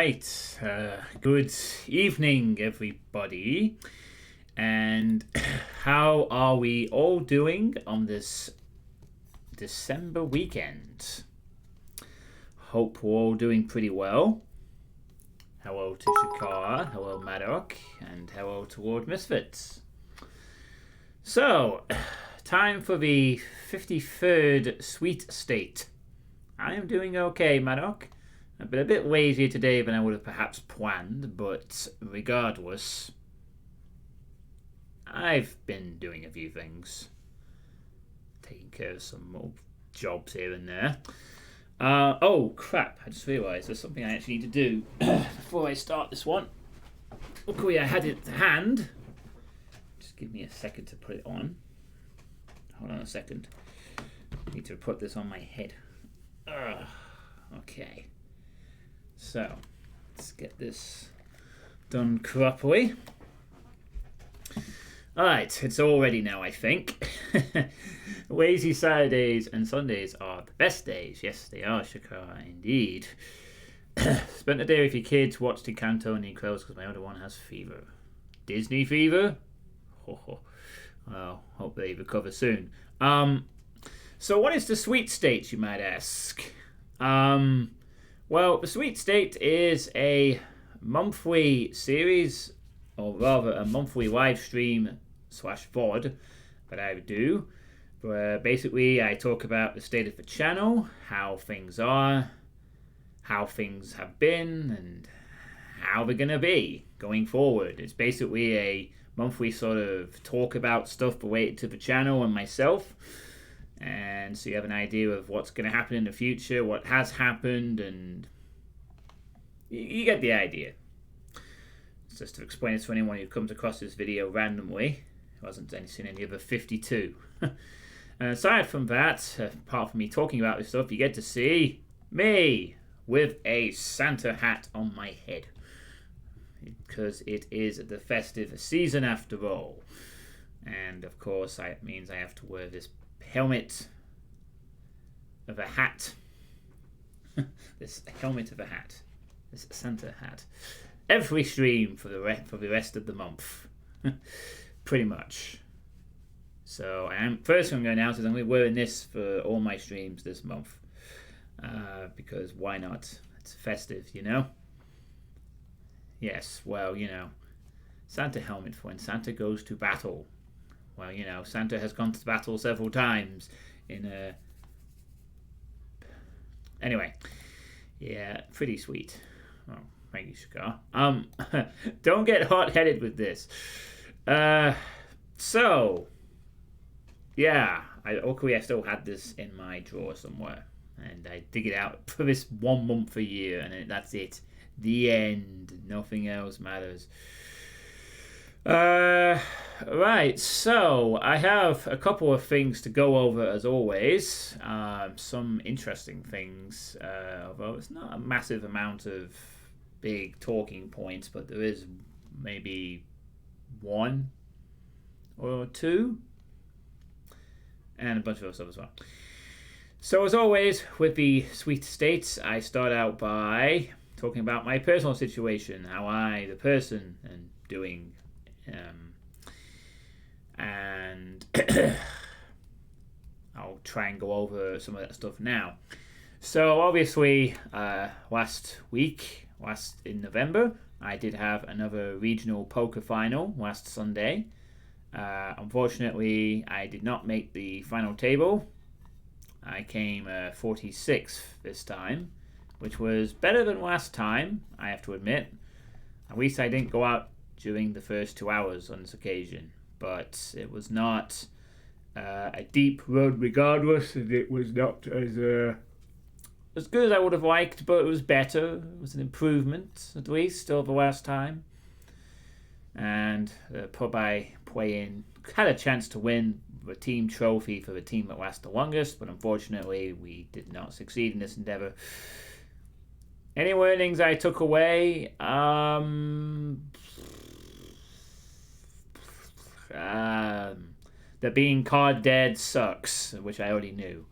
right. Good evening, everybody. And how are we all doing on this December weekend? Hope we're all doing pretty well. Hello to Shakara, hello Maddock, and hello to Lord Misfits. So, time for the 53rd Sweet State. I am doing okay, Maddock. I've been a bit lazier today than I would have perhaps planned, but regardless, I've been doing a few things. Taking care of some more jobs here and there. Oh, crap. I just realised there's something I actually need to do before I start this one. Luckily, I had it to hand. Just give me a second to put it on. Hold on a second. I need to put this on my head. Okay. So, let's get this done properly. Alright, it's all ready now, I think. Lazy Saturdays and Sundays are the best days. Yes, they are, Shakara, indeed. Spent the day with your kids, watched Encanto and The Incredibles because my other one has fever. Disney fever? Well, hope they recover soon. So what is the Sweet State, you might ask? Well, the Sweet State is a monthly series, or rather a monthly live stream / VOD that I do, where basically I talk about the state of the channel, how things are, how things have been, and how they're going to be going forward. It's basically a monthly sort of talk about stuff related to the channel and myself. And so you have an idea of what's going to happen in the future, what has happened, and you get the idea. It's just to explain it to anyone who comes across this video randomly, who hasn't seen any other 52. And aside from that, apart from me talking about this stuff, you get to see me with a Santa hat on my head. Because it is the festive season after all. And of course, it means I have to wear this helmet of a hat. This helmet of a hat. This Santa hat. Every stream for the rest of the month. Pretty much. So first thing I'm going to announce is I'm going to be wearing this for all my streams this month. Because why not? It's festive, you know? Yes, well, you know. Santa helmet for when Santa goes to battle. Well, you know, Santa has gone to battle several times in a... Anyway. Yeah, pretty sweet. Oh, thank you, Shakar. Don't get hot-headed with this. So, yeah. Luckily, I still had this in my drawer somewhere. And I dig it out for this 1 month a year, and that's it. The end. Nothing else matters. Right, so I have a couple of things to go over as always. Some interesting things, although it's not a massive amount of big talking points, but there is maybe 1 or 2, and a bunch of other stuff as well. So as always, with the Sweet States, I start out by talking about my personal situation, how I, the person, am doing. And I'll try and go over some of that stuff now. So obviously, last in November, I did have another regional poker final last Sunday. Unfortunately, I did not make the final table. I came 46th this time, which was better than last time, I have to admit. At least I didn't go out during the first 2 hours on this occasion, but it was not a deep run regardless, and it was not as good as I would have liked, but it was better. It was an improvement, at least, over last time. And the pub I play in had a chance to win the team trophy for the team that lasted the longest, but unfortunately we did not succeed in this endeavour. Any learnings I took away? That being card dead sucks, which I already knew.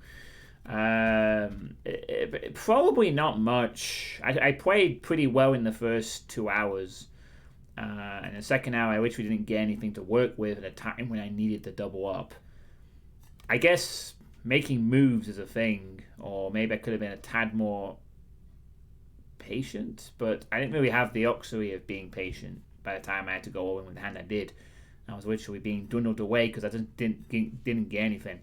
Probably not much. I played pretty well in the first 2 hours. And the second hour, I literally didn't get anything to work with at a time when I needed to double up. I guess making moves is a thing, or maybe I could have been a tad more patient, but I didn't really have the luxury of being patient by the time I had to go all in with the hand I did. I was literally being dwindled away because I didn't get anything.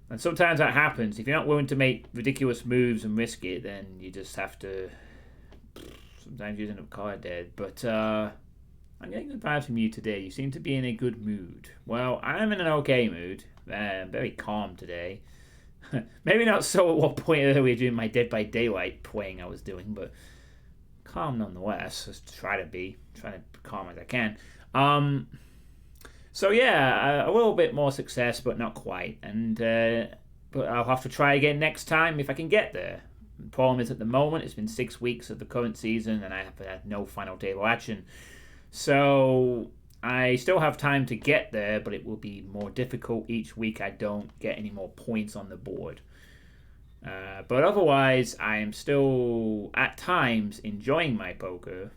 And sometimes that happens. If you're not willing to make ridiculous moves and risk it, then you just have to. Sometimes you end up card dead. But I'm getting good vibes from you today. You seem to be in a good mood. Well, I'm in an okay mood. Very calm today. Maybe not so at what point earlier during my Dead by Daylight playing I was doing, but calm nonetheless. Just try to be calm as I can. So yeah, a little bit more success, but not quite. And but I'll have to try again next time if I can get there. The problem is at the moment it's been 6 weeks of the current season, and I have had no final table action. So I still have time to get there, but it will be more difficult each week I don't get any more points on the board. But otherwise, I am still, at times, enjoying my poker.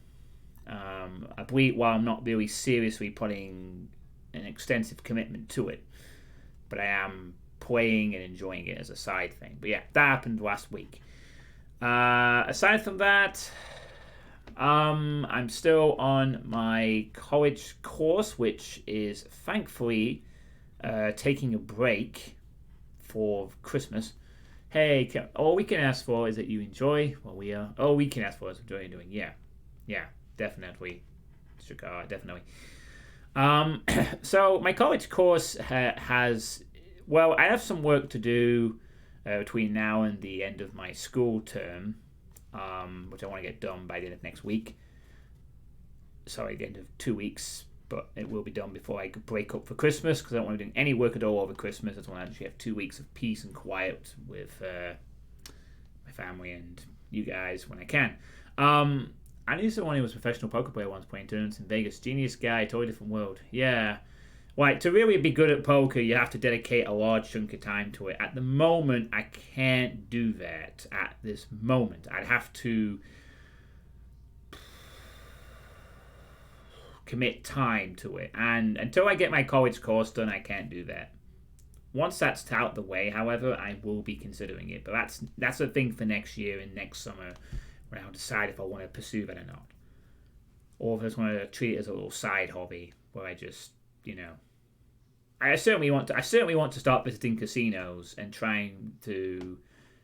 I believe while I'm not really seriously putting an extensive commitment to it. But I am playing and enjoying it as a side thing. But yeah, that happened last week. Aside from that, I'm still on my college course, which is thankfully taking a break for Christmas. Hey, all we can ask for is that you enjoy what we are. All we can ask for is enjoy what you're doing. Yeah, definitely. Cigar, definitely. So my college course has, well, I have some work to do between now and the end of my school term, which I want to get done by the end of next week. Sorry, the end of 2 weeks, but it will be done before I could break up for Christmas because I don't want to do any work at all over Christmas. I just want to actually have 2 weeks of peace and quiet with my family and you guys when I can. I knew someone who was a professional poker player once playing tournaments in Vegas. Genius guy, totally different world. Yeah. Like, to really be good at poker, you have to dedicate a large chunk of time to it. At the moment, I can't do that at this moment. I'd have to commit time to it. And until I get my college course done, I can't do that. Once that's out the way, however, I will be considering it. But that's a thing for next year and next summer when I'll decide if I want to pursue that or not. Or if I just want to treat it as a little side hobby where I just, I certainly want to start visiting casinos and trying to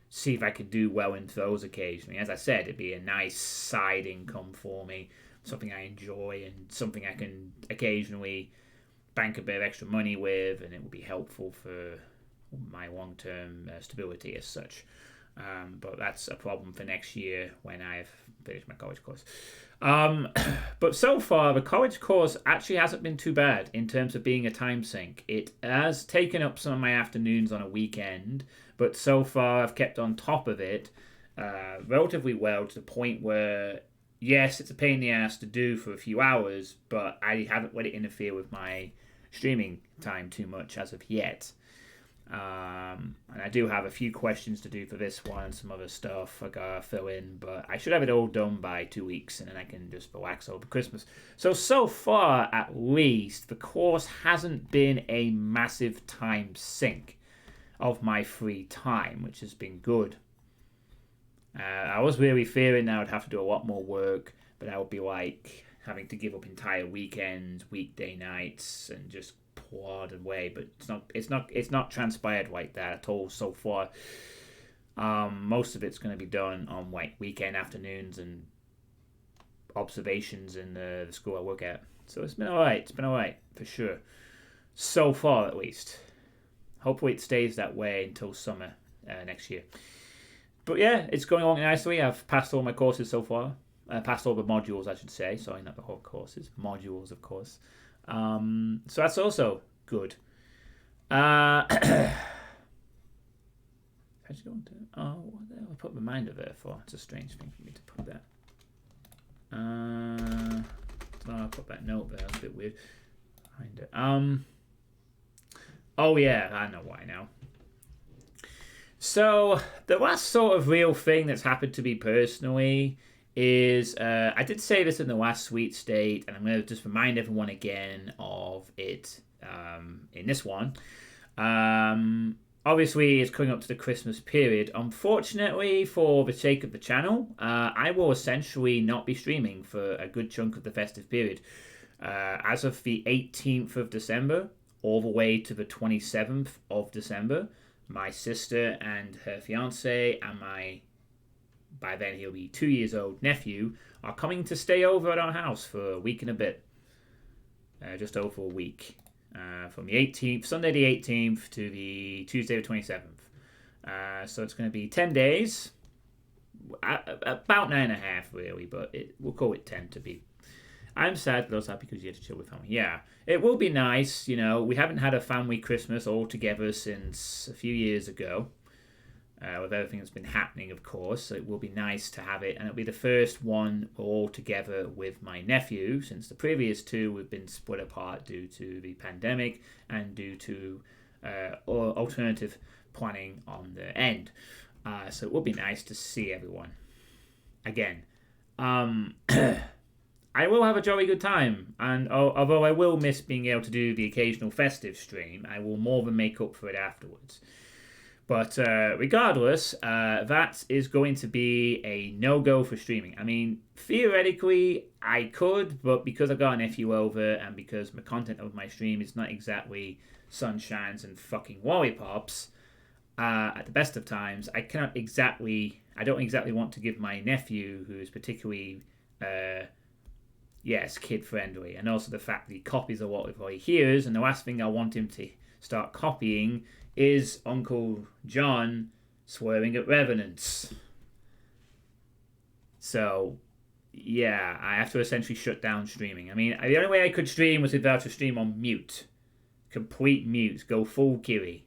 see if I could do well in those occasionally. As I said, it'd be a nice side income for me, something I enjoy and something I can occasionally bank a bit of extra money with, and it would be helpful for my long-term stability as such. But that's a problem for next year when I've finished my college course. But so far, the college course actually hasn't been too bad in terms of being a time sink. It has taken up some of my afternoons on a weekend, but so far I've kept on top of it relatively well to the point where, yes, it's a pain in the ass to do for a few hours, but I haven't let it interfere with my streaming time too much as of yet. And I do have a few questions to do for this one and some other stuff I gotta fill in, but I should have it all done by 2 weeks and then I can just relax over Christmas. So far at least, the course hasn't been a massive time sink of my free time, which has been good. I was really fearing that I would have to do a lot more work, but that would be like having to give up entire weekends, weekday nights, and just plod away. But it's not transpired like that at all so far. Most of it's going to be done on like weekend afternoons and observations in the school I work at. So it's been alright. It's been alright for sure. So far, at least. Hopefully, it stays that way until summer next year. But yeah, it's going along nicely. I've passed all my courses so far. Passed all the modules, I should say. Sorry, not the whole courses. Modules, of course. So that's also good. I put reminder there for. It's a strange thing for me to put that. I'll put that note there. That's a bit weird. Find it. Oh yeah, I know why now. So the last sort of real thing that's happened to me personally is I did say this in the last sweet state, and I'm going to just remind everyone again of it in this one. Obviously, it's coming up to the Christmas period. Unfortunately, for the sake of the channel, I will essentially not be streaming for a good chunk of the festive period. As of the 18th of December, all the way to the 27th of December, my sister and her fiance and my, by then he'll be 2 years old, nephew are coming to stay over at our house for a week and a bit. Just over a week. From the 18th, Sunday the 18th to the Tuesday the 27th. So it's going to be 10 days. About 9.5 really, but we'll call it 10 to be. I'm sad, but also happy because you get to chill with family. Yeah, it will be nice. You know, we haven't had a family Christmas all together since a few years ago. With everything that's been happening, of course, so it will be nice to have it, and it'll be the first one all together with my nephew, since the previous two have been split apart due to the pandemic and due to alternative planning on their end. So it will be nice to see everyone again. I will have a jolly good time, and although I will miss being able to do the occasional festive stream, I will more than make up for it afterwards. But regardless, that is going to be a no-go for streaming. I mean, theoretically, I could, but because I've got a nephew over and because the content of my stream is not exactly sunshines and fucking lollipops, at the best of times, I don't exactly want to give my nephew, who is particularly, kid-friendly, and also the fact that he copies a lot of what he hears, and the last thing I want him to start copying is Uncle John swearing at revenants. So, yeah, I have to essentially shut down streaming. I mean, the only way I could stream was without a stream on mute. Complete mute. Go full Kiri.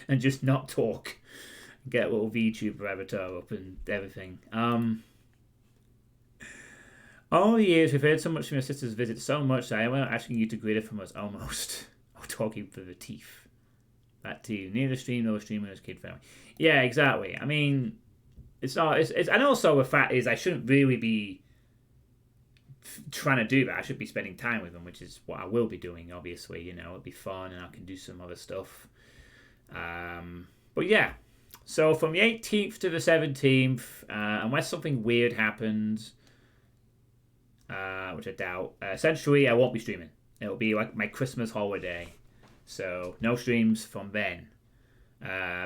And just not talk. Get a little VTuber avatar up and everything. All the years we've heard so much from your sister's visit, so much that I went asking you to grade it from us almost. Talking for the teeth. That too. Neither stream nor streamer is kid friendly. Yeah, exactly. I mean, it's not. It's and also the fact is I shouldn't really be trying to do that. I should be spending time with them, which is what I will be doing. Obviously, you know, it'll be fun and I can do some other stuff. But yeah. So from the 18th to the 17th, unless something weird happens, which I doubt, essentially I won't be streaming. It'll be like my Christmas holiday. So no streams from then.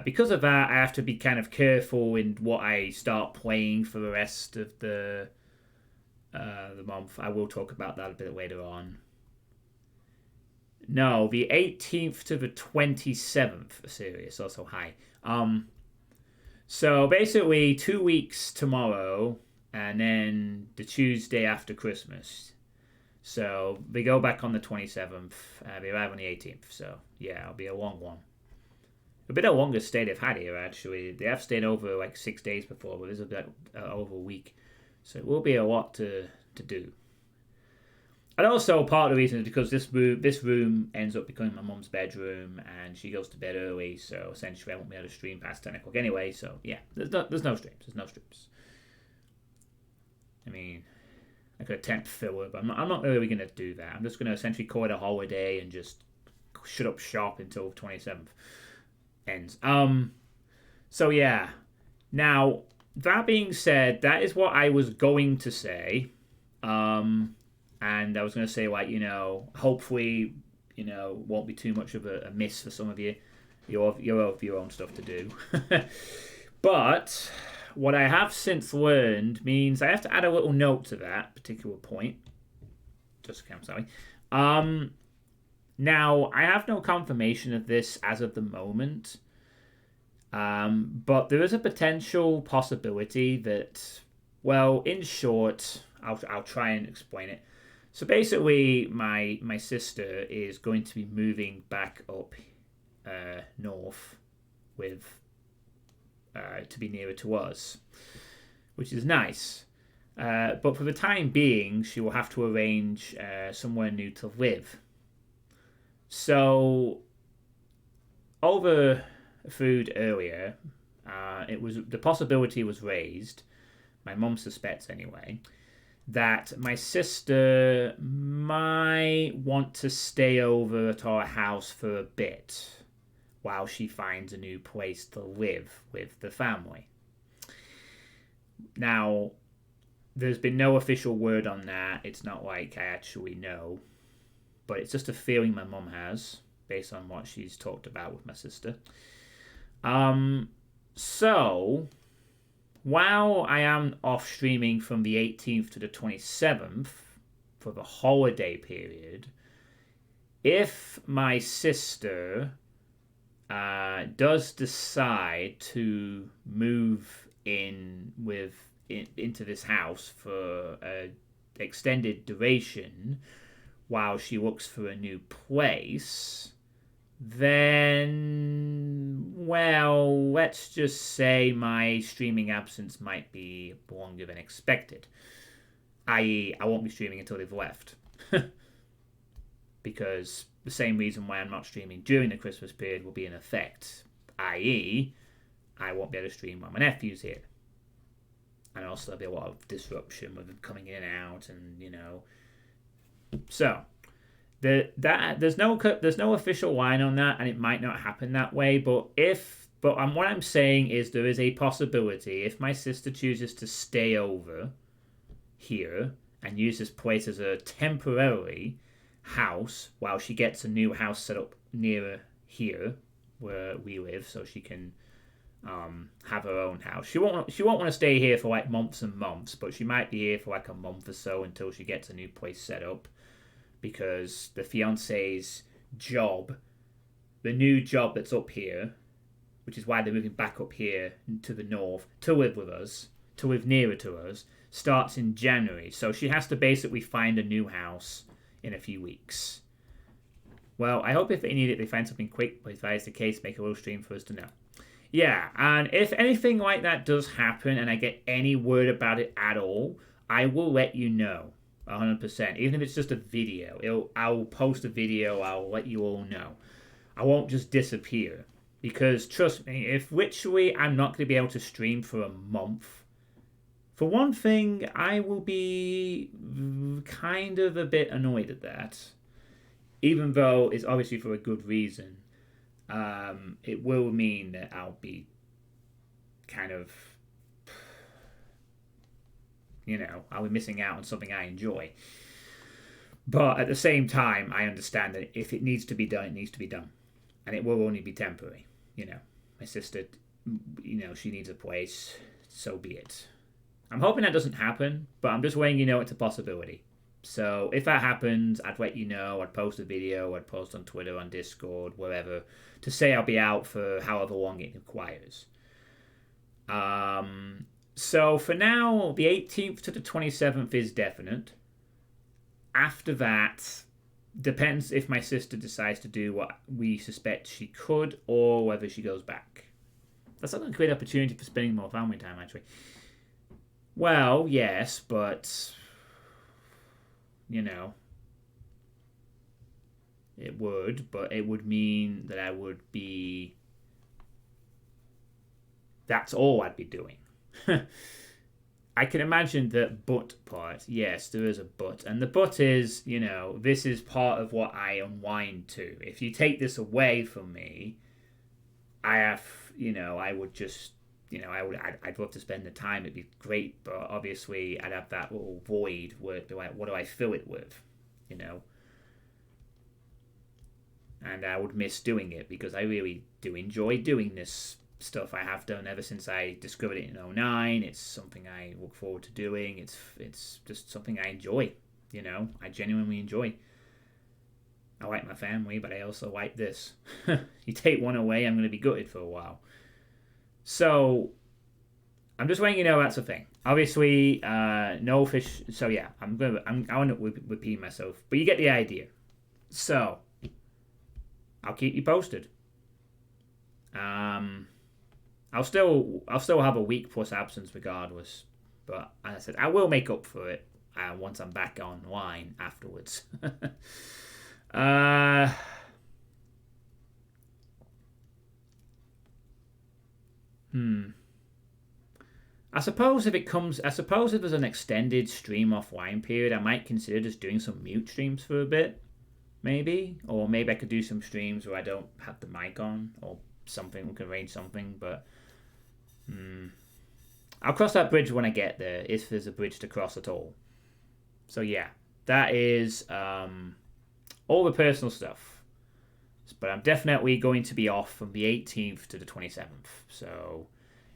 Because of that, I have to be kind of careful in what I start playing for the rest of the month. I will talk about that a bit later on. No, the 18th to the 27th. Serious, also high. So basically 2 weeks tomorrow, and then the Tuesday after Christmas. So they go back on the 27th. They arrive on the 18th. So yeah, it'll be a long one. A bit of the longest stay they've had here, actually. They have stayed over like 6 days before, but this is over a week. So it will be a lot to do. And also part of the reason is because this room ends up becoming my mum's bedroom, and she goes to bed early. So essentially, I won't be able to stream past 10 o'clock anyway. So yeah, there's no streams. There's no streams. I mean, I could attempt filler, but I'm not really going to do that. I'm just going to essentially call it a holiday and just shut up shop until the 27th ends. So yeah. Now, that being said, that is what I was going to say. And I was going to say, like, you know, hopefully, you know, won't be too much of a miss for some of you. You have your own stuff to do. But what I have since learned means I have to add a little note to that particular point. Just okay, I'm sorry. Now, I have no confirmation of this as of the moment. But there is a potential possibility that, well, in short, I'll try and explain it. So basically, my sister is going to be moving back up north with to be nearer to us, which is nice. But for the time being, she will have to arrange somewhere new to live. So over food earlier, The possibility was raised. My mum suspects anyway that my sister might want to stay over at our house for a bit while she finds a new place to live with the family. Now, there's been no official word on that. It's not like I actually know, but it's just a feeling my mum has based on what she's talked about with my sister. So while I am off streaming from the 18th to the 27th for the holiday period, if my sister does decide to move into this house for an extended duration while she looks for a new place, then, well, let's just say my streaming absence might be longer than expected. I.e., I won't be streaming until they've left. Because the same reason why I'm not streaming during the Christmas period will be in effect. I.e., I won't be able to stream while my nephew's here. And also there'll be a lot of disruption with them coming in and out, and, So, there's no official line on that, and it might not happen that way. But what I'm saying is there is a possibility if my sister chooses to stay over here and use this place as a temporary house while she gets a new house set up nearer here where we live, so she can have her own house. She won't want to stay here for like months and months, but she might be here for like a month or so until she gets a new place set up. Because the fiance's job, the new job that's up here, which is why they're moving back up here to the north to live with us, to live nearer to us, starts in January. So she has to basically find a new house in a few weeks. Well, I hope if they need it, they find something quick, but if that is the case, make a little stream for us to know. Yeah, and if anything like that does happen and I get any word about it at all, I will let you know. 100%. Even if it's just a video, I'll post a video. I'll let you all know. I won't just disappear, because trust me, if literally I'm not going to be able to stream for a month, for one thing, I will be kind of a bit annoyed at that. Even though it's obviously for a good reason, it will mean that I'll be kind of, I'll be missing out on something I enjoy. But at the same time, I understand that if it needs to be done, it needs to be done. And it will only be temporary. My sister, she needs a place, so be it. I'm hoping that doesn't happen, but I'm just letting you know it's a possibility. So if that happens, I'd let you know. I'd post a video. I'd post on Twitter, on Discord, wherever, to say I'll be out for however long it requires. So for now, the 18th to the 27th is definite. After that, depends if my sister decides to do what we suspect she could, or whether she goes back. That's not a great opportunity for spending more family time, actually. Well, yes, but it would, but it would mean that I would be. That's all I'd be doing. I can imagine the but part. Yes, there is a but. And the but is, this is part of what I unwind to. If you take this away from me, I would just, I'd love to spend the time. It'd be great. But obviously, I'd have that little void where, what do I fill it with, And I would miss doing it because I really do enjoy doing this stuff. I have done ever since I discovered it in 2009. It's something I look forward to doing. It's just something I enjoy. I genuinely enjoy. I like my family, but I also like this. You take one away, I'm going to be gutted for a while. So I'm just letting you know that's a thing. Obviously, no fish. So yeah, I want to repeat myself, but you get the idea. So I'll keep you posted. I'll still have a week plus absence regardless, but as I said, I will make up for it once I'm back online afterwards. I suppose if there's an extended stream offline period, I might consider just doing some mute streams for a bit, maybe, or maybe I could do some streams where I don't have the mic on or something. We can arrange something, but I'll cross that bridge when I get there, if there's a bridge to cross at all. So yeah, that is all the personal stuff. But I'm definitely going to be off from the 18th to the 27th. So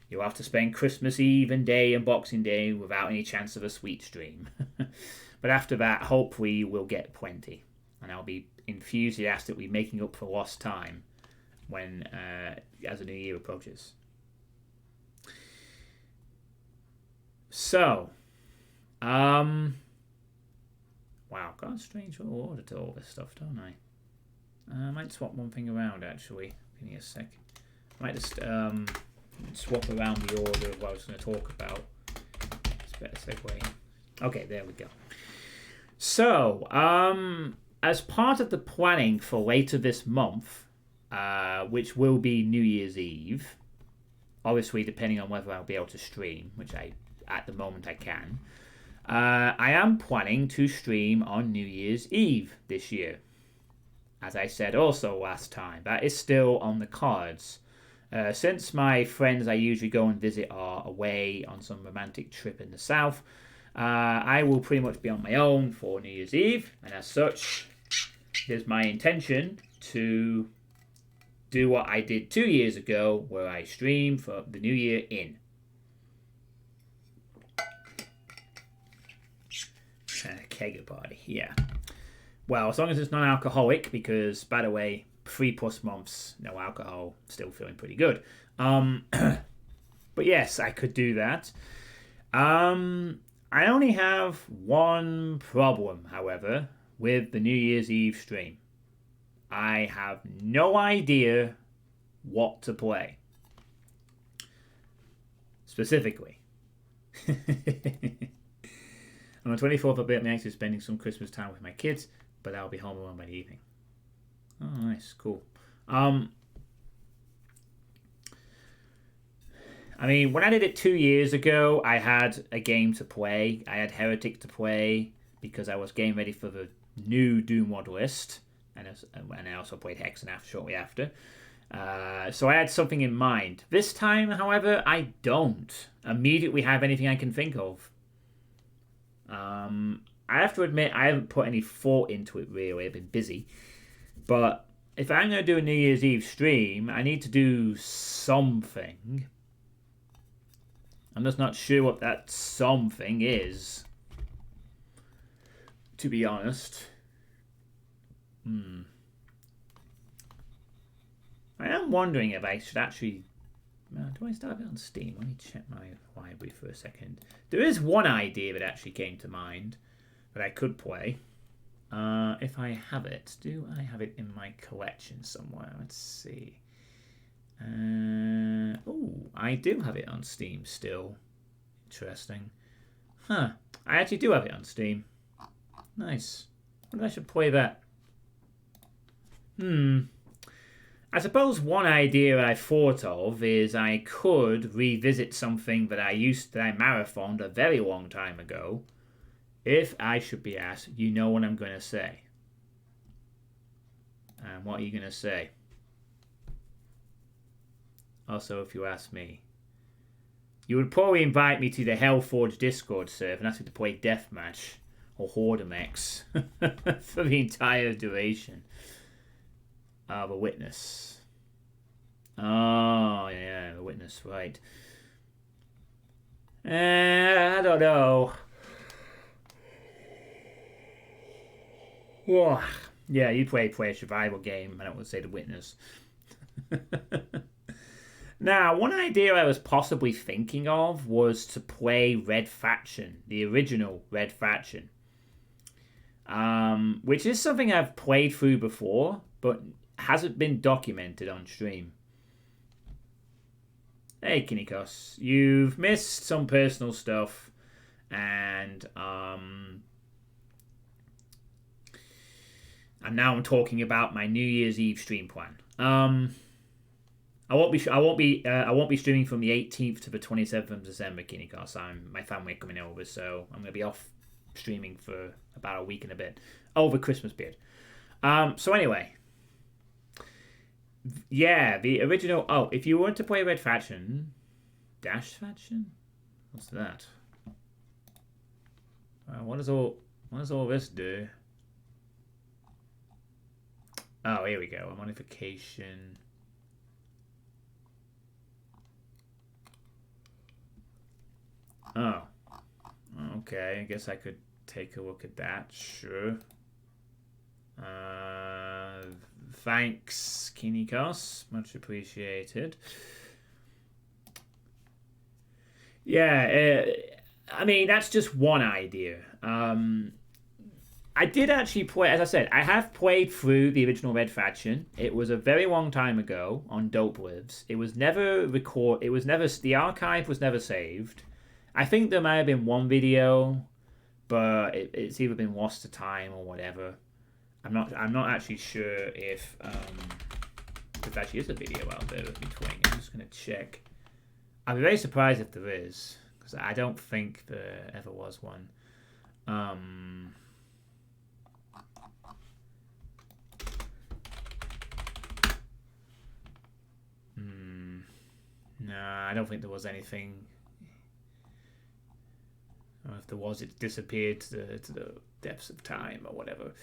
you'll have to spend Christmas Eve and Day and Boxing Day without any chance of a sweet stream. But after that, hopefully we'll get plenty. And I'll be enthusiastically making up for lost time when as the new year approaches. So, wow, I've got a strange little order to all this stuff, don't I? I might swap one thing around, actually. Give me a sec. I might just swap around the order of what I was going to talk about. It's a better segue. Okay, there we go. So, as part of the planning for later this month, which will be New Year's Eve, obviously depending on whether I'll be able to stream, which at the moment I can, I am planning to stream on New Year's Eve this year. As I said also last time, that is still on the cards. Since my friends I usually go and visit are away on some romantic trip in the south, I will pretty much be on my own for New Year's Eve, and as such, it is my intention to do what I did 2 years ago, where I stream for the New Year in. Kegger party, yeah. Well, as long as it's non-alcoholic, because, by the way, 3+ months, no alcohol, still feeling pretty good. But yes, I could do that. I only have one problem, however, with the New Year's Eve stream. I have no idea what to play. Specifically. On the 24th, I'll be at my ex's spending some Christmas time with my kids, but I'll be home alone by the evening. Oh, nice. Cool. I mean, when I did it 2 years ago, I had a game to play. I had Heretic to play because I was getting ready for the new Doom mod list, and I also played Hexen shortly after. So I had something in mind. This time, however, I don't immediately have anything I can think of. I have to admit, I haven't put any thought into it really. I've been busy. But if I'm going to do a New Year's Eve stream, I need to do something. I'm just not sure what that something is, to be honest. I am wondering if I should actually... do I start it on Steam? Let me check my library for a second. There is one idea that actually came to mind that I could play. If I have it. Do I have it in my collection somewhere? Let's see. I do have it on Steam still. Interesting. Huh. I actually do have it on Steam. Nice. I wonder if I should play that. I suppose one idea I thought of is I could revisit something that I marathoned a very long time ago. If I should be asked, you know what I'm going to say. And what are you going to say? Also, if you ask me, you would probably invite me to the Hellforge Discord server and ask me to play Deathmatch or Hordemex for the entire duration of a Witness. Oh, yeah, the Witness, right. I don't know. Yeah, you play a survival game, and I would say the Witness. Now, one idea I was possibly thinking of was to play Red Faction, the original Red Faction. Which is something I've played through before, but hasn't been documented on stream. Hey, Kinikos, you've missed some personal stuff, and and now I'm talking about my New Year's Eve stream plan. I won't be streaming from the 18th to the 27th of December, Keeney, because my family are coming over, so I'm gonna be off streaming for about a week and a bit over Christmas period. So anyway, yeah, the original. Oh, if you want to play Red Faction, Dash Faction, what's that? What does all this do? Oh, here we go. A modification. Oh, okay. I guess I could take a look at that. Sure. Thanks, Kinikos. Much appreciated. Yeah, I mean, that's just one idea. I did actually play, as I said, I have played through the original Red Faction. It was a very long time ago on Dope Lives. It was never the archive was never saved. I think there might have been one video, but it's either been lost to time or whatever. I'm not actually sure if there actually is a video out there of me playing. I'm just gonna check. I'd be very surprised if there is, because I don't think there ever was one. No, I don't think there was anything. Or if there was, it disappeared to the depths of time or whatever.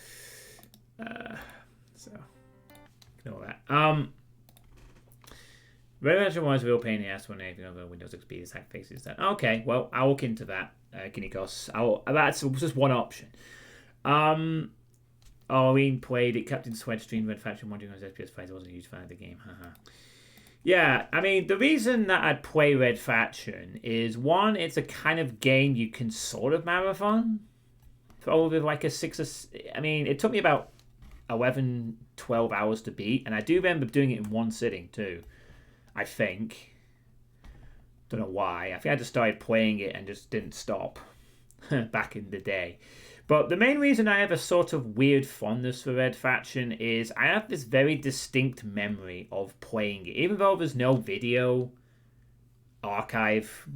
So ignore that. Red Faction was a real pain in the ass when anything over Windows XP is hack fixes that. Okay, well, I'll look into that, Kinikos. That's just one option. Arlene played it. Captain Sweat streamed Red Faction wondering on his FPS fighter. I wasn't a huge fan of the game. Yeah, I mean, the reason that I'd play Red Faction is, one, it's a kind of game you can sort of marathon for over like a 6 or... I mean, it took me about 11, 12 hours to beat, and I do remember doing it in one sitting too, I think. Don't know why. I think I just started playing it and just didn't stop back in the day. But the main reason I have a sort of weird fondness for Red Faction is I have this very distinct memory of playing it. Even though there's no video archive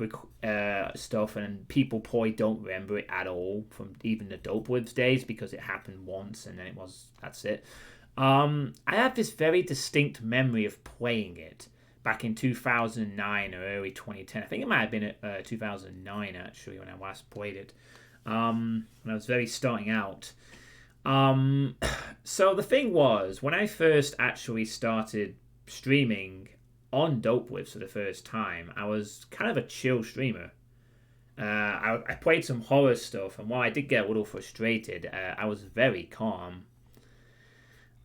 stuff and people probably don't remember it at all from even the Dope Lives days because it happened once and then that's it. I have this very distinct memory of playing it back in 2009 or early 2010. I think it might have been 2009 actually when I last played it. When I was very starting out. So the thing was, when I first actually started streaming on Dope Lives for the first time, I was kind of a chill streamer. I played some horror stuff, and while I did get a little frustrated, I was very calm.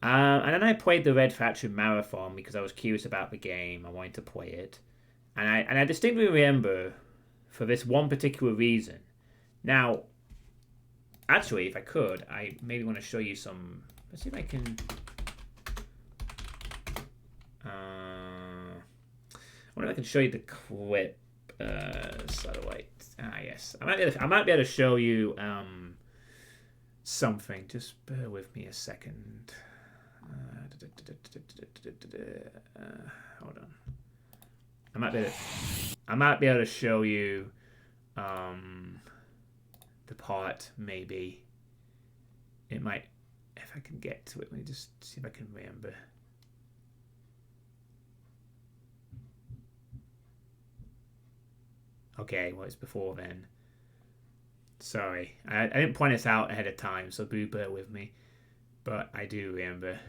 And then I played the Red Faction Marathon because I was curious about the game. I wanted to play it. And I distinctly remember, for this one particular reason. Now, actually, if I could, I maybe want to show you some... Let's see if I can... I wonder if I can show you the clip. Satellite. Yes. I might be able to show you something. Just bear with me a second. Hold on. I might be able to show you the part, maybe. It might, if I can get to it. Let me just see if I can remember. Okay, well, it's before then. Sorry, I didn't point this out ahead of time, so do bear with me. But I do remember.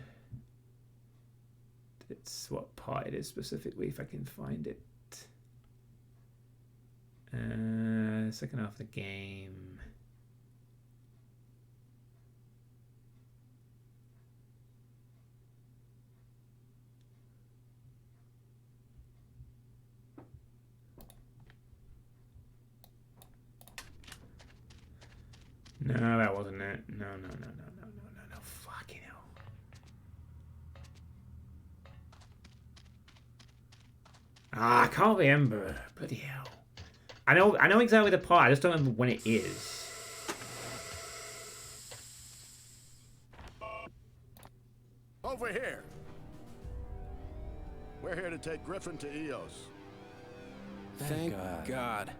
It's what part it is specifically, if I can find it. Second half of the game. No, that wasn't it. No. Fucking hell. I can't remember. Bloody hell. I know exactly the part. I just don't remember when it is. Over here. We're here to take Griffin to Eos. Thank God.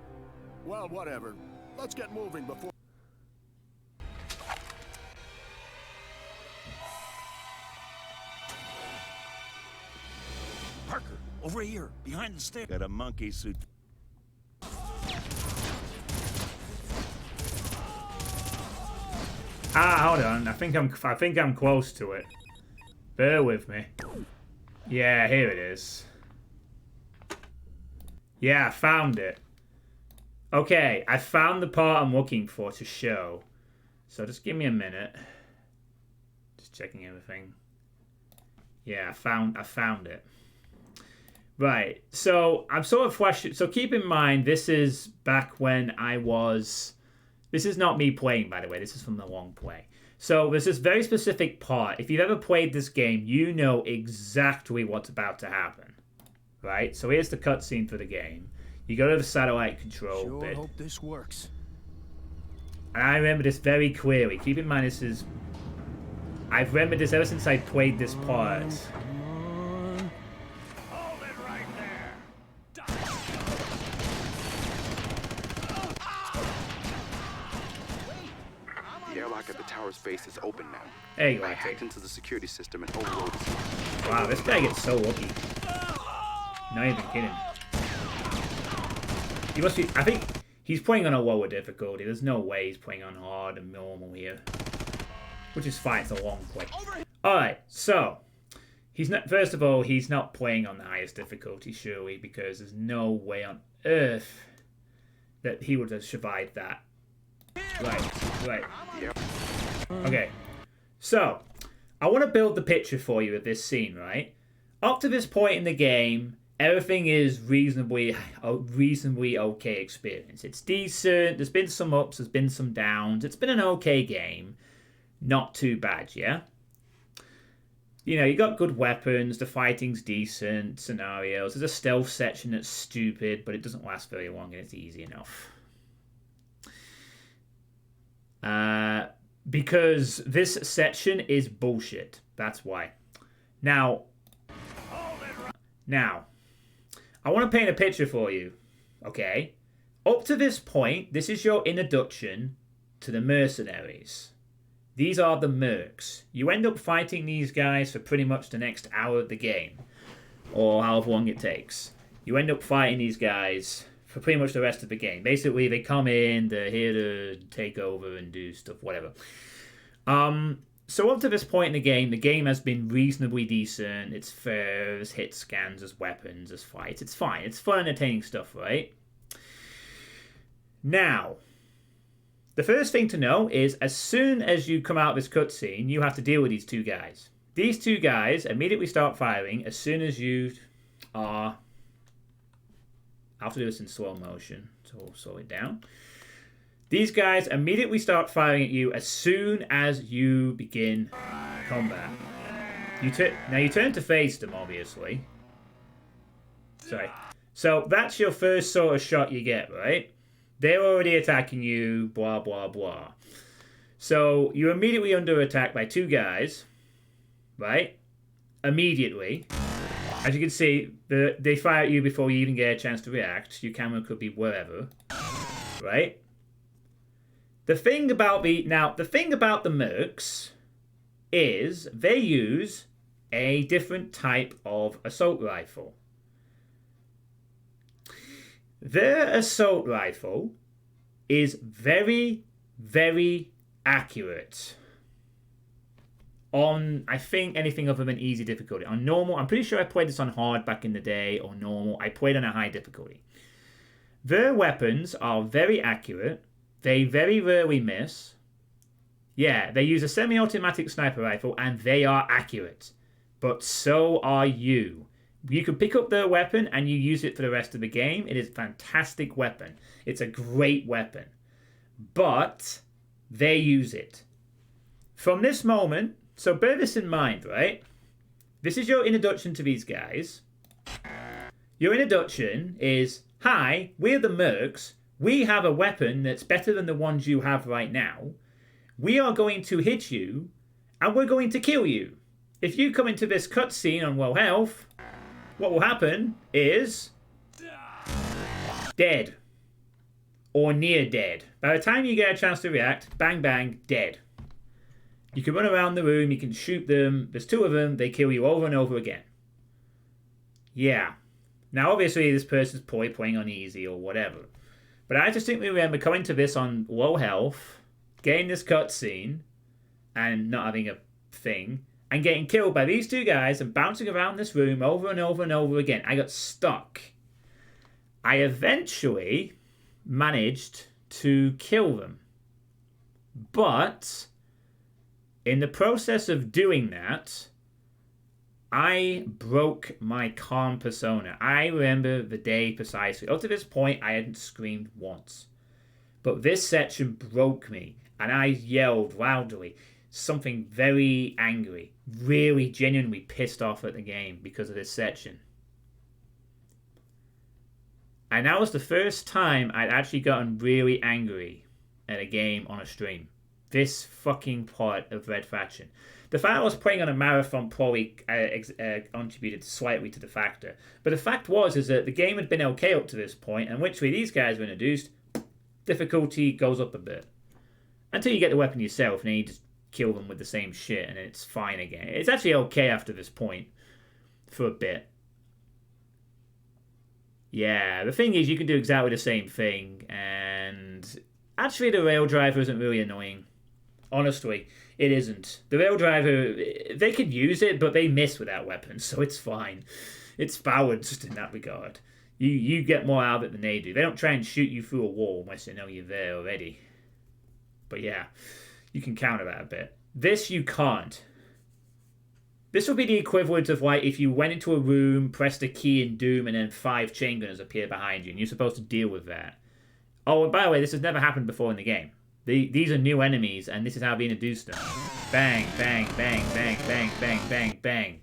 Well, whatever. Let's get moving before... Parker, over here, behind the stairs. Got a monkey suit. Hold on. I think I'm close to it. Bear with me. Yeah, here it is. Yeah, I found it. Okay, I found the part I'm looking for to show. So just give me a minute. Just checking everything. Yeah, I found it. Right. So I'm sort of flashing. So keep in mind, this is back when I was. This is not me playing, by the way. This is from the long play. So there's this very specific part. If you've ever played this game, you know exactly what's about to happen. Right? So here's the cutscene for the game. You go to the satellite control bit. Hope this works. And I remember this very clearly. Keep in mind, this is... I've remembered this ever since I played this part. Hold it right there. The airlock at the tower space is open now. There you go. I hacked into the security system and overrode it. Wow, this guy gets so lucky. Not even kidding. He must be... I think he's playing on a lower difficulty. There's no way he's playing on hard and normal here. Which is fine, it's a long play. Alright, so... He's not... First of all, he's not playing on the highest difficulty, surely, because there's no way on earth that he would have survived that. Right. Okay. So, I want to build the picture for you of this scene, right? Up to this point in the game, everything is reasonably okay experience. It's decent. There's been some ups. There's been some downs. It's been an okay game. Not too bad, yeah? You know, you got good weapons. The fighting's decent. Scenarios. There's a stealth section that's stupid, but it doesn't last very long and it's easy enough. Because this section is bullshit. That's why. Now, I want to paint a picture for you. Okay? Up to this point, this is your introduction to the mercenaries. These are the mercs. You end up fighting these guys for pretty much the next hour of the game. Or however long it takes. You end up fighting these guys for pretty much the rest of the game. Basically, they come in, they're here to take over and do stuff, whatever. So up to this point in the game has been reasonably decent. It's fair, there's hit scans, there's weapons, there's fights. It's fine. It's fun, entertaining stuff, right? Now, the first thing to know is as soon as you come out of this cutscene, you have to deal with these two guys. These two guys immediately start firing as soon as you are... I'll have to do this in slow motion, so we'll slow it down. These guys immediately start firing at you as soon as you begin combat. Now you turn to face them, obviously. Sorry. So that's your first sort of shot you get, right? They're already attacking you, blah, blah, blah. So you're immediately under attack by two guys, right? Immediately. As you can see, they fire at you before you even get a chance to react. Your camera could be wherever, right? The thing about the mercs is they use a different type of assault rifle. Their assault rifle is very, very accurate on, I think, anything other than easy difficulty. On normal, I'm pretty sure I played this on hard back in the day, or normal. I played on a high difficulty. Their weapons are very accurate. They very rarely miss. Yeah, they use a semi-automatic sniper rifle, and they are accurate. But so are you. You can pick up their weapon, and you use it for the rest of the game. It is a fantastic weapon. It's a great weapon. But they use it. From this moment... So bear this in mind, right? This is your introduction to these guys. Your introduction is, hi, we're the mercs. We have a weapon that's better than the ones you have right now. We are going to hit you, and we're going to kill you. If you come into this cutscene on low health, what will happen is dead. Or near dead. By the time you get a chance to react, bang bang, dead. You can run around the room, you can shoot them. There's 2 of them, they kill you over and over again. Yeah. Now obviously this person's probably playing on easy or whatever. But I distinctly remember coming to this on low health, getting this cutscene, and not having a thing, and getting killed by these 2 guys and bouncing around this room over and over and over again. I got stuck. I eventually managed to kill them. But in the process of doing that, I broke my calm persona. I remember the day precisely. Up to this point, I hadn't screamed once. But this section broke me, and I yelled loudly. Something very angry. Really, genuinely pissed off at the game because of this section. And that was the first time I'd actually gotten really angry at a game on a stream. This fucking part of Red Faction. The fact I was playing on a marathon probably contributed slightly to the factor. But the fact is that the game had been okay up to this point, and literally these guys were introduced, difficulty goes up a bit. Until you get the weapon yourself, and then you just kill them with the same shit, and it's fine again. It's actually okay after this point, for a bit. Yeah, the thing is, you can do exactly the same thing, and actually the rail driver isn't really annoying. Honestly, it isn't. The rail driver, they could use it, but they miss with that weapon, so it's fine. It's balanced in that regard. You get more out of it than they do. They don't try and shoot you through a wall unless they know you're there already. But yeah, you can counter that a bit. This you can't. This would be the equivalent of like if you went into a room, pressed a key in Doom, and then 5 chain gunners appear behind you, and you're supposed to deal with that. Oh, and by the way, this has never happened before in the game. These are new enemies, and this is how we introduce them. Bang, bang, bang, bang, bang, bang, bang, bang.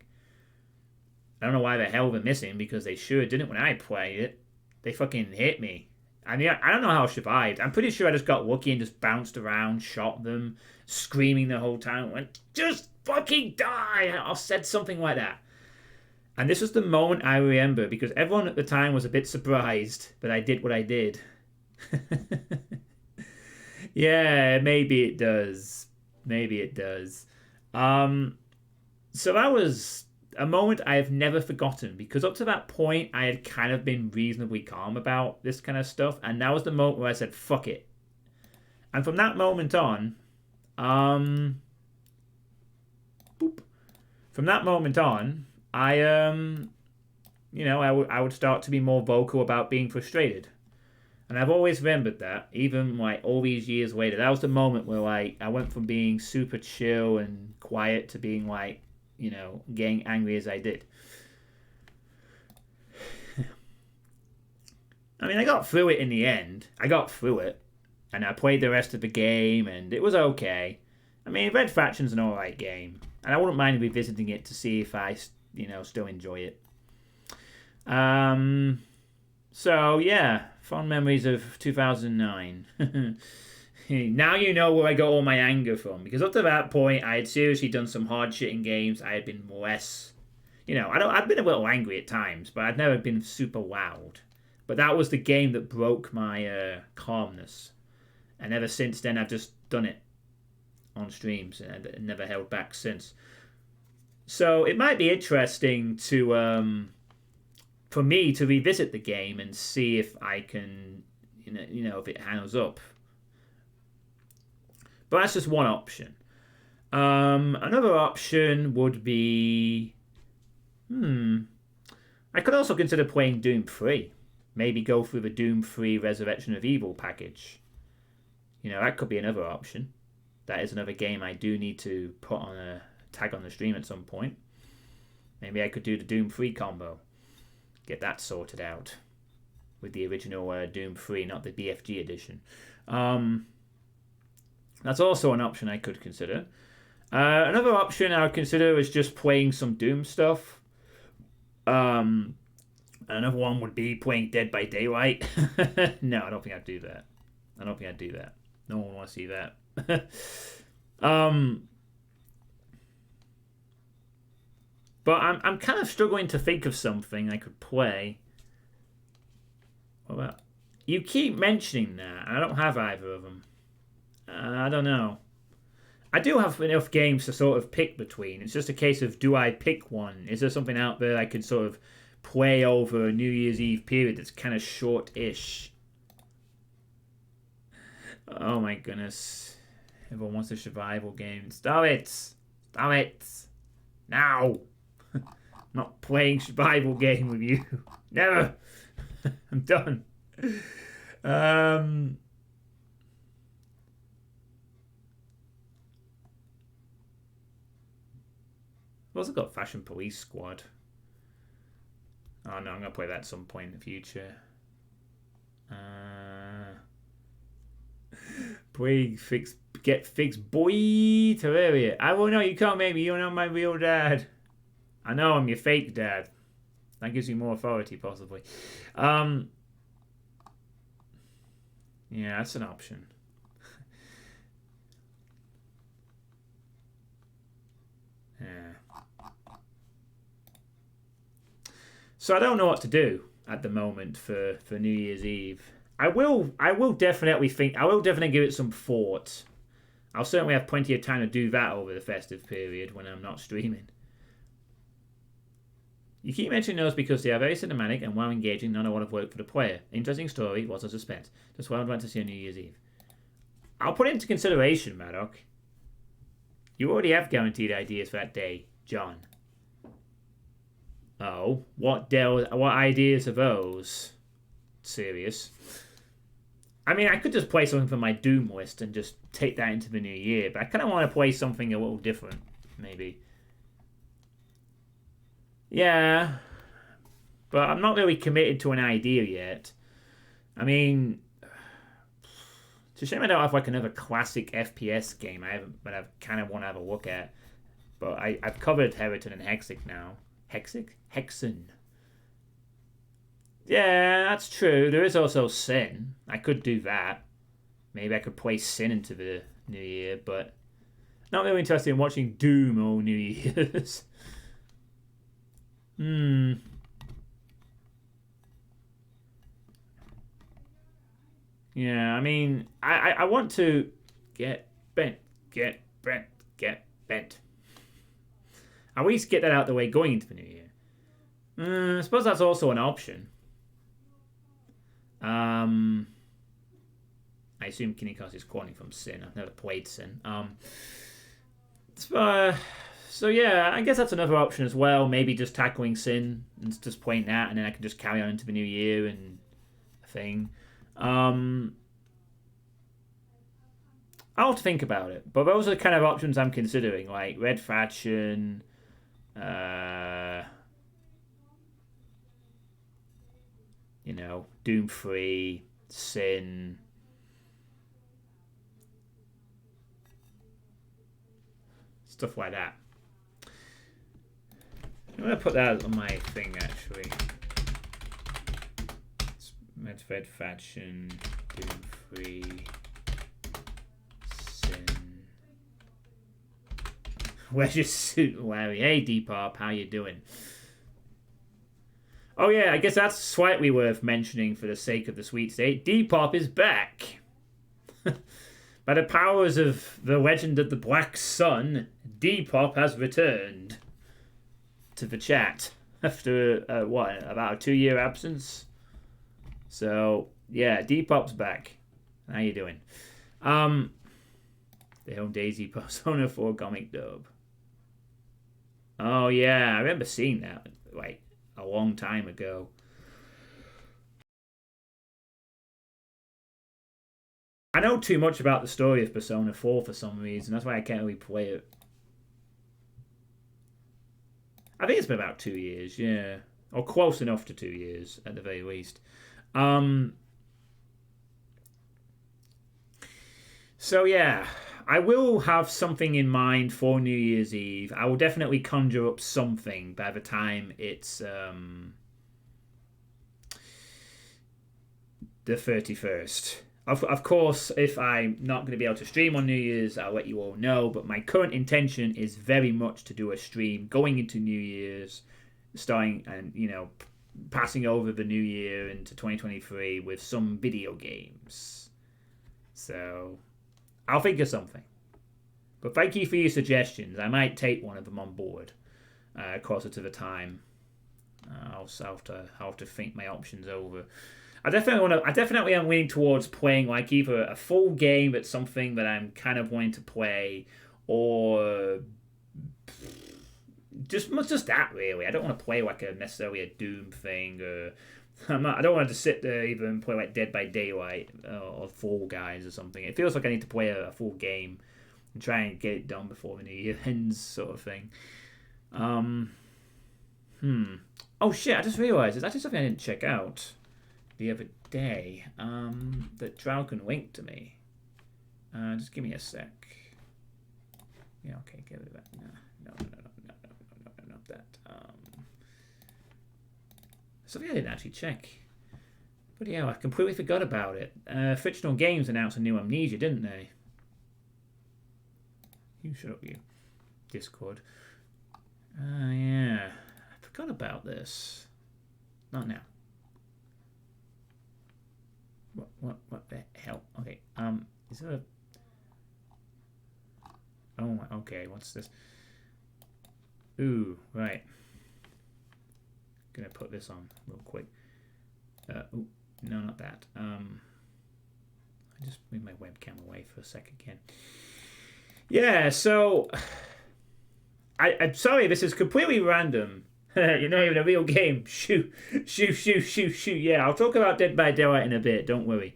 I don't know why the hell they're missing, because they sure didn't when I played it. They fucking hit me. I mean, I don't know how I survived. I'm pretty sure I just got lucky and just bounced around, shot them, screaming the whole time. Went, just fucking die! I said something like that. And this was the moment I remember, because everyone at the time was a bit surprised that I did what I did. Yeah, maybe it does. Maybe it does. So that was a moment I have never forgotten, because up to that point I had kind of been reasonably calm about this kind of stuff, and that was the moment where I said fuck it. And from that moment on, from that moment on, I would start to be more vocal about being frustrated. And I've always remembered that, even like all these years later. That was the moment where like I went from being super chill and quiet to being like, getting angry as I did. I mean, I got through it in the end. I got through it. And I played the rest of the game, and it was okay. I mean, Red Faction's an alright game. And I wouldn't mind revisiting it to see if I, still enjoy it. So, yeah. Fond memories of 2009. Now you know where I got all my anger from. Because up to that point, I had seriously done some hard shit in games. I had been less... I'd been a little angry at times, but I'd never been super loud. But that was the game that broke my calmness. And ever since then, I've just done it on streams. And I've never held back since. So it might be interesting to... for me to revisit the game and see if I can, if it handles up. But that's just one option. Another option would be... I could also consider playing Doom 3. Maybe go through the Doom 3 Resurrection of Evil package. That could be another option. That is another game I do need to put on a tag on the stream at some point. Maybe I could do the Doom 3 combo. Get that sorted out with the original Doom 3, not the BFG edition. That's also an option I could consider. Another option I would consider is just playing some Doom stuff. Another one would be playing Dead by Daylight. No, I don't think I'd do that. No one wants to see that. But I'm kind of struggling to think of something I could play. What about... You keep mentioning that. I don't have either of them. I don't know. I do have enough games to sort of pick between. It's just a case of, do I pick one? Is there something out there I could sort of play over a New Year's Eve period that's kind of short-ish? Oh my goodness. Everyone wants a survival game. Stop it! Stop it! Now! I'm not playing survival game with you. Never! I'm done. We've also got Fashion Police Squad. Oh no, I'm gonna play that at some point in the future. Get fixed, boy. Terraria. I will know you can't make me. You're not my real dad. I know I'm your fake dad. That gives you more authority, possibly. Yeah, that's an option. Yeah. So I don't know what to do at the moment for New Year's Eve. I will definitely give it some thought. I'll certainly have plenty of time to do that over the festive period when I'm not streaming. You keep mentioning those because they are very cinematic and well engaging, not a lot of work for the player. Interesting story, lots of suspense. Just what I'd want to see on New Year's Eve. I'll put it into consideration, Maddock. You already have guaranteed ideas for that day, John. Oh, what ideas are those? Serious. I mean, I could just play something from my Doom list and just take that into the new year, but I kind of want to play something a little different, maybe. Yeah, but I'm not really committed to an idea yet. I mean, it's a shame I don't have like another classic FPS game but I kind of want to have a look at. But I've covered Hereton and Hexic now. Hexen. Yeah, that's true. There is also Sin. I could do that. Maybe I could play Sin into the new year, but not really interested in watching Doom all New Year's. Yeah, I mean, I want to get bent. At least get that out of the way going into the new year. I suppose that's also an option. I assume Kinikos is calling from Sin. I've never played Sin. So yeah, I guess that's another option as well. Maybe just tackling Sin and just playing that, and then I can just carry on into the new year and a thing. I'll have to think about it. But those are the kind of options I'm considering, like Red Faction, Doom 3, Sin. Stuff like that. I'm going to put that on my thing, actually. Red Faction, Doom 3, Sin. Where's your suit, Larry? Hey, Depop, how you doing? Oh yeah, I guess that's slightly worth mentioning for the sake of the sweet state. Depop is back! By the powers of the legend of the Black Sun, Depop has returned to the chat after, about a 2-year absence? So, yeah, Depop's back. How you doing? The Home Daisy Persona 4 comic dub. Oh yeah, I remember seeing that, like, a long time ago. I know too much about the story of Persona 4 for some reason. That's why I can't really play it. I think it's been about 2 years, yeah. Or close enough to 2 years, at the very least. So, yeah. I will have something in mind for New Year's Eve. I will definitely conjure up something by the time it's the 31st. Of course, if I'm not going to be able to stream on New Year's, I'll let you all know. But my current intention is very much to do a stream going into New Year's, starting and passing over the New Year into 2023 with some video games. So I'll think of something. But thank you for your suggestions. I might take one of them on board closer to the time. I'll have to think my options over. I definitely am leaning towards playing like either a full game at something that I'm kind of wanting to play, or just that really. I don't want to play like necessarily a Doom thing, or I don't want to sit there even play like Dead by Daylight or Fall Guys or something. It feels like I need to play a full game and try and get it done before the new year ends, sort of thing. Oh shit! I just realised there's actually something I didn't check out the other day that Drauken linked to me. Just give me a sec. Yeah, okay, give it back. No, not that. Something I didn't actually check. But yeah, I completely forgot about it. Frictional Games announced a new Amnesia, didn't they? You shut up, you. Discord. Yeah. I forgot about this. Not now. What the hell? Okay, is there a... Oh, okay, what's this? Ooh, right. Gonna put this on real quick. Ooh, no, not that. I just move my webcam away for a sec again. Yeah, so... I'm sorry, this is completely random. You're not even a real game. Shoot. Yeah, I'll talk about Dead by Daylight in a bit. Don't worry.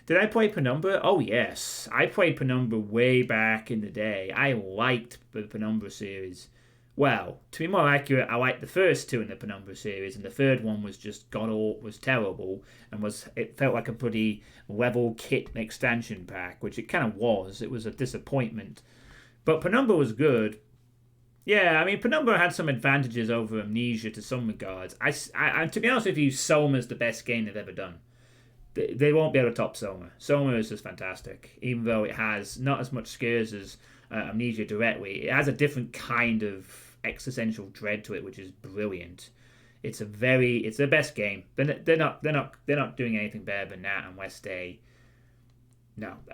Did I play Penumbra? Oh, yes. I played Penumbra way back in the day. I liked the Penumbra series. Well, to be more accurate, I liked the first two in the Penumbra series, and the third one was just was terrible, and it felt like a pretty level kit expansion pack, which it kind of was. It was a disappointment. But Penumbra was good. Yeah, I mean, Penumbra had some advantages over Amnesia to some regards. I to be honest with you, Soma's the best game they've ever done. They won't be able to top Soma. Soma is just fantastic, even though it has not as much scares as Amnesia directly. It has a different kind of existential dread to it, which is brilliant. It's the best game. They're not doing anything better than that unless they're not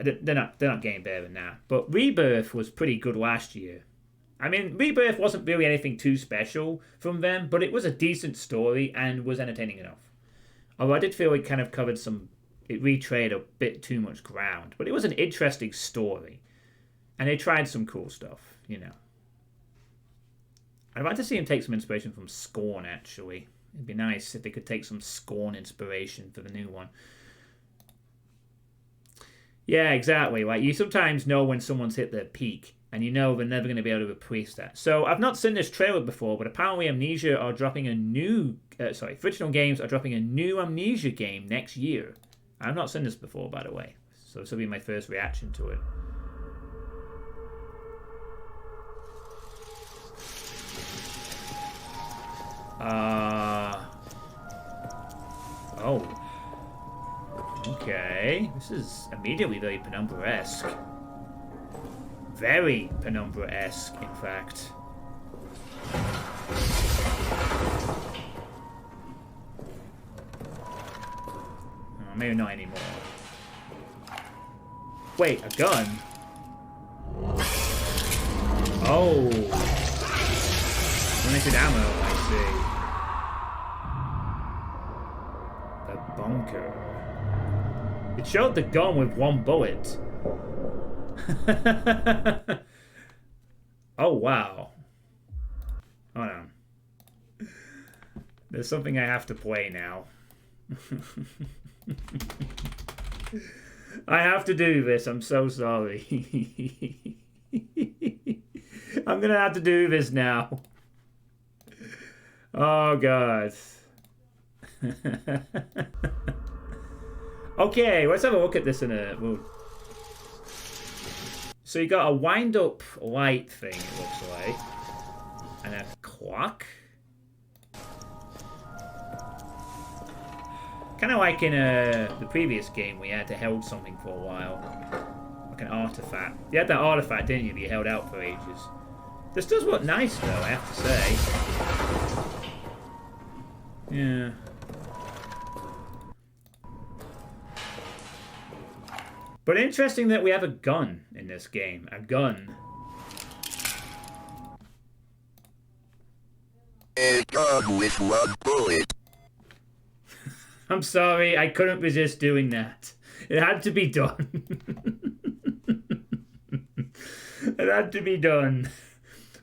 getting better than that. But Rebirth was pretty good last year. I mean, Rebirth wasn't really anything too special from them, but it was a decent story and was entertaining enough. Although I did feel it kind of covered it retread a bit too much ground, but it was an interesting story. And they tried some cool stuff, I'd like to see him take some inspiration from Scorn, actually. It'd be nice if they could take some Scorn inspiration for the new one. Yeah, exactly. Like, you sometimes know when someone's hit their peak, and you know they're never going to be able to replace that. So, I've not seen this trailer before, but apparently Amnesia are dropping a new... Frictional Games are dropping a new Amnesia game next year. I've not seen this before, by the way. So, this will be my first reaction to it. Oh. Okay. This is immediately very Penumbra-esque. Very Penumbra-esque, in fact. Oh, maybe not anymore. Wait, a gun? Oh. Limited ammo, I see. The bunker. It showed the gun with one bullet. Oh, wow. Hold on. There's something I have to play now. I have to do this. I'm so sorry. I'm gonna have to do this now. Oh, God. Okay, let's have a look at this in a... So you got a wind-up light thing, it looks like. And a clock. Kind Kind of like in the previous game where you had to hold something for a while. Like an artifact. You had that artifact, didn't you, that you held out for ages. This does look nice, though, I have to say. Yeah. But interesting that we have a gun in this game. A gun. A gun with one bullet. I'm sorry, I couldn't resist doing that. It had to be done. It had to be done.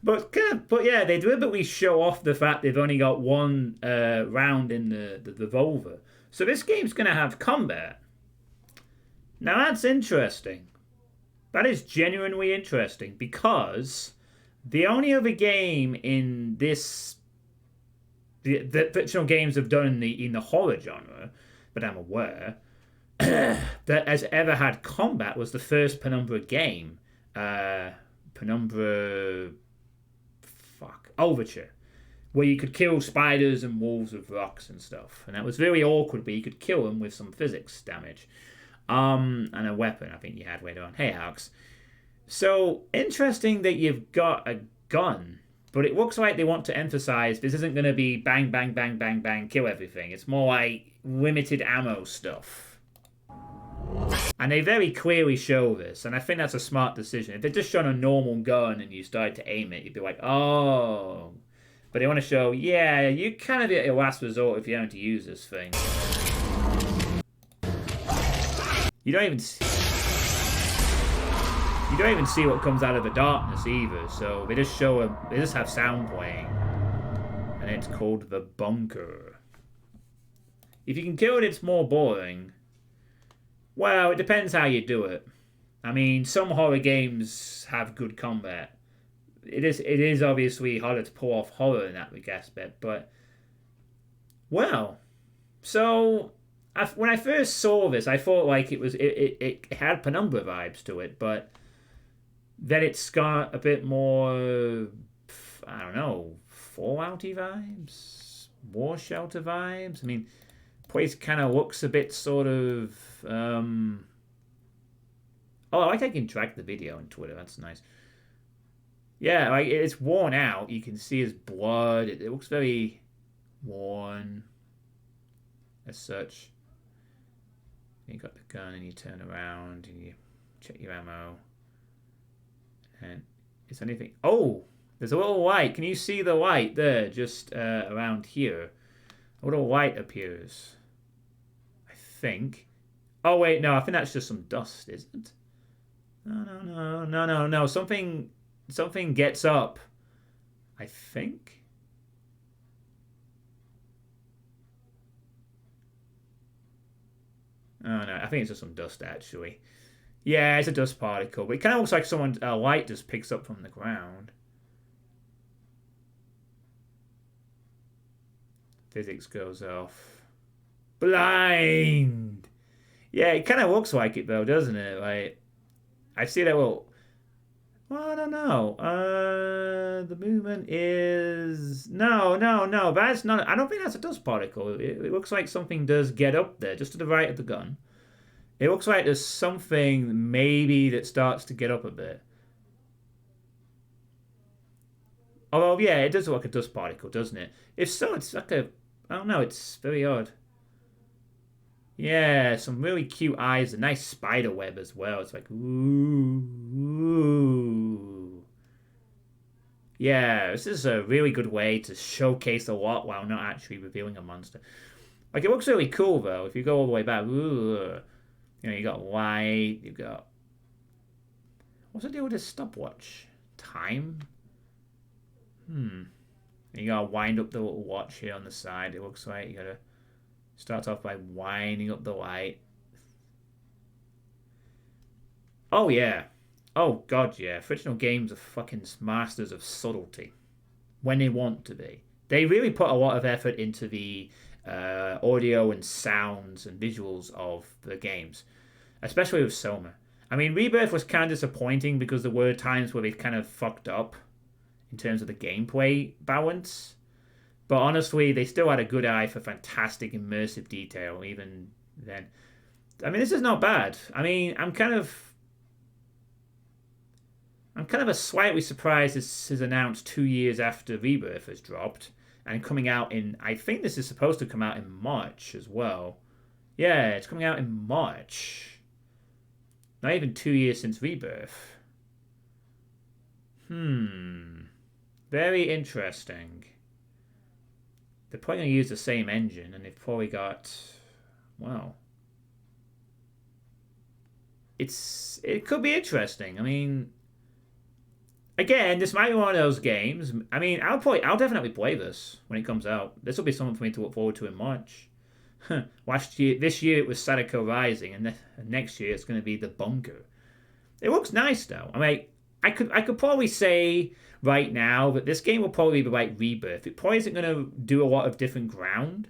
But yeah, they deliberately show off the fact they've only got one round in the revolver. So this game's going to have combat. Now that's interesting. That is genuinely interesting because the only other game in this the fictional games have done in the horror genre, but I'm aware, that has ever had combat was the first Penumbra game. Penumbra... Overture. Where you could kill spiders and wolves with rocks and stuff. And that was very awkward, but you could kill them with some physics damage. And a weapon, I think you had later on. Hey, Alex. So, interesting that you've got a gun, but it looks like they want to emphasize this isn't going to be bang, bang, bang, bang, bang, kill everything. It's more like limited ammo stuff. And they very clearly show this, and I think that's a smart decision. If they'd just shown a normal gun and you started to aim it, you'd be like, oh. But they want to show, yeah, you kind of at your last resort if you're going to use this thing. You don't even see what comes out of the darkness either. So they just they just have sound playing, and it's called the bunker. If you can kill it, it's more boring. Well, it depends how you do it. I mean, some horror games have good combat. It is obviously harder to pull off horror in that aspect, but well, so when I first saw this, I thought like it had Penumbra vibes to it, but then it's got a bit more, I don't know, Fallouty vibes, War Shelter vibes. I mean, place kind of looks a bit sort of. Oh, I like I can track the video on Twitter. That's nice. Yeah, like it's worn out. You can see his blood. It looks very worn, as such. You got the gun, and you turn around, and you check your ammo. And is anything? Oh, there's a little light. Can you see the light there, just around here? A little light appears. I think. Oh wait, no. I think that's just some dust, isn't it? No. Something gets up. I think. Oh no, I think it's just some dust actually. Yeah, it's a dust particle, but it kind of looks like a light just picks up from the ground. Physics goes off. Blind! Yeah, it kind of looks like it though, doesn't it? Like, I see that little... Well, I don't know. The movement is... No. That's not... I don't think that's a dust particle. It looks like something does get up there, just to the right of the gun. It looks like there's something maybe that starts to get up a bit. Although, yeah, it does look like a dust particle, doesn't it? If so, it's like a... I don't know, it's very odd. Yeah, some really cute eyes. A nice spider web as well. It's like, ooh. Yeah, this is a really good way to showcase a lot while not actually revealing a monster. Like, it looks really cool, though. If you go all the way back, ooh. You know, you got light, you got... What's the deal with this stopwatch? Time? You gotta wind up the little watch here on the side, it looks like. You gotta start off by winding up the light. Oh, yeah. Oh, God, yeah. Fictional games are fucking masters of subtlety. When they want to be. They really put a lot of effort into the audio and sounds and visuals of the games, especially with Soma. I mean, Rebirth was kind of disappointing because there were times where they kind of fucked up in terms of the gameplay balance, But honestly, they still had a good eye for fantastic immersive detail, even then. I mean, this is not bad. I mean, I'm kind of a slightly surprised this is announced 2 years after Rebirth has dropped and coming out in. I think this is supposed to come out in March as well. Yeah, it's coming out in March. Not even 2 years since Rebirth. Very interesting. They're probably going to use the same engine, and they've probably got, well, it could be interesting. I mean, again, this might be one of those games. I mean, I'll definitely play this when it comes out. This will be something for me to look forward to in March. This year it was Sadako Rising, and next year it's going to be The Bunker. It looks nice though. I mean, I could probably say right now that this game will probably be like Rebirth. It probably isn't going to do a lot of different ground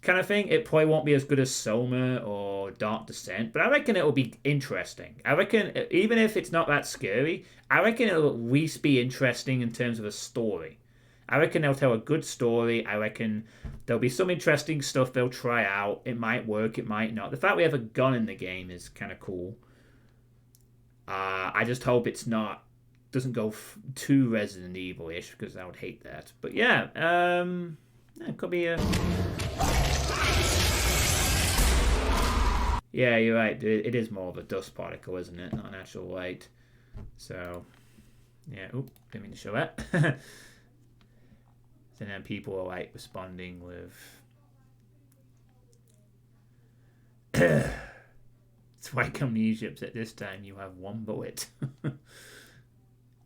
kind of thing. It probably won't be as good as Soma or Dark Descent, but I reckon it'll be interesting. I reckon even if it's not that scary, I reckon it'll at least be interesting in terms of a story. I reckon they'll tell a good story. I reckon there'll be some interesting stuff they'll try out. It might work, it might not. The fact we have a gun in the game is kind of cool. I just hope it's doesn't go too Resident Evil-ish, because I would hate that. But yeah, it could be a... Yeah, you're right. It is more of a dust particle, isn't it? Not an actual light. So, yeah. Oop, didn't mean to show that. So then people are like responding with... It's like amnesiacs at this time. You have one bullet.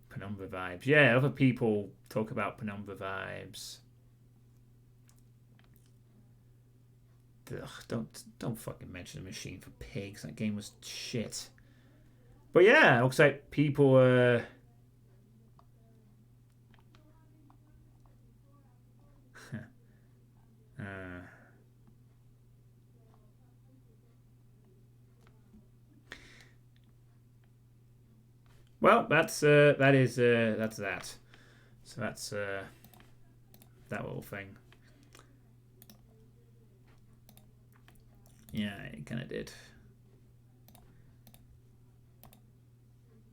Penumbra vibes. Yeah, other people talk about Penumbra vibes. Ugh, don't fucking mention a Machine for Pigs. That game was shit. But yeah, it looks like people are... Well, that's that. So that's that little thing. Yeah, it kind of did.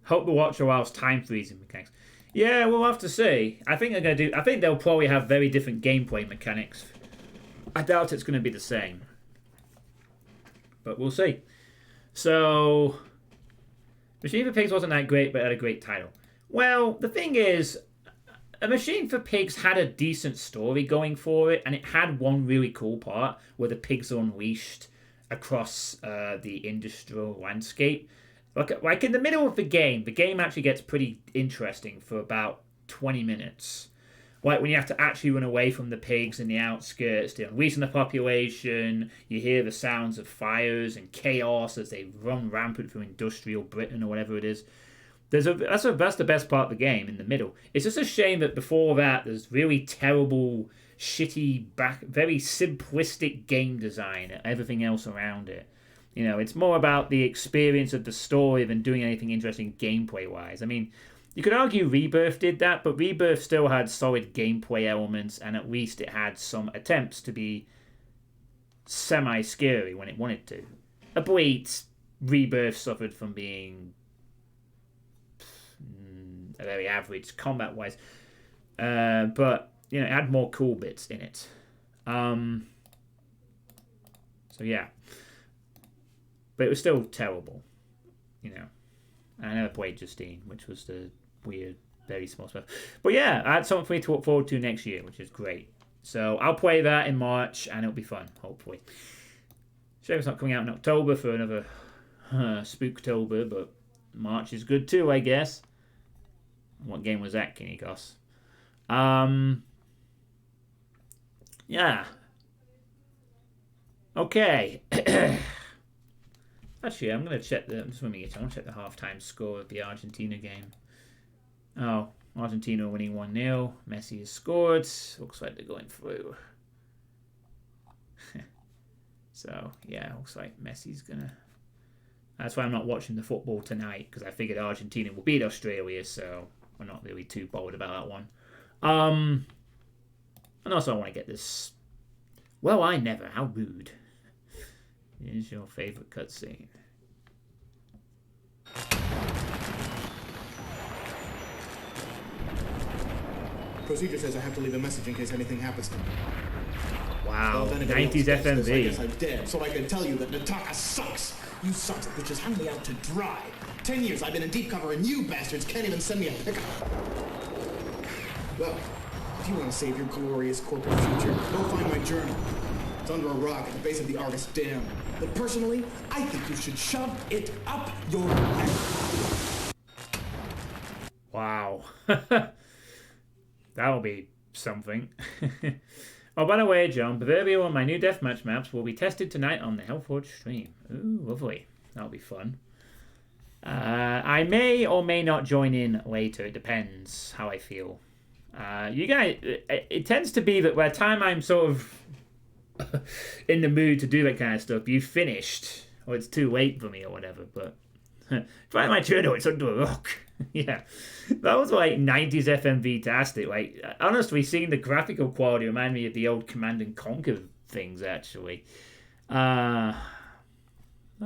Hope the watch allows time freezing mechanics. Yeah, we'll have to see. I think they'll probably have very different gameplay mechanics. I doubt it's going to be the same, but we'll see. So, Machine for Pigs wasn't that great, but it had a great title. Well, the thing is, A Machine for Pigs had a decent story going for it, and it had one really cool part where the pigs are unleashed across the industrial landscape. Like in the middle of the game actually gets pretty interesting for about 20 minutes. Like when you have to actually run away from the pigs in the outskirts, they're unleashing the population, you hear the sounds of fires and chaos as they run rampant through industrial Britain or whatever it is. That's the best part of the game, in the middle. It's just a shame that before that there's really terrible, shitty, very simplistic game design and everything else around it. You know, it's more about the experience of the story than doing anything interesting gameplay-wise. I mean, you could argue Rebirth did that, but Rebirth still had solid gameplay elements, and at least it had some attempts to be semi-scary when it wanted to. Albeit, Rebirth suffered from being a very average combat-wise. But, you know, it had more cool bits in it. So, yeah. But it was still terrible, you know. I never played Justine, which was the weird, very small stuff. But yeah, I had something for me to look forward to next year, which is great. So I'll play that in March, and it'll be fun, hopefully. Shame it's not coming out in October for another Spooktober, but March is good too, I guess. What game was that, Kinikos? Yeah. Okay. Actually, I'm going to check I'm just swimming it. I want to check the halftime score of the Argentina game. Oh, Argentina winning 1-0. Messi has scored. Looks like they're going through. So, yeah, looks like Messi's going to... That's why I'm not watching the football tonight, because I figured Argentina will beat Australia, so we're not really too bothered about that one. And also I want to get this... Well, I never. How rude. Here's your favourite cutscene. Procedure says I have to leave a message in case anything happens to me. Wow, Well, if anybody 90s else does this, I FMV. guess I'm dead, so I can tell you that Nataka sucks. You sons of bitches hung me out to dry. 10 years I've been in deep cover and you bastards can't even send me a pickup. Well, if you want to save your glorious corporate future, go find my journal. It's under a rock at the base of the Argus Dam. But personally, I think you should shove it up your ass. Wow. That'll be something. Oh, by the way, John, Proverbial and my new deathmatch maps will be tested tonight on the Hellforge stream. Ooh, lovely. That'll be fun. I may or may not join in later. It depends how I feel. You guys, it tends to be that by the time I'm sort of in the mood to do that kind of stuff, you've finished, or it's too late for me or whatever, but find my journal, it's under a rock. Yeah, that was like 90s FMV-tastic. Like, honestly, seeing the graphical quality reminded me of the old Command and Conquer things, actually.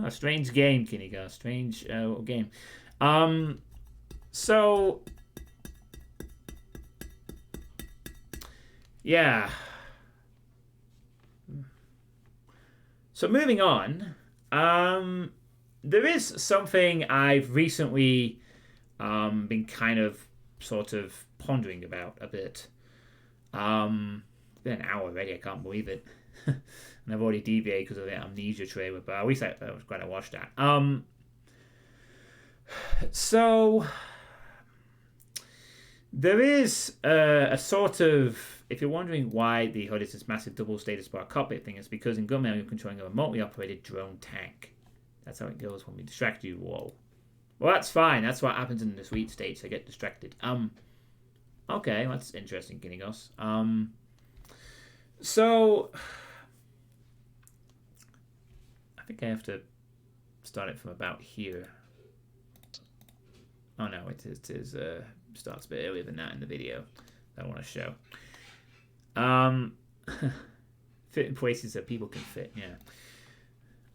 Strange game, Kinigar. Strange little game. So, yeah. So moving on, there is something I've recently been kind of sort of pondering about a bit. It's been an hour already, I can't believe it. And I've already deviated because of the Amnesia trailer, but at least I was glad I watched that. So there is a sort of, if you're wondering why the HUD is this massive double status bar cockpit thing, it's because in Gunmail you're controlling a remotely operated drone tank. That's how it goes when we distract you. Whoa. Well, that's fine. That's what happens in the sweet states. I get distracted. Okay, that's interesting, Guinigos. So I think I have to start it from about here. Oh no, it is starts a bit earlier than that in the video that I want to show. Fit in places that people can fit, yeah.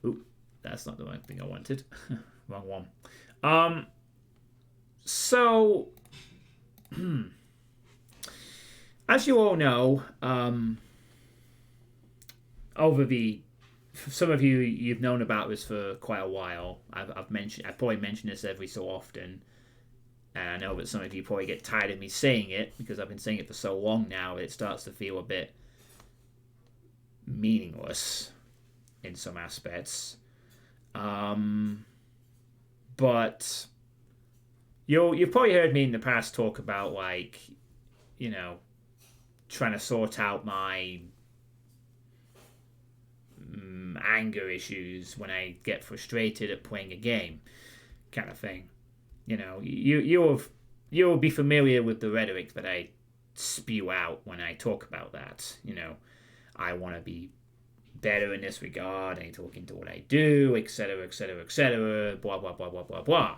Oop, that's not the right thing I wanted. Wrong one. So as you all know, over the some of you've known about this for quite a while. I've probably mentioned this every so often. And I know that some of you probably get tired of me saying it because I've been saying it for so long now, it starts to feel a bit meaningless in some aspects. But you've probably heard me in the past talk about, like, you know, trying to sort out my anger issues when I get frustrated at playing a game, kind of thing. You know, you'll be familiar with the rhetoric that I spew out when I talk about that. You know, I want to be better in this regard. I need to look into what I do, etc., etc., etc. Blah blah blah blah blah blah.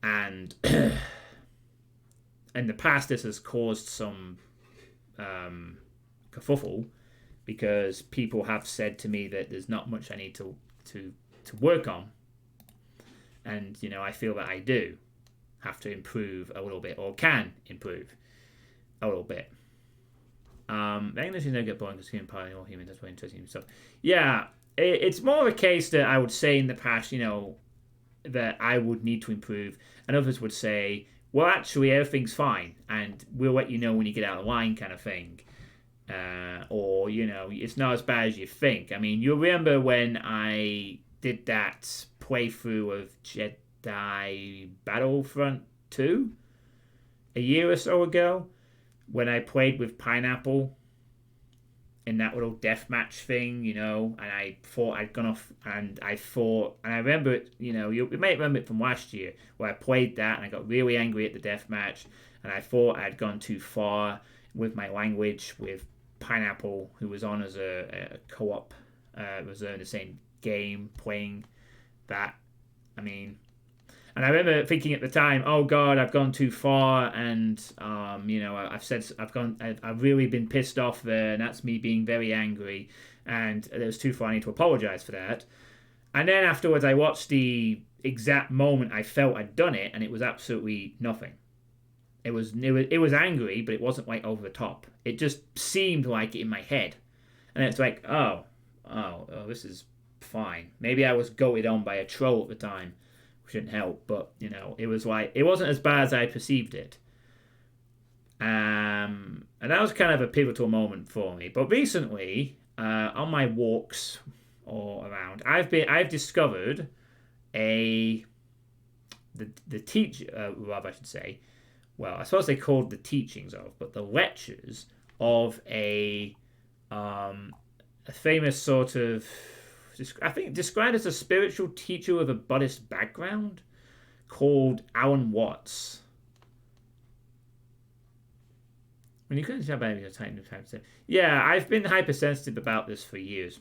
And in the past, this has caused some kerfuffle because people have said to me that there's not much I need to work on. And, you know, I feel that I do have to improve a little bit, or can improve a little bit. The English is no good boring because human part or human, that's very interesting stuff. Yeah, it's more of a case that I would say in the past, you know, that I would need to improve. And others would say, well, actually, everything's fine. And we'll let you know when you get out of line, kind of thing. Or, you know, it's not as bad as you think. I mean, you'll remember when I did that playthrough of Jedi Battlefront 2 a year or so ago when I played with Pineapple in that little deathmatch thing, you know, and I thought I'd gone off and I remember it, you know, you may remember it from last year where I played that and I got really angry at the deathmatch and I thought I'd gone too far with my language with Pineapple, who was on as a co-op, was in the same game playing that. I mean, And I remember thinking at the time, "Oh God, I've gone too far," and I've really been pissed off there, and that's me being very angry, and it was too far. I need to apologize for that. And then afterwards, I watched the exact moment I felt I'd done it, and it was absolutely nothing. It was angry, but it wasn't like over the top. It just seemed like it in my head, and it's like, oh, this is fine. Maybe I was goaded on by a troll at the time, which didn't help, but it was like it wasn't as bad as I perceived it. And that was kind of a pivotal moment for me. But recently, on my walks all around, I've discovered the rather I should say, well, I suppose they called the teachings of, but the lectures of a famous sort of, I think described as a spiritual teacher with a Buddhist background called Alan Watts. When you couldn't tell by your time, yeah, I've been hypersensitive about this for years.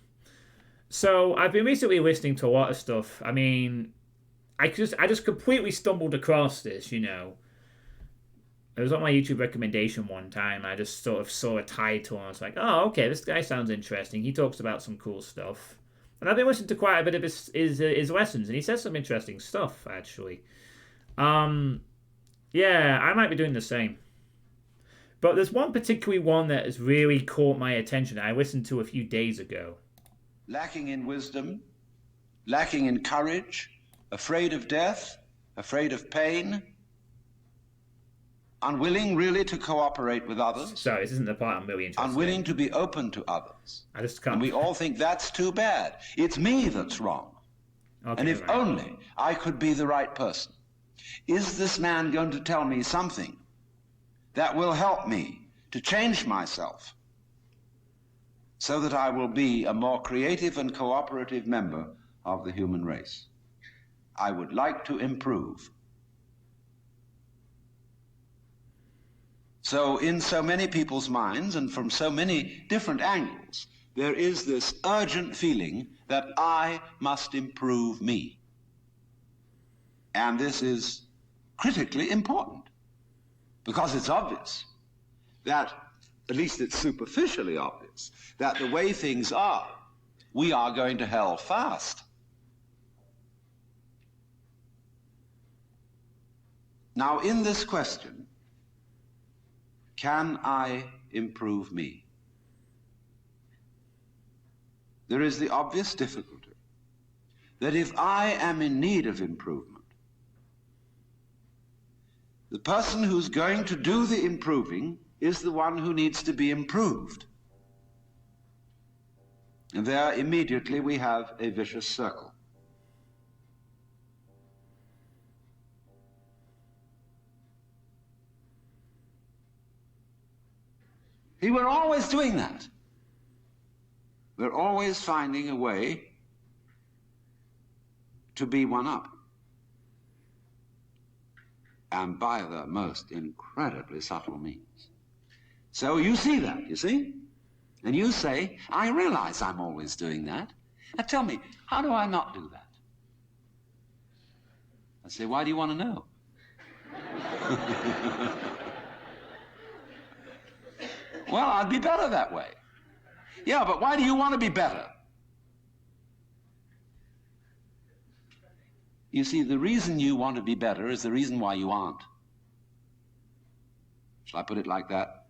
So I've been recently listening to a lot of stuff. I mean, I just completely stumbled across this. It was on my YouTube recommendation one time. I just sort of saw a title and I was like, oh, okay, this guy sounds interesting. He talks about some cool stuff. And I've been listening to quite a bit of his lessons, and he says some interesting stuff, actually. Yeah, I might be doing the same. But there's one particularly one that has really caught my attention I listened to a few days ago. Lacking in wisdom, lacking in courage, afraid of death, afraid of pain, unwilling really to cooperate with others. Sorry, this isn't the part I'm really interested in. Unwilling to be open to others. I just can't. And we all think that's too bad. It's me that's wrong. Okay, and if right. only I could be the right person. Is this man going to tell me something that will help me to change myself so that I will be a more creative and cooperative member of the human race? I would like to improve. So in so many people's minds and from so many different angles, there is this urgent feeling that I must improve me. And this is critically important because it's obvious that, at least it's superficially obvious, that the way things are, we are going to hell fast. Now, in this question, can I improve me? There is the obvious difficulty that if I am in need of improvement, the person who's going to do the improving is the one who needs to be improved. And there immediately we have a vicious circle. See, we're always doing that. We're always finding a way to be one up. And by the most incredibly subtle means. So you see that, you see? And you say, I realize I'm always doing that. Now tell me, how do I not do that? I say, why do you want to know? Well, I'd be better that way. Yeah, but why do you want to be better? You see, the reason you want to be better is the reason why you aren't. Shall I put it like that?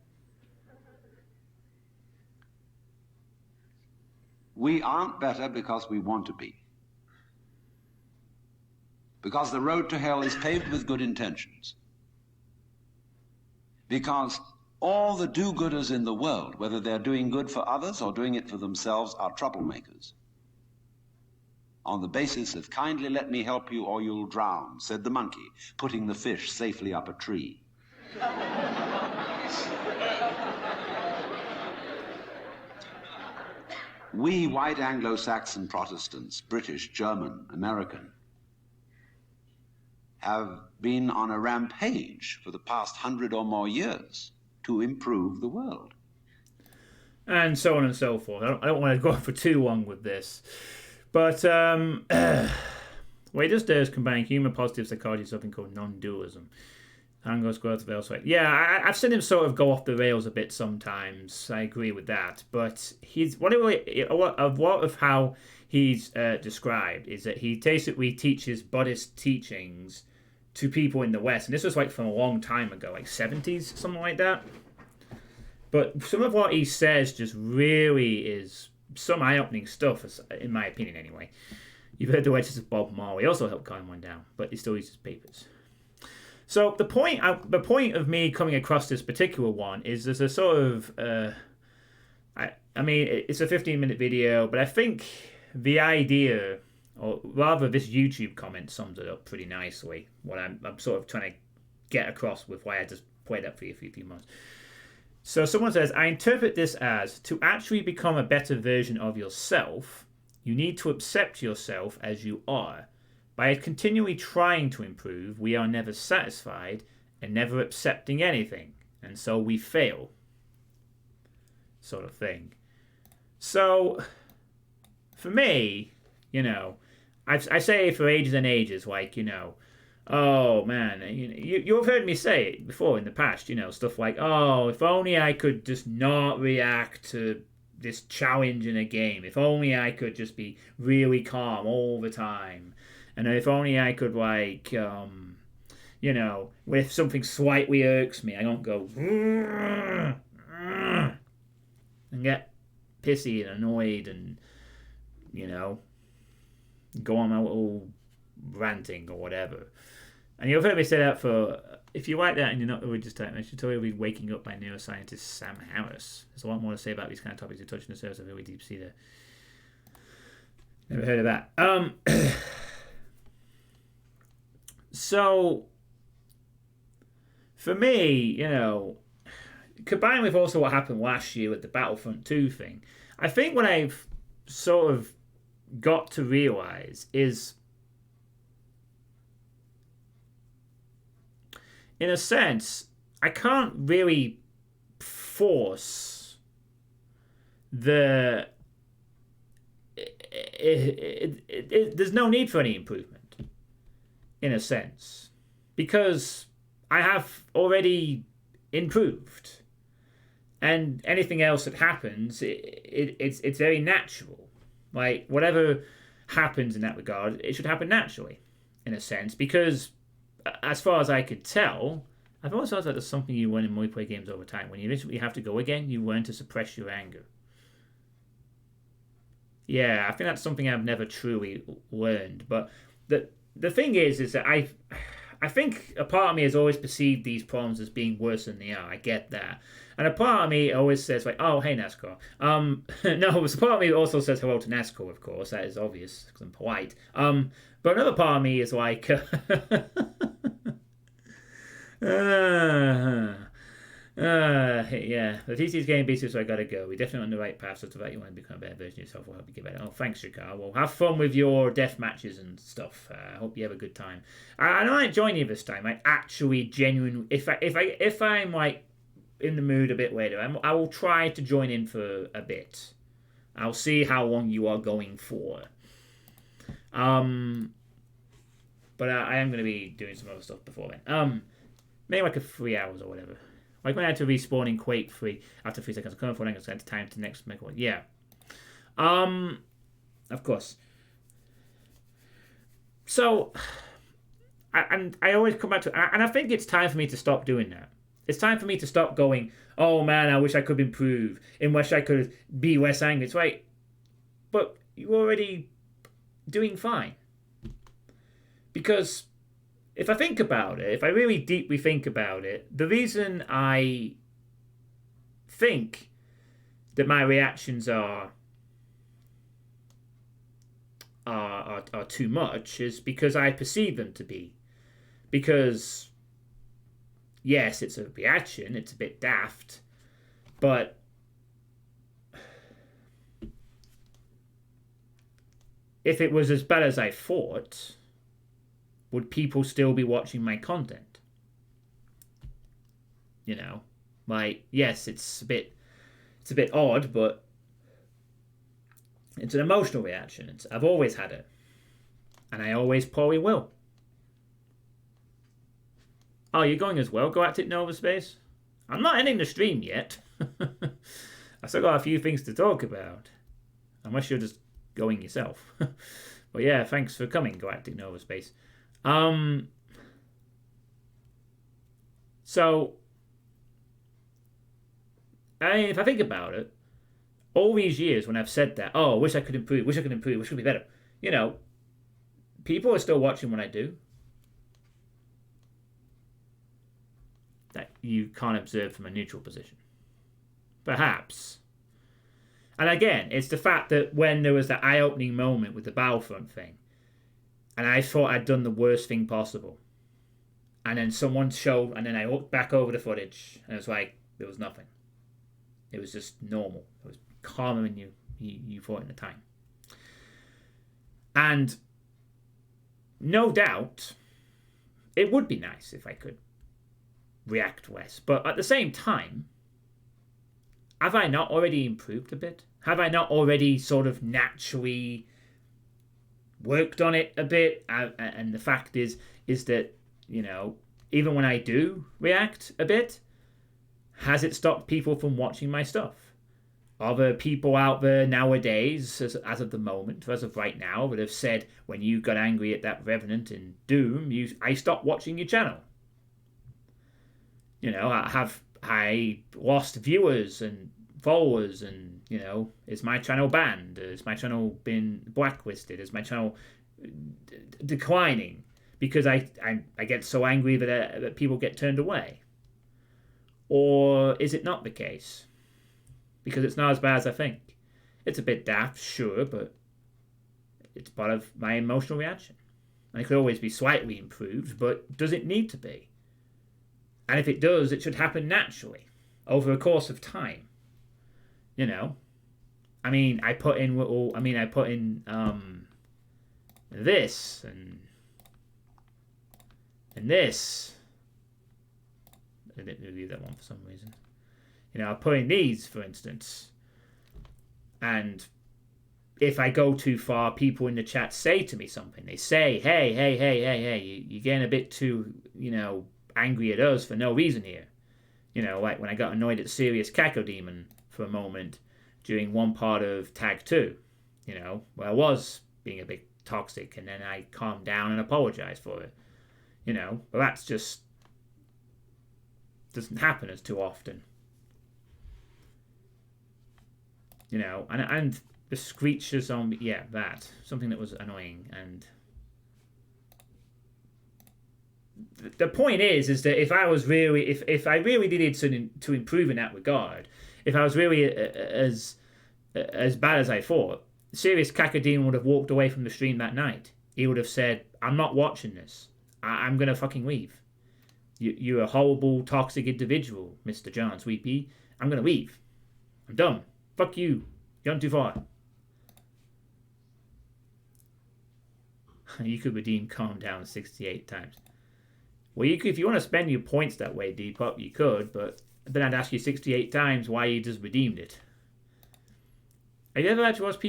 We aren't better because we want to be. Because the road to hell is paved with good intentions. Because all the do-gooders in the world, whether they're doing good for others or doing it for themselves, are troublemakers. On the basis of kindly let me help you or you'll drown, said the monkey, putting the fish safely up a tree. We white Anglo-Saxon Protestants, British, German, American, have been on a rampage for the past 100 or more years to improve the world. And so on and so forth. I don't want to go on for too long with this. But What he just does is combine human positive psychology with something called non-dualism. Anglo's growth of elsewhere. Yeah, I've seen him sort of go off the rails a bit sometimes. I agree with that. But a lot of how he's described is that he basically teaches Buddhist teachings to people in the West. And this was like from a long time ago, like 70s, something like that. But some of what he says just really is some eye-opening stuff, in my opinion anyway. You've heard the words of Bob Marley. He also helped calm one down, but he still uses papers. So the point of me coming across this particular one is there's a sort of, I mean, it's a 15-minute video, but I think the idea, or rather this YouTube comment sums it up pretty nicely, what I'm sort of trying to get across with why I just played that for you for a few months. So someone says, I interpret this as, to actually become a better version of yourself, you need to accept yourself as you are. By continually trying to improve, we are never satisfied and never accepting anything, and so we fail. Sort of thing. So, for me, you know, I say for ages and ages, like, you know, oh man, you've heard me say it before in the past, you know, stuff like, oh, if only I could just not react to this challenge in a game. If only I could just be really calm all the time. And if only I could, like, you know, if something slightly irks me, I don't go and get pissy and annoyed and, you know, go on my little ranting or whatever. And you've heard me say that for, if you like that and you're not a religious type, I should totally be Waking Up by neuroscientist Sam Harris. There's a lot more to say about these kind of topics. You're touching the surface of a really deep sea there. Never heard of that. So, for me, you know, combined with also what happened last year with the Battlefront 2 thing, I think what I've sort of got to realise is, in a sense, I can't really force there's no need for any improvement, in a sense, because I have already improved, and anything else that happens, it's very natural. Like, whatever happens in that regard, it should happen naturally, in a sense, because as far as I could tell, I've always thought that there's something you learn in multiplayer games over time. When you eventually have to go again, you learn to suppress your anger. Yeah, I think that's something I've never truly learned. But the thing is that I think a part of me has always perceived these problems as being worse than they are. I get that. And a part of me always says, like, oh, hey, NASCAR. No, a part of me also says hello to NASCAR, of course. That is obvious, because I'm polite. But another part of me is like, yeah, the TC's getting busy, so I gotta go. We're definitely on the right path, so to that you want to become a better version of yourself, we'll help you get better. Oh, thanks, Shakar. Well, have fun with your death matches and stuff. I hope you have a good time. I might join you this time. Like, actually, genuine. If I'm like in the mood a bit later, I will try to join in for a bit. I'll see how long you are going for. But I am going to be doing some other stuff before then. Maybe like 3 hours or whatever. Like when I had to respawn in Quake 3 after 3 seconds, I couldn't afford to time to next make one. Yeah. Of course. So, I always come back to, and I think it's time for me to stop doing that. It's time for me to stop going, oh man, I wish I could improve. I wish I could be less angry. It's like, but you're already doing fine. Because if I think about it, if I really deeply think about it, the reason I think that my reactions are too much is because I perceive them to be. Because, yes, it's a reaction, it's a bit daft, but if it was as bad as I thought, would people still be watching my content? You know, like, yes, it's a bit odd, but it's an emotional reaction. I've always had it. And I always probably will. Oh, you're going as well, Galactic Nova Space? I'm not ending the stream yet. I still got a few things to talk about. Unless you're just going yourself. But yeah, thanks for coming, Galactic Nova Space. So, if I think about it, all these years when I've said that, oh, wish I could improve, wish I could be better. You know, people are still watching what I do. That you can't observe from a neutral position. Perhaps. And again, it's the fact that when there was that eye-opening moment with the Battlefront thing, and I thought I'd done the worst thing possible, and then someone showed, and then I looked back over the footage, and it was like, there was nothing. It was just normal. It was calmer than you thought at the time. And no doubt, it would be nice if I could react less. But at the same time, have I not already improved a bit? Have I not already sort of naturally worked on it a bit? And the fact is that, you know, even when I do react a bit, has it stopped people from watching my stuff? Are there people out there nowadays, as of the moment, as of right now, that have said, when you got angry at that Revenant in Doom, I stopped watching your channel? You know, have I lost viewers and followers, and, you know, is my channel banned? Has my channel been blacklisted? Is my channel declining because I get so angry that people get turned away? Or is it not the case? Because it's not as bad as I think. It's a bit daft, sure, but it's part of my emotional reaction. And it could always be slightly improved, but does it need to be? And if it does, it should happen naturally, over a course of time. You know? I mean, I put in this, and this. I didn't review that one for some reason. You know, I put in these, for instance. And if I go too far, people in the chat say to me something. They say, hey, you're getting a bit too, you know, angry at us for no reason here. You know, like when I got annoyed at Serious Cacodemon for a moment during one part of Tag 2. You know, where I was being a bit toxic, and then I calmed down and apologized for it. You know, but that's just doesn't happen as too often. You know, and the screeches on, yeah, that something that was annoying. And the point is that if I was really, if I really needed to improve in that regard, if I was really as bad as I thought, Serious Cacodemon would have walked away from the stream that night. He would have said, "I'm not watching this. I'm gonna fucking leave. You're a horrible, toxic individual, Mr. John Suitepee. I'm gonna leave. I'm done. Fuck you. You're gone too far." You could redeem Calm Down 68 times. Well, you could, if you want to spend your points that way, Depop, you could, but then I'd ask you 68 times why you just redeemed it. Have you ever actually watched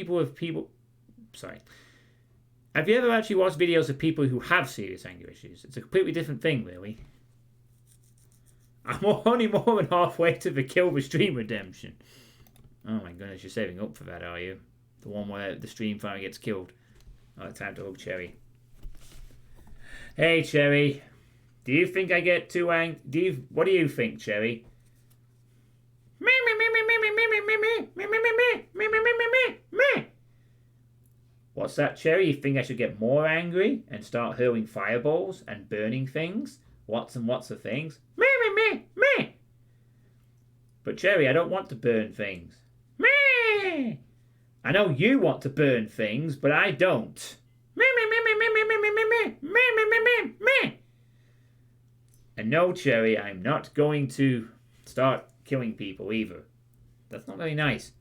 Have you ever actually watched videos of people who have serious anger issues? It's a completely different thing, really. I'm only more than halfway to the kill the stream redemption. Oh my goodness, you're saving up for that, are you? The one where the stream finally gets killed. Oh, time to hug Cherry. Hey, Cherry. Do you think I get too angry? What do you think, Cherry? What's that, Cherry? You think I should get more angry and start hurling fireballs and burning things? Lots and lots of things? But Cherry, I don't want to burn things. I know you want to burn things, but I don't. And no, Cherry, I'm not going to start killing people either. That's not very nice.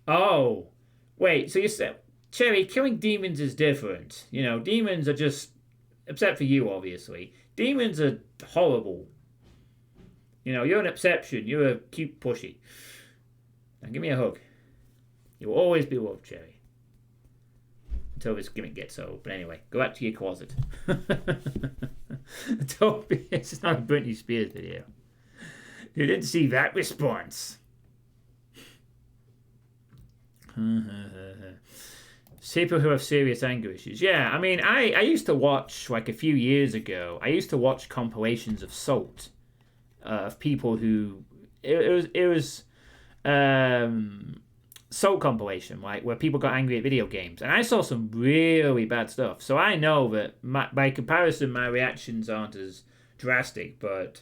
Oh, wait, so you said, Cherry, killing demons is different. You know, demons are just, except for you, obviously. Demons are horrible. You know, you're an exception. You're a cute pushy. Now give me a hug. You will always be loved, Cherry. Until this gimmick gets old. But anyway, go back to your closet. Don't be, it's not a Britney Spears video. You didn't see that response. People who have serious anger issues. Yeah, I mean, I used to watch, like a few years ago, I used to watch compilations of Salt. Of people who... It was Salt compilation, like, where people got angry at video games. And I saw some really bad stuff. So I know that, by comparison, my reactions aren't as drastic, but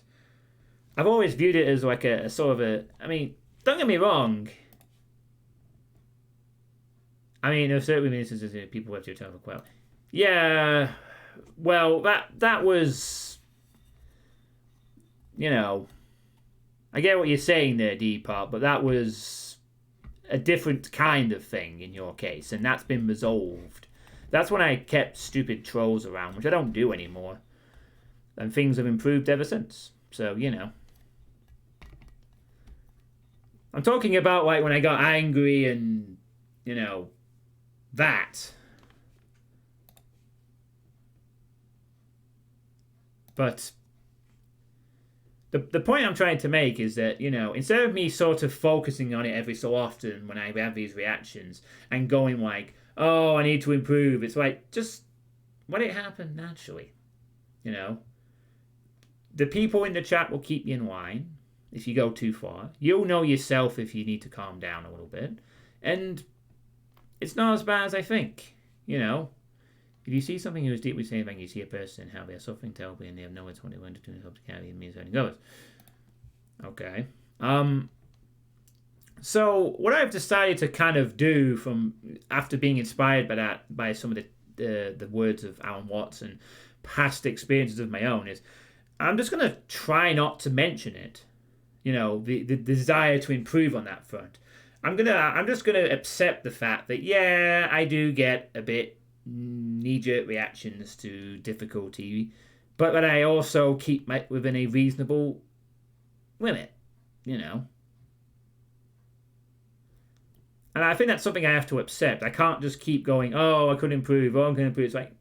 I've always viewed it as like a sort of a... I mean, don't get me wrong. I mean, there are certain instances that people have to return for quell. Yeah, well, that was, you know, I get what you're saying there, D-Part, but that was a different kind of thing in your case, and that's been resolved. That's when I kept stupid trolls around, which I don't do anymore, and things have improved ever since. So, you know. I'm talking about, like, when I got angry and, you know, that. But the point I'm trying to make is that, you know, instead of me sort of focusing on it every so often when I have these reactions and going like, oh, I need to improve, it's like, just let it happen naturally. You know? The people in the chat will keep you in line if you go too far. You'll know yourself if you need to calm down a little bit. And it's not as bad as I think, you know. If you see something who is deeply saving, you see a person, how they are suffering terribly, and they have no one to learn to do and help to carry and means hurting others. Okay. So what I've decided to kind of do from after being inspired by that, by some of the words of Alan Watts and past experiences of my own, is I'm just gonna try not to mention it. You know, the desire to improve on that front. I'm just gonna accept the fact that, yeah, I do get a bit knee-jerk reactions to difficulty, but that I also keep within a reasonable limit, you know. And I think that's something I have to accept. I can't just keep going, oh, I could improve, oh, I'm going to improve. It's like,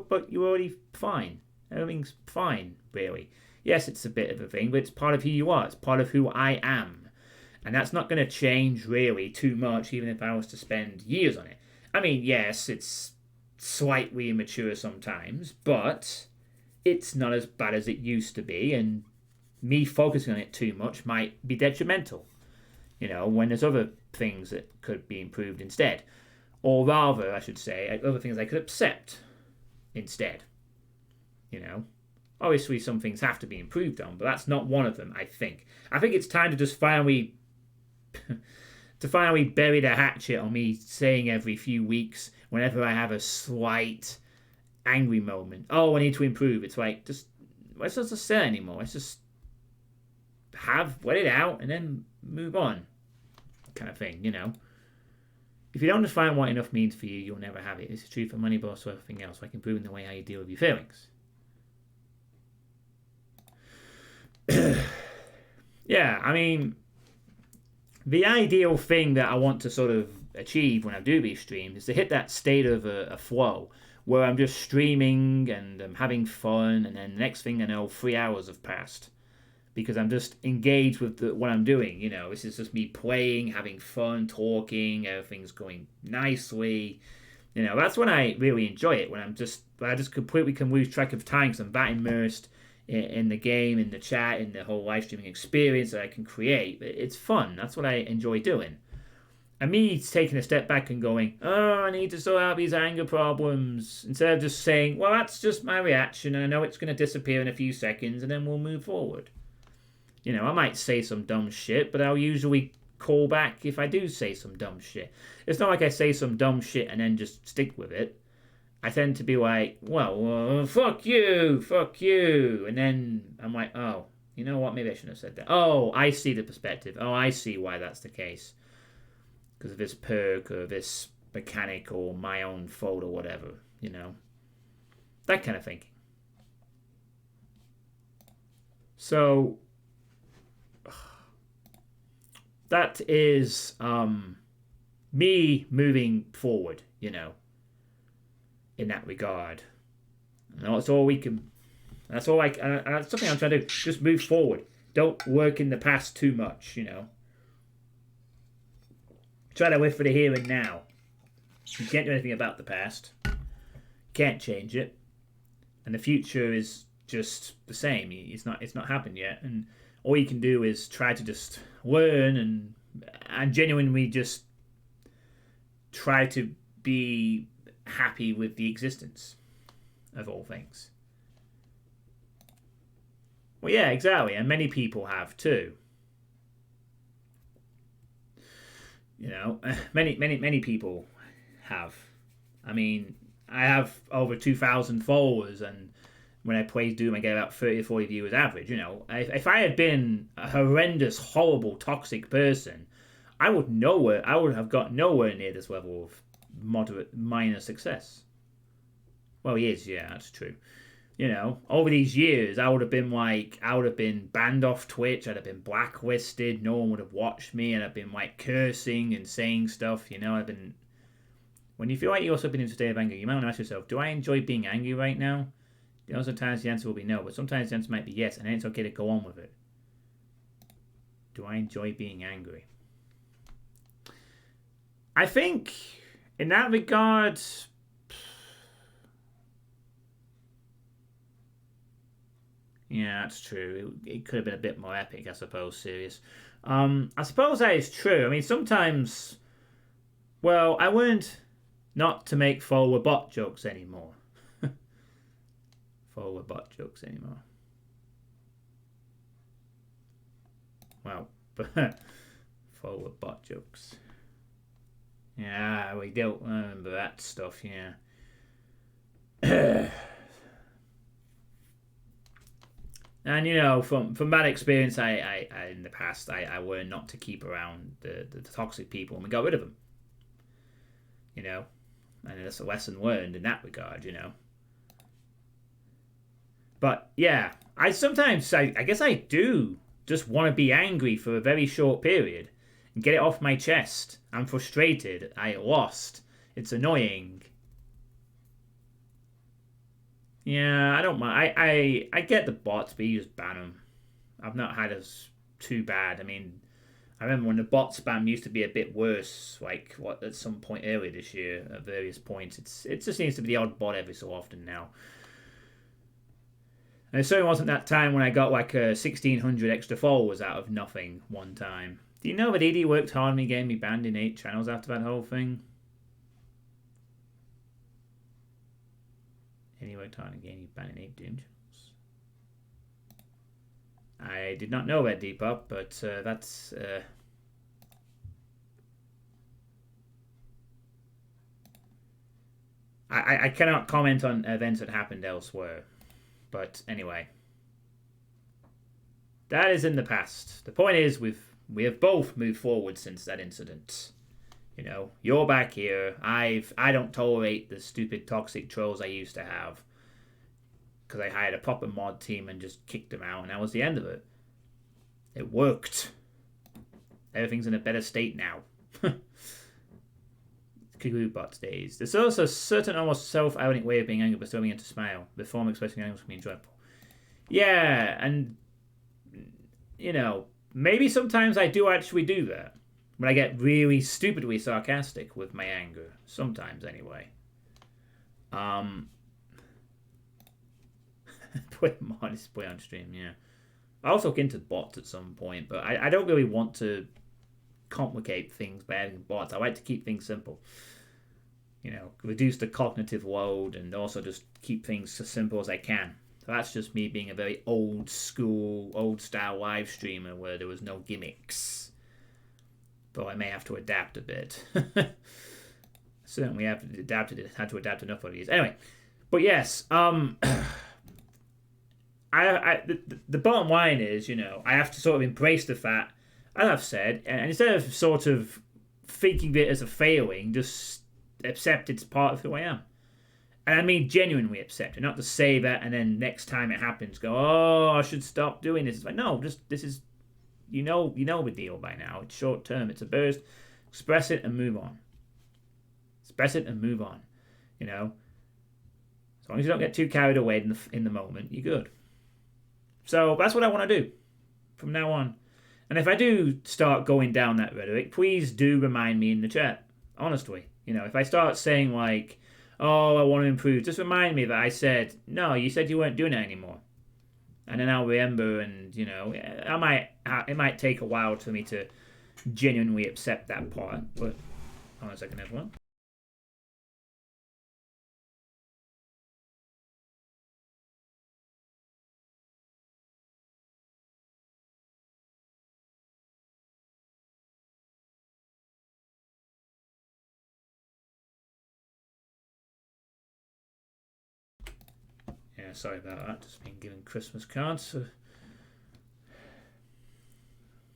but you're already fine. Everything's fine, really. Yes, it's a bit of a thing, but it's part of who you are. It's part of who I am. And that's not going to change really too much, even if I was to spend years on it. I mean, yes, it's slightly immature sometimes, but it's not as bad as it used to be, and me focusing on it too much might be detrimental, you know, when there's other things that could be improved instead. Or rather, I should say, other things I could accept instead, you know. Obviously, some things have to be improved on, but that's not one of them, I think. I think it's time to just finally bury the hatchet on me saying every few weeks, whenever I have a slight angry moment, oh, I need to improve. It's like, let's not just say it anymore. Let's just let it out and then move on, kind of thing, you know. If you don't define what enough means for you, you'll never have it. It's true for money, but also everything else, like improving the way how you deal with your feelings. Yeah, I mean, the ideal thing that I want to sort of achieve when I do these streams is to hit that state of a flow where I'm just streaming and I'm having fun, and then the next thing I know, 3 hours have passed because I'm just engaged with what I'm doing. You know, this is just me playing, having fun, talking, everything's going nicely. You know, that's when I really enjoy it, when I just completely can lose track of time because I'm that immersed in the game, in the chat, in the whole live streaming experience that I can create. It's fun. That's what I enjoy doing. And me taking a step back and going, oh, I need to sort out these anger problems, instead of just saying, well, that's just my reaction, and I know it's going to disappear in a few seconds, and then we'll move forward. You know, I might say some dumb shit, but I'll usually call back if I do say some dumb shit. It's not like I say some dumb shit and then just stick with it. I tend to be like, well, fuck you, and then I'm like, oh, you know what, maybe I shouldn't have said that. Oh, I see the perspective. Oh, I see why that's the case. Because of this perk or this mechanic or my own fault or whatever, you know. That kind of thinking. So, that is me moving forward, in that regard. And that's all we can. That's all and that's something I'm trying to do. Just move forward. Don't work in the past too much, Try to live for the here and now. You can't do anything about the past. Can't change it. And the future is just the same. It's not happened yet. And all you can do is try to just learn and genuinely just try to be happy with the existence of all things. Well, yeah, exactly. And many people have too. Many people have. I mean, I have over 2,000 followers, and when I play Doom, I get about 30 or 40 viewers average. If I had been a horrendous, horrible, toxic person, I would have got nowhere near this level of moderate, minor success. Well, he is, yeah, that's true. Over these years, I would have been banned off Twitch, I'd have been blacklisted, no one would have watched me, and I've been cursing and saying stuff, When you feel like you're also been in a state of anger, you might want to ask yourself, do I enjoy being angry right now? Sometimes the answer will be no, but sometimes the answer might be yes, and then it's okay to go on with it. Do I enjoy being angry? I think, in that regard, yeah, that's true. It could have been a bit more epic, I suppose, serious. I suppose that is true. I mean, sometimes, well, I learned not to make forward bot jokes anymore. Forward bot jokes anymore. Well, forward bot jokes. Yeah, we don't remember that stuff, yeah. And from that experience, I in the past, I learned not to keep around the toxic people, and we got rid of them. And that's a lesson learned in that regard, But yeah, I guess I do just want to be angry for a very short period and get it off my chest. I'm frustrated. I lost. It's annoying. Yeah, I don't mind. I get the bots, but you just ban them. I've not had as too bad. I mean, I remember when the bot spam used to be a bit worse, at some point earlier this year, at various points. It just seems to be the odd bot every so often now. And it certainly wasn't that time when I got 1,600 extra followers out of nothing one time. Do you know that ED worked hard on me getting me banned in 8 channels after that whole thing? He worked hard on getting me banned in 8 Doom channels. I did not know that, Depop, but that's... I cannot comment on events that happened elsewhere. But anyway. That is in the past. The point is, we have both moved forward since that incident. You're back here. I don't tolerate the stupid toxic trolls I used to have. Because I hired a proper mod team and just kicked them out, and that was the end of it. It worked. Everything's in a better state now. Cuckoo bots days. There's also a certain almost self-evident way of being angry but still being able to smile. The form of expressing anger can be enjoyable. Yeah, and maybe sometimes I do actually do that. When I get really stupidly sarcastic with my anger. Sometimes, anyway. Put mod display on stream, yeah. I'll look into bots at some point, but I don't really want to complicate things by adding bots. I like to keep things simple. Reduce the cognitive load and also just keep things as simple as I can. So that's just me being a very old school, old style live streamer where there was no gimmicks. But I may have to adapt a bit. Certainly had to adapt enough of these. Anyway, but yes, the bottom line is, I have to sort of embrace the fact, as I've said, and instead of sort of thinking of it as a failing, just accept it's part of who I am. And I mean genuinely accept it, not to say that and then next time it happens go, oh, I should stop doing this. It's like, no, just this is, you know the deal by now. It's short term, it's a burst. Express it and move on. Express it and move on. You know, as long as you don't get too carried away in the moment, you're good. So that's what I want to do from now on. And if I do start going down that rhetoric, please do remind me in the chat. Honestly, you know, if I start saying like, "Oh, I want to improve," just remind me that I said, "No, you said you weren't doing it anymore." And then I'll remember, and you know, it might take a while for me to genuinely accept that part. But hold on a second, everyone. Yeah, sorry about that. Just been given Christmas cards for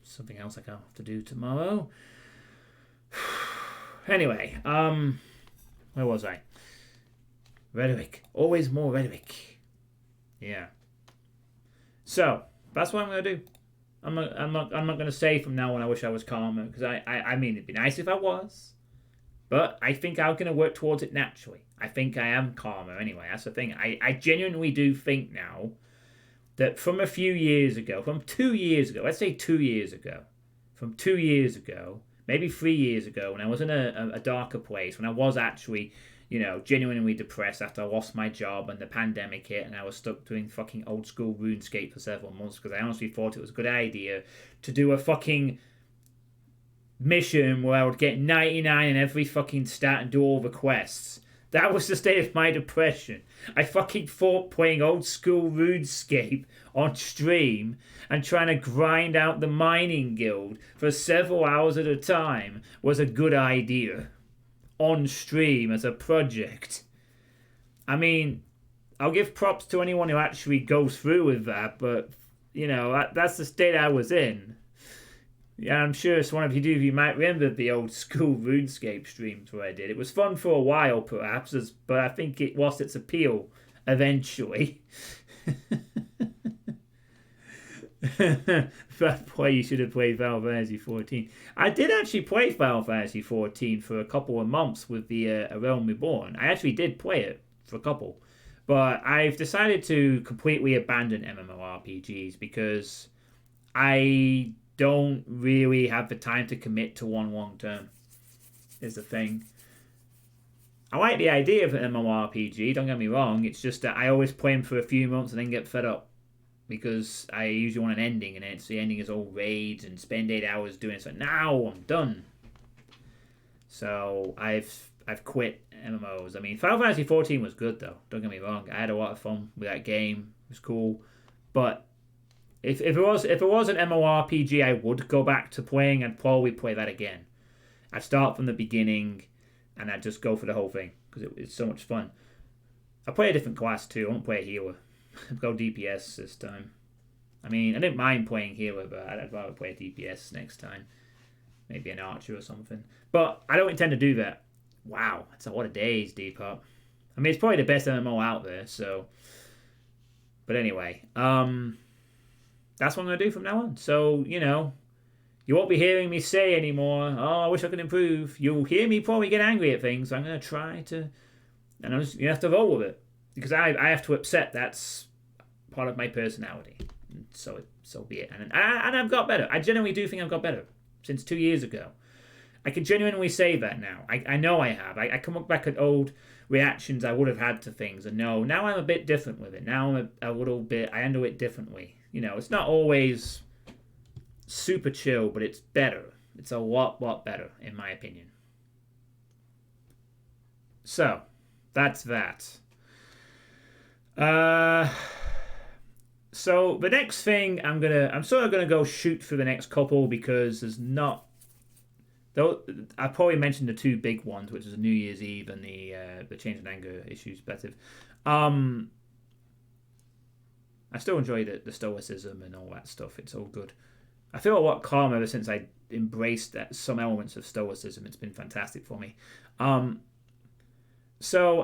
something else I have to do tomorrow. Anyway, where was I? Rhetoric. Always more rhetoric. Yeah. So that's what I'm gonna do. I'm not gonna say from now on I wish I was calmer, because I mean it'd be nice if I was. But I think I'm going to work towards it naturally. I think I am calmer anyway. That's the thing. I genuinely do think now that from a few years ago, from 2 years ago, let's say 2 years ago, from 2 years ago, maybe 3 years ago, when I was in a darker place, when I was actually, you know, genuinely depressed after I lost my job and the pandemic hit and I was stuck doing fucking old school RuneScape for several months because I honestly thought it was a good idea to do a fucking mission where I would get 99 in every fucking stat and do all the quests. That was the state of my depression. I fucking thought playing old school RuneScape on stream and trying to grind out the mining guild for several hours at a time was a good idea. On stream as a project. I mean, I'll give props to anyone who actually goes through with that, but, you know, that's the state I was in. Yeah, I'm sure it's one of you might remember the old school RuneScape streams where I did. It was fun for a while, perhaps, but I think it lost its appeal eventually. That play you should have played Final Fantasy 14. I did actually play Final Fantasy 14 for a couple of months with the A Realm Reborn. I actually did play it for a couple. But I've decided to completely abandon MMORPGs because I don't really have the time to commit to one long term, is the thing. I like the idea of an MMORPG, don't get me wrong. It's just that I always play them for a few months and then get fed up. Because I usually want an ending, and it's the ending is all raids and spend 8 hours doing it. So now I'm done. So I've quit MMOs. I mean, Final Fantasy 14 was good though. Don't get me wrong. I had a lot of fun with that game. It was cool. But if it was an MMORPG I would go back to playing, I'd probably play that again. I'd start from the beginning, and I'd just go for the whole thing because it's so much fun. I play a different class too. I won't play a healer. Go DPS this time. I mean, I didn't mind playing healer, but I'd rather play a DPS next time. Maybe an archer or something. But I don't intend to do that. Wow, that's a lot of days, Depop. I mean, it's probably the best MMO out there, so. But anyway, that's what I'm going to do from now on. So, you know, you won't be hearing me say anymore, "Oh, I wish I could improve." You'll hear me probably get angry at things. So I'm going to try to. And you have to roll with it. Because I have to accept that's part of my personality. So be it. And I've got better. I genuinely do think I've got better since 2 years ago. I can genuinely say that now. I know I have. I can look back at old reactions I would have had to things and know now I'm a bit different with it. Now I'm a little bit, I handle it differently. You know, it's not always super chill, but it's better. It's a lot better, in my opinion. So, that's that. So the next thing I'm sort of gonna go shoot for the next couple because there's not. Though I probably mentioned the two big ones, which is the New Year's Eve and the change in anger issues. Festive. I still enjoy the stoicism and all that stuff. It's all good. I feel a lot calmer ever since I embraced some elements of stoicism. It's been fantastic for me. So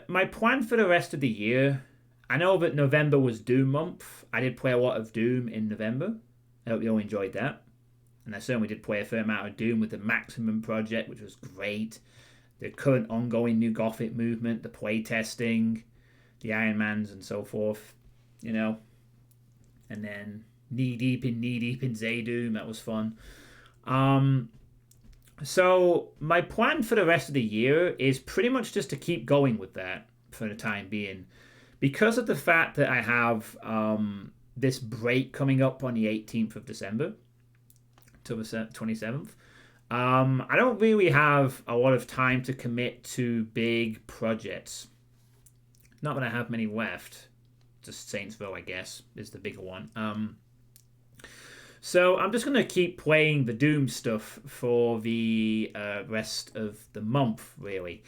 my plan for the rest of the year, I know that November was Doom month. I did play a lot of Doom in November. I hope you all enjoyed that. And I certainly did play a fair amount of Doom with the Maximum Project, which was great. The current ongoing New Gothic movement, the playtesting, the Iron Mans and so forth, you know. And then knee deep in Zaydoom, that was fun. So my plan for the rest of the year is pretty much just to keep going with that for the time being. Because of the fact that I have this break coming up on the 18th of December till the 27th, I don't really have a lot of time to commit to big projects. Not that I have many left. Just Saints Row, I guess, is the bigger one. So I'm just going to keep playing the Doom stuff for the rest of the month, really.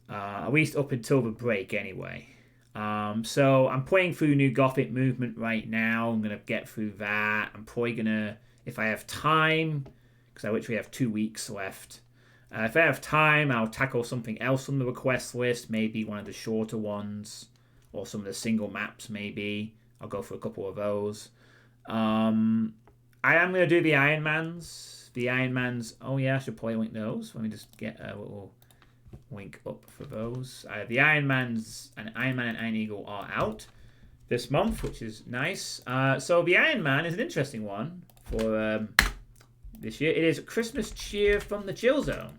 At least up until the break, anyway. So I'm playing through New Gothic Movement right now. I'm going to get through that. I'm probably going to, if I have time, because I literally have 2 weeks left. If I have time, I'll tackle something else on the request list. Maybe one of the shorter ones. Or some of the single maps, maybe. I'll go for a couple of those. I am going to do the Iron Mans. The Iron Mans. Oh, yeah, I should probably link those. Let me just get a little link up for those. The Iron Mans and Iron Man and Iron Eagle are out this month, which is nice. So the Iron Man is an interesting one for this year. It is Christmas Cheer from the Chill Zone,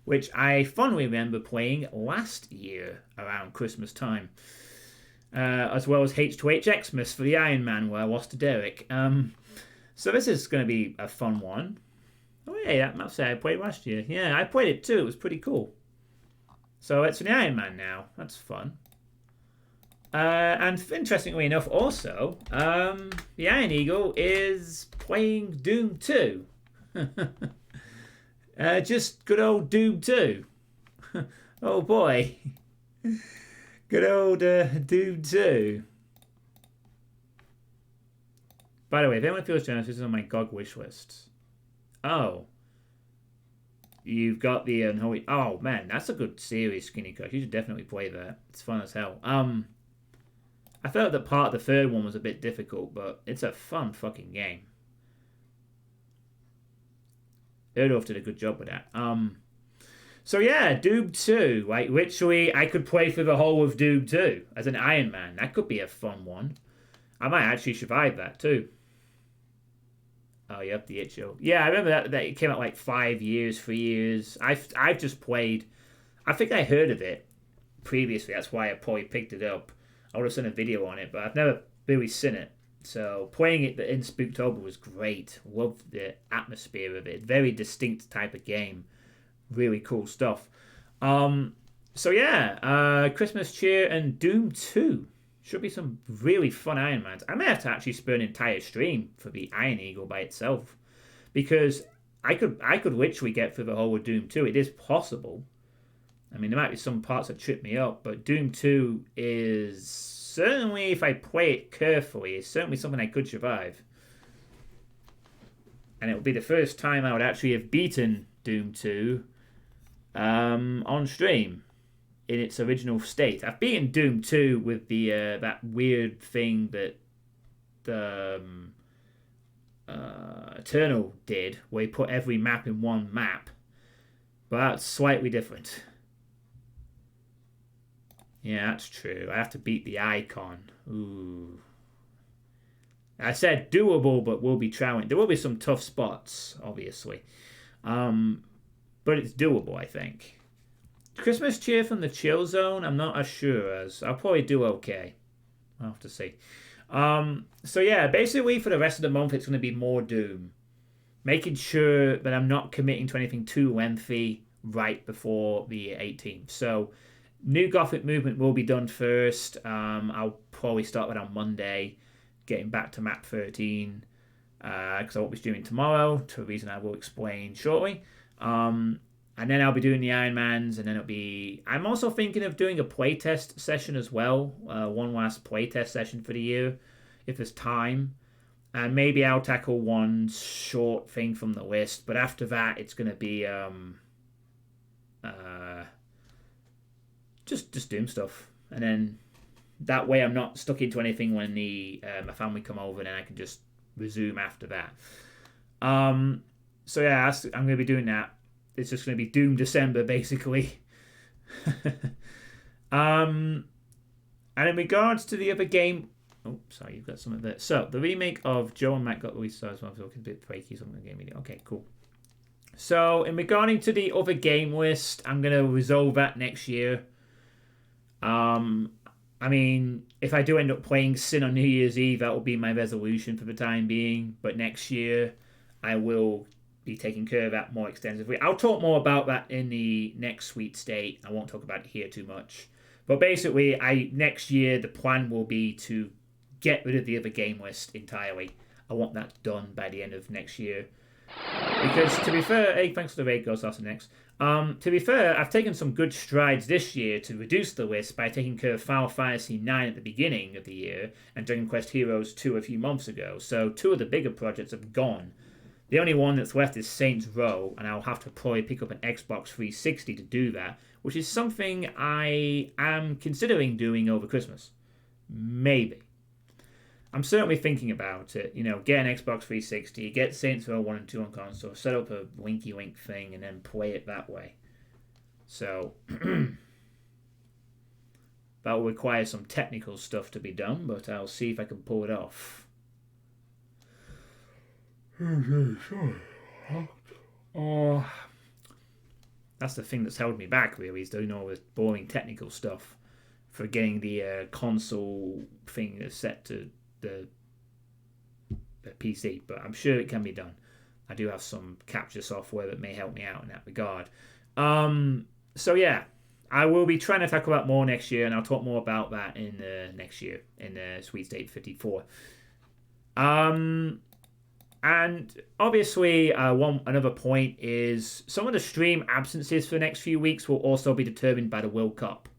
which I fondly remember playing last year around Christmas time. As well as H2H Xmas for the Iron Man, where I lost to Derek. So this is going to be a fun one. Oh yeah, that must say I played last year. Yeah, I played it too. It was pretty cool. So it's for the Iron Man now. That's fun. And interestingly enough, also, the Iron Eagle is playing Doom 2. Just good old Doom 2. Oh boy. Good old Doom 2. By the way, if anyone feels generous, this is on my GOG wish list. Oh. You've got the Unholy... Oh, man, that's a good series, Skinny Crush. You should definitely play that. It's fun as hell. I felt that part of the third one was a bit difficult, but it's a fun fucking game. Erdorf did a good job with that. So yeah, Doom 2. Like, literally, I could play through the whole of Doom 2 as an Iron Man. That could be a fun one. I might actually survive that too. Oh, yep, the itch-o. Yeah, I remember that it came out like 3 years. I've just played... I think I heard of it previously. That's why I probably picked it up. I would have seen a video on it, but I've never really seen it. So playing it in Spooktober was great. Loved the atmosphere of it. Very distinct type of game. Really cool stuff. So yeah, Christmas Cheer and Doom 2. Should be some really fun Iron Mans. I may have to actually spur an entire stream for the Iron Eagle by itself. Because I could literally get through the whole of Doom 2. It is possible. I mean, there might be some parts that trip me up, but Doom 2 is certainly, if I play it carefully, is certainly something I could survive. And it would be the first time I would actually have beaten Doom 2 on stream in its original state. I've beaten Doom 2 with the that weird thing that Eternal did, where he put every map in one map. But that's slightly different. Yeah, that's true. I have to beat the icon. Ooh. I said doable, but we'll be trying. There will be some tough spots, obviously. But it's doable, I think. Christmas Cheer from the Chill Zone, I'm not as sure as. I'll probably do okay. I'll have to see. So yeah, basically for the rest of the month, it's going to be more Doom. Making sure that I'm not committing to anything too lengthy right before the 18th. So New Gothic Movement will be done first. I'll probably start that on Monday, getting back to map 13, because I won't be streaming tomorrow, to a reason I will explain shortly. And then I'll be doing the Iron Mans, and then it'll be... I'm also thinking of doing a playtest session as well. One last playtest session for the year, if there's time. And maybe I'll tackle one short thing from the list. But after that, it's going to be... just Doom stuff. And then that way I'm not stuck into anything when the my family come over, and then I can just resume after that. So yeah, I'm going to be doing that. It's just going to be Doom December, basically. And in regards to the other game... Oh, sorry, you've got something there. So, the remake of Joe and Matt got released as well. Looking a bit breaky, something in the game. Okay, cool. So, in regarding to the other game list, I'm going to resolve that next year. I mean, if I do end up playing Sin on New Year's Eve, that will be my resolution for the time being. But next year, I will be taking care of that more extensively. I'll talk more about that in the next Sweet State. I won't talk about it here too much. But basically, next year, the plan will be to get rid of the other game list entirely. I want that done by the end of next year. Because, to be fair, hey, thanks for the raid, Ghost next. To be fair, I've taken some good strides this year to reduce the list by taking care of Final Fantasy 9 at the beginning of the year and Dragon Quest Heroes 2 a few months ago. So 2 of the bigger projects have gone. The only one that's left is Saints Row, and I'll have to probably pick up an Xbox 360 to do that, which is something I am considering doing over Christmas. Maybe. I'm certainly thinking about it. You know, get an Xbox 360, get Saints Row 1 and 2 on console, set up a Winky Wink thing, and then play it that way. So, that will require some technical stuff to be done, but I'll see if I can pull it off. Oh, that's the thing that's held me back, really, is doing all this boring technical stuff for getting the console thing set to the PC, but I'm sure it can be done. I do have some capture software that may help me out in that regard. So yeah, I will be trying to tackle that more next year, and I'll talk more about that in next year in Sweet State 54. And obviously, another point is some of the stream absences for the next few weeks will also be determined by the World Cup.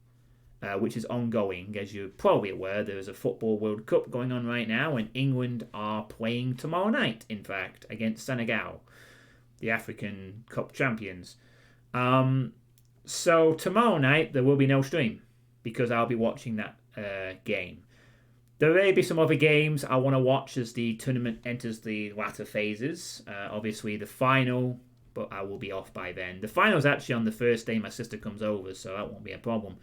Which is ongoing. As you're probably aware, there is a Football World Cup going on right now, and England are playing tomorrow night, in fact, against Senegal, the African Cup champions. So tomorrow night, there will be no stream, because I'll be watching that game. There may be some other games I want to watch as the tournament enters the latter phases. Obviously, the final, but I will be off by then. The final is actually on the first day my sister comes over, so that won't be a problem.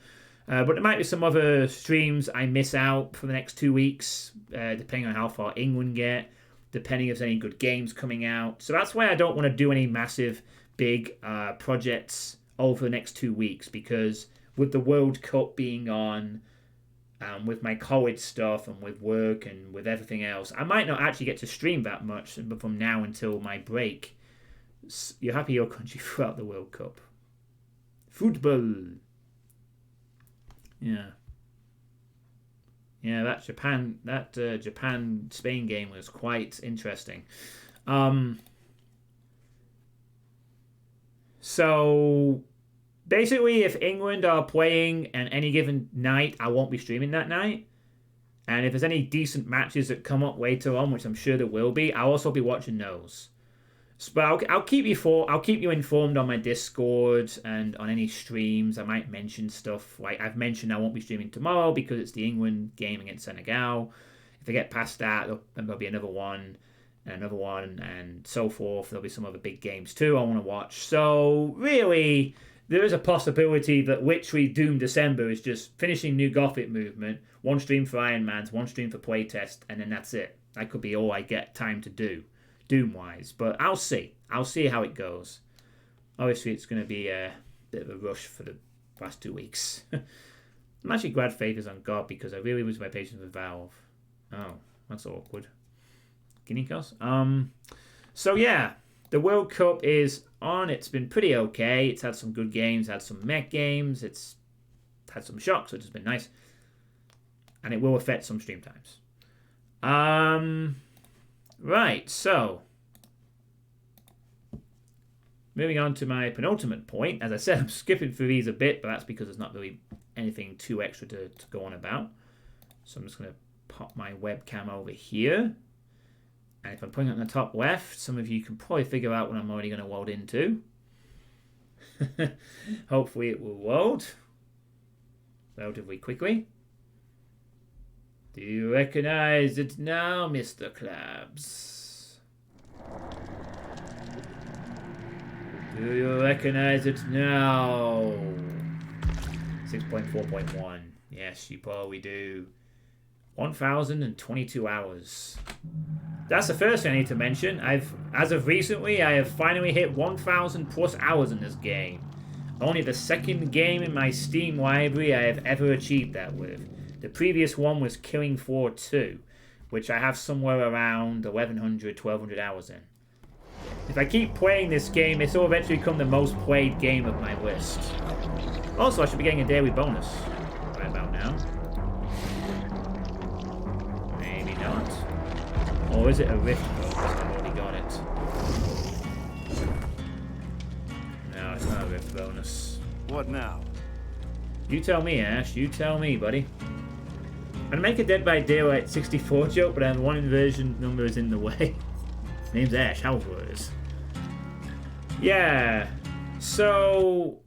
But there might be some other streams I miss out for the next 2 weeks, depending on how far England get, depending if there's any good games coming out. So that's why I don't want to do any massive, big projects over the next 2 weeks, because with the World Cup being on, with my college stuff and with work and with everything else, I might not actually get to stream that much from now until my break. You're happy your country throughout the World Cup. Football. Yeah, that Japan-Spain game was quite interesting. So basically, if England are playing on any given night, I won't be streaming that night. And if there's any decent matches that come up later on, which I'm sure there will be, I'll also be watching those. But I'll keep you informed on my Discord and on any streams. I might mention stuff like I've mentioned I won't be streaming tomorrow because it's the England game against Senegal. If I get past that, then there'll be another one, and so forth. There'll be some other big games too I want to watch. So really, there is a possibility that literally Doom December is just finishing New Gothic Movement, one stream for Iron Man's, one stream for playtest, and then that's it. That could be all I get time to do. Doom-wise, but I'll see how it goes. Obviously, it's going to be a bit of a rush for the last 2 weeks. I'm actually glad Faith on God because I really lose my patience with Valve. Oh, that's awkward. Guinea Cos? So yeah, the World Cup is on. It's been pretty okay. It's had some good games, had some mech games. It's had some shocks, which has been nice. And it will affect some stream times. Right, so moving on to my penultimate point. As I said, I'm skipping through these a bit, but that's because there's not really anything too extra to go on about. So I'm just going to pop my webcam over here. And if I'm putting it on the top left, some of you can probably figure out what I'm already going to load into. Hopefully it will load relatively quickly. Do you recognize it now, Mr. Clabs? Do you recognize it now? 6.4.1. Yes, you probably do. 1,022 hours. That's the first thing I need to mention. As of recently, I have finally hit 1,000 plus hours in this game. Only the second game in my Steam library I have ever achieved that with. The previous one was Killing Floor 2, which I have somewhere around 1,100, 1,200 hours in. If I keep playing this game, this will eventually become the most played game of my list. Also, I should be getting a daily bonus right about now. Maybe not. Or is it a rift bonus? I've already got it. No, it's not a rift bonus. What now? You tell me, Ash. You tell me, buddy. I'm gonna make a Dead by Daylight 64 joke, but I have one inversion number is in the way. Name's Ash. How it is? Yeah. So,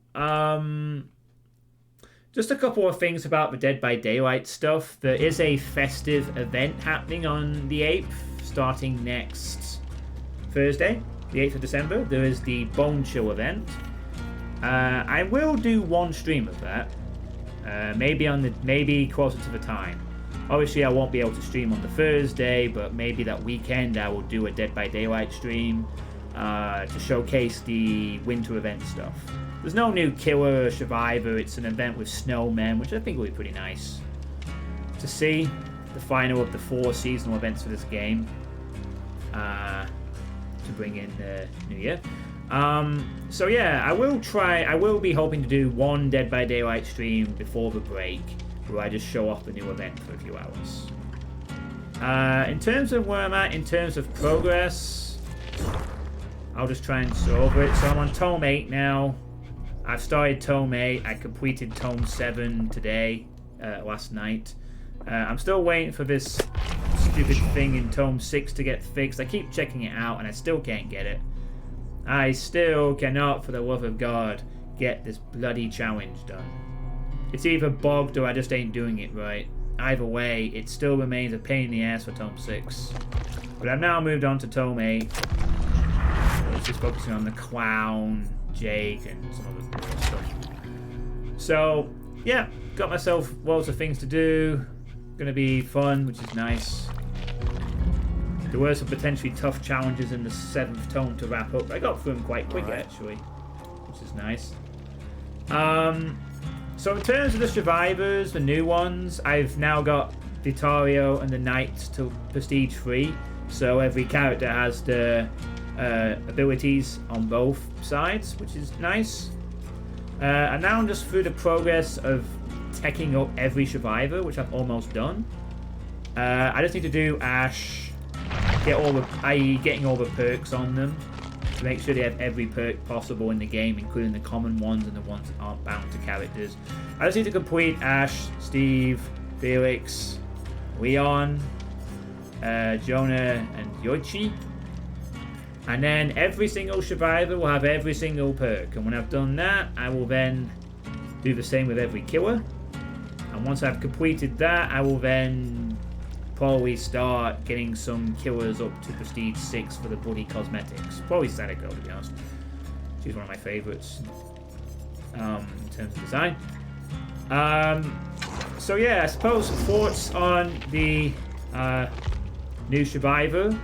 just a couple of things about the Dead by Daylight stuff. There is a festive event happening on the 8th, starting next Thursday, the 8th of December. There is the Bone Chill event. I will do one stream of that. Maybe closer to the time. Obviously, I won't be able to stream on the Thursday, but maybe that weekend I will do a Dead by Daylight stream to showcase the winter event stuff. There's no new killer or survivor. It's an event with snowmen, which I think will be pretty nice to see. The final of the 4 seasonal events for this game to bring in the new year. So yeah, I will be hoping to do one Dead by Daylight stream before the break, where I just show off the new event for a few hours. In terms of where I'm at, in terms of progress, I'll just try and solve it. So I'm on Tome 8 now. I've started Tome 8. I completed Tome 7 today, last night. I'm still waiting for this stupid thing in Tome 6 to get fixed. I keep checking it out and I still can't get it. I still cannot, for the love of God, get this bloody challenge done. It's either bugged or I just ain't doing it right. Either way, it still remains a pain in the ass for Tome 6. But I've now moved on to Tome 8. It's just focusing on the clown, Jake, and some other stuff. So, yeah, got myself loads of things to do. Gonna be fun, which is nice. There were some potentially tough challenges in the 7th tome to wrap up. I got through them quite quick, actually, which is nice. So in terms of the survivors, the new ones, I've now got Vitario and the Knight to Prestige 3. So every character has the abilities on both sides, which is nice. And now I'm just through the progress of teching up every survivor, which I've almost done. I just need to do Ash, getting all the perks on them, to make sure they have every perk possible in the game, including the common ones and the ones that aren't bound to characters. I just need to complete Ash, Steve, Felix, Leon, Jonah, and Yoichi. And then every single survivor will have every single perk. And when I've done that, I will then do the same with every killer. And once I've completed that, I will then probably start getting some killers up to Prestige 6 for the Bloody Cosmetics. Probably Sadako, to be honest. She's one of my favourites in terms of design. So yeah, I suppose thoughts on the new survivor.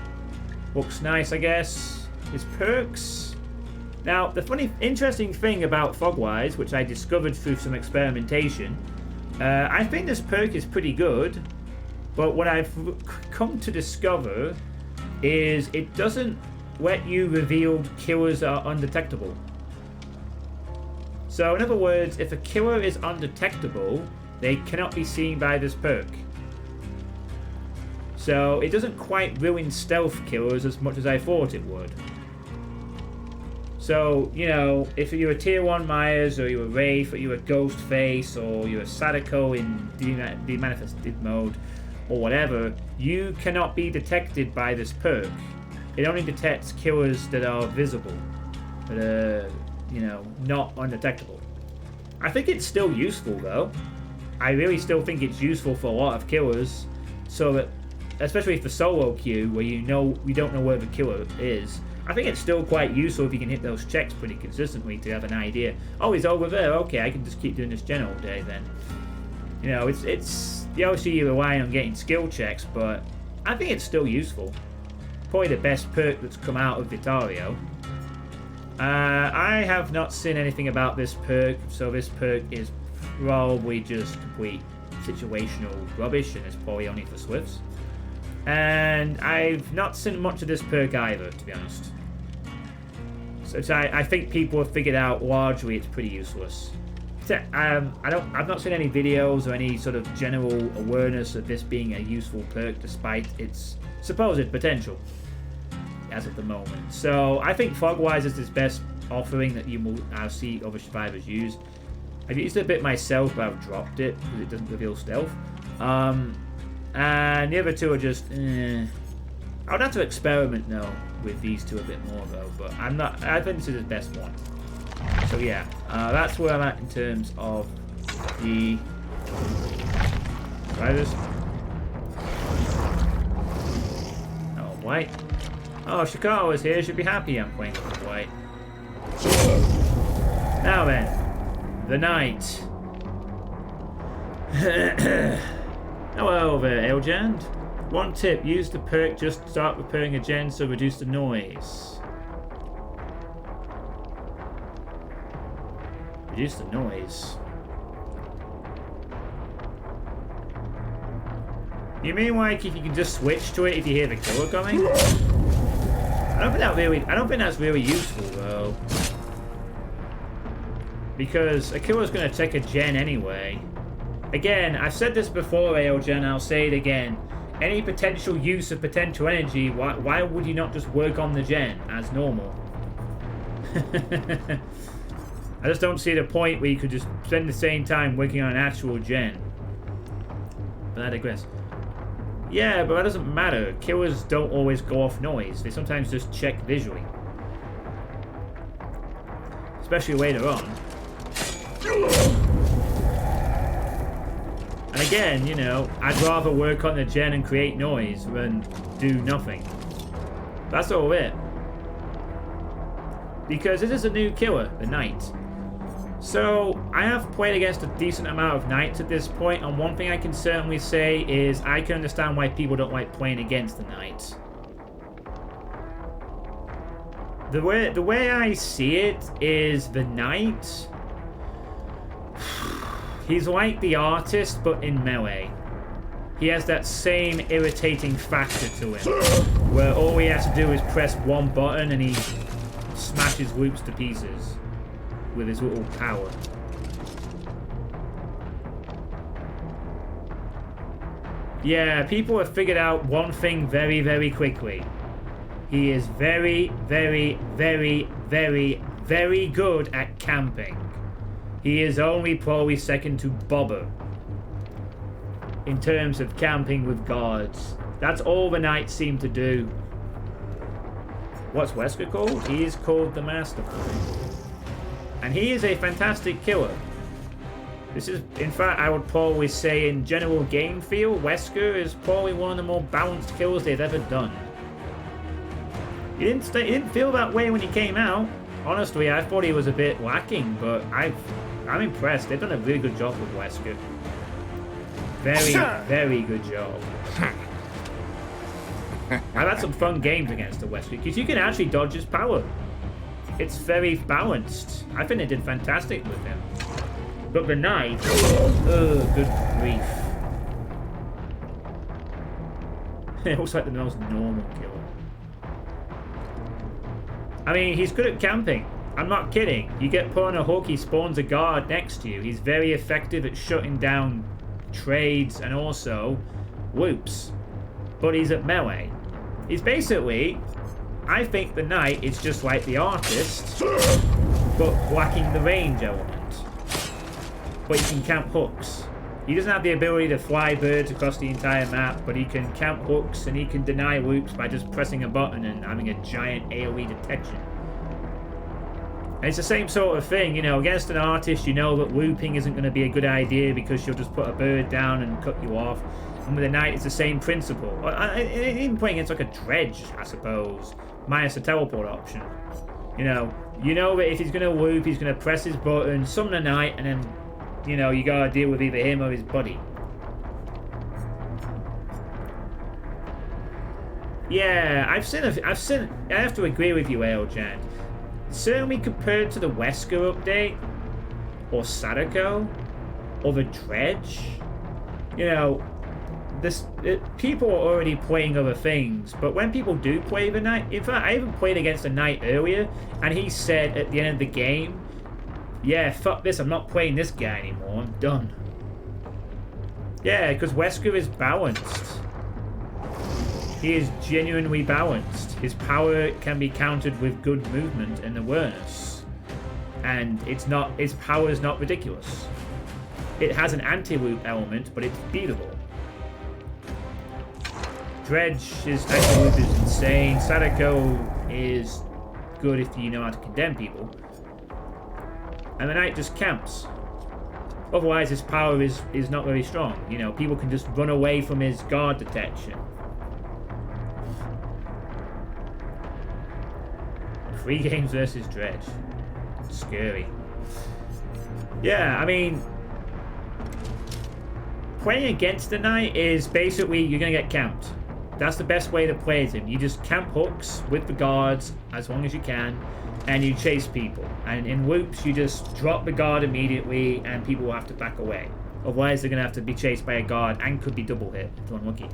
Looks nice, I guess. His perks. Now, the interesting thing about Fogwise, which I discovered through some experimentation, I think this perk is pretty good, but what I've come to discover is it doesn't let you reveal killers are undetectable. So, in other words, if a killer is undetectable, they cannot be seen by this perk. So it doesn't quite ruin stealth killers as much as I thought it would. So, you know, if you're a Tier 1 Myers, or you're a Wraith, or you're a Ghostface, or you're a Sadako in demanifested mode, or whatever, you cannot be detected by this perk. It only detects killers that are visible, that are, you know, not undetectable. I think it's still useful, though. I really still think it's useful for a lot of killers, so that, especially for solo queue, where you don't know where the killer is. I think it's still quite useful if you can hit those checks pretty consistently to have an idea. Oh, he's over there. Okay, I can just keep doing this gen all day then. You know, it's obviously you're relying on getting skill checks, but I think it's still useful. Probably the best perk that's come out of Vitario. I have not seen anything about this perk, so this perk is probably just complete situational rubbish, and it's probably only for Swifts. And I've not seen much of this perk either, to be honest. So I think people have figured out largely it's pretty useless. I've not seen any videos or any sort of general awareness of this being a useful perk despite its supposed potential as of the moment. So I think Fogwise is its best offering that you will see other survivors use. I've used it a bit myself, but I've dropped it because it doesn't reveal stealth. And the other two are just I would have to experiment though with these two a bit more though, but I think this is the best one. So yeah, that's where I'm at in terms of the riders. Oh, white. Oh, Shikaro is here. Should be happy I'm playing with white. Now then, the knight. Hello there, Eljand. One tip: use the perk just to start repairing a gen, so reduce the noise. Reduce the noise. You mean like if you can just switch to it if you hear the killer coming? I don't think that's really useful though. Because a killer's gonna take a gen anyway. Again, I've said this before, Aogen, I'll say it again. Any potential use of potential energy, why would you not just work on the gen as normal? I just don't see the point where you could just spend the same time working on an actual gen. But I digress. Yeah, but that doesn't matter. Killers don't always go off noise. They sometimes just check visually. Especially later on. And again, you know, I'd rather work on the gen and create noise than do nothing. That's all it. Because this is a new killer, the Knight. So, I have played against a decent amount of Knights at this point, and one thing I can certainly say is I can understand why people don't like playing against the Knights. The way I see it is the Knight, he's like the artist, but in melee. He has that same irritating factor to him, where all he has to do is press one button and he smashes whoops to pieces with his little power. Yeah, people have figured out one thing very, very quickly. He is very, very, very, very, very good at camping. He is only probably second to Bobber in terms of camping with guards. That's all the Knights seem to do. What's Wesker called? He is called the Mastermind. And he is a fantastic killer. This is, in fact, I would probably say in general game feel, Wesker is probably one of the more balanced killers they've ever done. He didn't feel that way when he came out. Honestly, I thought he was a bit lacking, but I'm impressed. They've done a really good job with Wesker. Very, very good job. I've had some fun games against the Wesker, because you can actually dodge his power. It's very balanced. I think they did fantastic with him. But the Knight, oh, good grief. It looks like the most normal killer. I mean, he's good at camping. I'm not kidding. You get put on a hook, he spawns a guard next to you. He's very effective at shutting down trades and also whoops. But he's at melee. He's basically, I think the Knight is just like the artist, but lacking the range element. But he can camp hooks. He doesn't have the ability to fly birds across the entire map, but he can camp hooks and he can deny loops by just pressing a button and having a giant AoE detection. And it's the same sort of thing, you know, against an artist you know that looping isn't going to be a good idea because she'll just put a bird down and cut you off. And with a Knight it's the same principle. Even playing against like a Dredge, I suppose, minus the teleport option. You know that if he's gonna whoop, he's gonna press his button, summon a knight, and then, you know, you gotta deal with either him or his buddy. Yeah, I have to agree with you, Aeljan. Certainly compared to the Wesker update, or Sadako, or the Dredge, you know, people are already playing other things, but when people do play the Knight, in fact, I even played against a Knight earlier, and he said at the end of the game, yeah, fuck this, I'm not playing this guy anymore, I'm done. Yeah, because Wesker is balanced. He is genuinely balanced. His power can be countered with good movement and awareness. And his power is not ridiculous. It has an anti-loop element, but it's beatable. Dredge's anti-loop is insane. Sadako is good if you know how to condemn people. And the Knight just camps. Otherwise, his power is not very strong. You know, people can just run away from his guard detection. 3 games versus Dredge. Scary. Yeah, I mean, playing against the Knight is basically you're going to get camped. That's the best way to play as him. You just camp hooks with the guards as long as you can, and you chase people. And in whoops, you just drop the guard immediately, and people will have to back away. Otherwise, they're going to have to be chased by a guard and could be double hit if they're unlucky.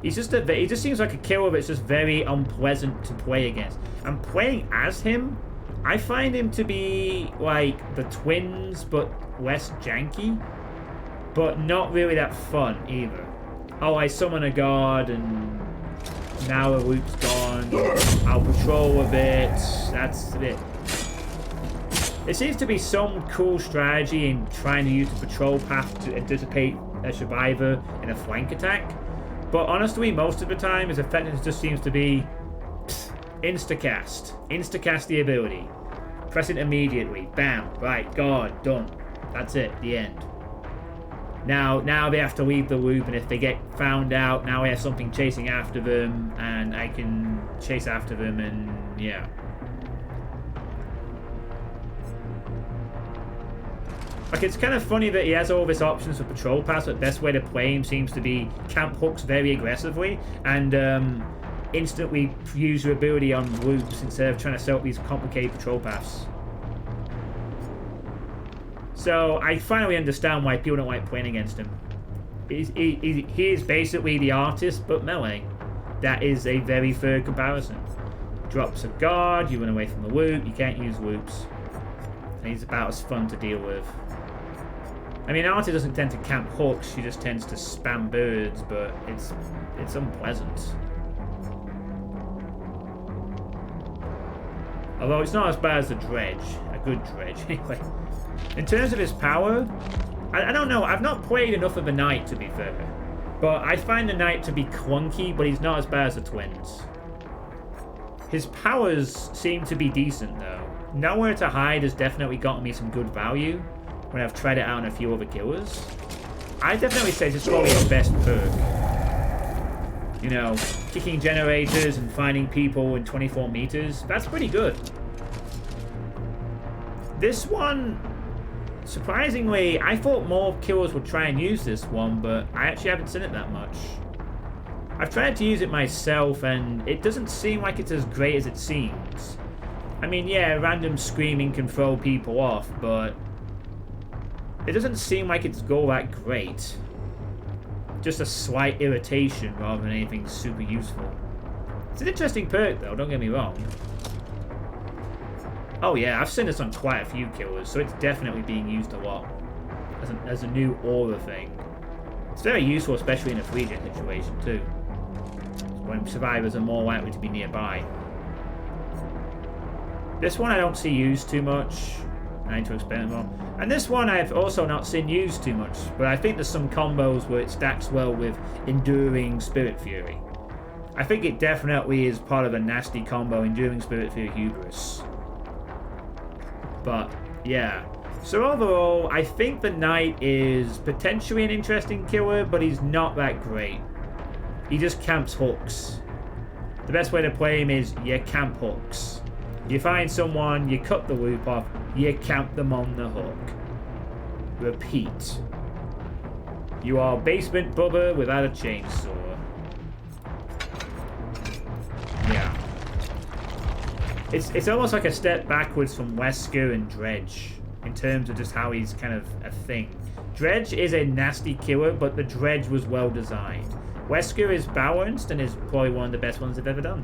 He just seems like a killer that's just very unpleasant to play against. And playing as him, I find him to be like the twins, but less janky. But not really that fun either. Oh, I summon a guard and now a loop's gone. I'll patrol a bit. That's it. There seems to be some cool strategy in trying to use the patrol path to anticipate a survivor in a flank attack. But honestly, most of the time, his effectiveness just seems to be insta-cast. Insta-cast the ability. Press it immediately. Bam. Right. Guard. Done. That's it. The end. Now they have to leave the loop, and if they get found out, now I have something chasing after them, and I can chase after them, and yeah. Like, it's kind of funny that he has all these options for patrol paths, but the best way to play him seems to be camp hooks very aggressively, and instantly use your ability on loops instead of trying to set up these complicated patrol paths. So I finally understand why people don't like playing against him. He is basically the artist, but melee. That is a very fair comparison. Drops a guard, you run away from the loop, you can't use loops. And he's about as fun to deal with. I mean, Artie doesn't tend to camp hooks, she just tends to spam birds, but it's unpleasant. Although it's not as bad as the Dredge. A good Dredge, anyway. In terms of his power, I don't know. I've not played enough of the Knight, to be fair. But I find the Knight to be clunky, but he's not as bad as the twins. His powers seem to be decent, though. Nowhere to Hide has definitely gotten me some good value when I've tried it out on a few other killers. I definitely say this is probably his best perk. You know, kicking generators and finding people in 24 meters. That's pretty good. This one, surprisingly, I thought more killers would try and use this one, but I actually haven't seen it that much. I've tried to use it myself, and it doesn't seem like it's as great as it seems. I mean, yeah, random screaming can throw people off, but it doesn't seem like it's all that great. Just a slight irritation rather than anything super useful. It's an interesting perk, though, don't get me wrong. Oh yeah, I've seen this on quite a few killers, so it's definitely being used a lot as a new aura thing. It's very useful, especially in a 3-gen situation too, when survivors are more likely to be nearby. This one I don't see used too much. I need to experiment more. And this one I've also not seen used too much, but I think there's some combos where it stacks well with Enduring Spirit Fury. I think it definitely is part of a nasty combo, Enduring Spirit Fury Hubris. But, yeah. So overall, I think the Knight is potentially an interesting killer, but he's not that great. He just camps hooks. the best way to play him is you camp hooks. You find someone, you cut the loop off, you camp them on the hook. Repeat. You are basement Bubba without a chainsaw. Yeah. It's almost like a step backwards from Wesker and Dredge in terms of just how he's kind of a thing. Dredge is a nasty killer, but the Dredge was well designed. Wesker is balanced and is probably one of the best ones they've ever done.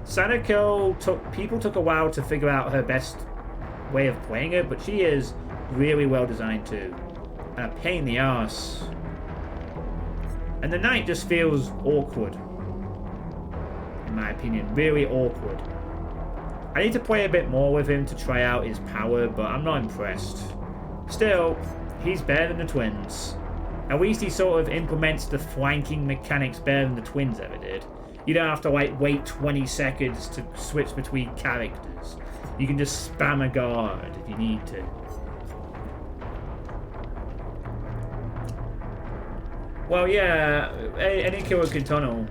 Sadako took a while to figure out her best way of playing her, but she is really well designed too. And a pain in the ass. And the Knight just feels awkward. In my opinion, really awkward. I need to play a bit more with him to try out his power, but I'm not impressed. Still, he's better than the twins. At least he sort of implements the flanking mechanics better than the twins ever did. You don't have to like wait 20 seconds to switch between characters. You can just spam a guard if you need to. Well, yeah, any killer can tunnel,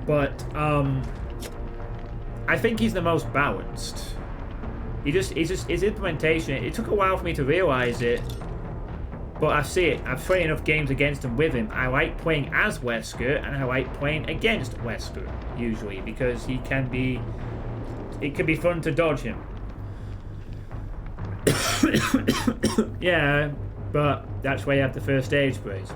but I think he's the most balanced. His implementation. It took a while for me to realize it, but I see it. I've played enough games against and with him. I like playing as Wesker, and I like playing against Wesker usually because he can be. It can be fun to dodge him. Yeah, but that's why you have the first stage sprays.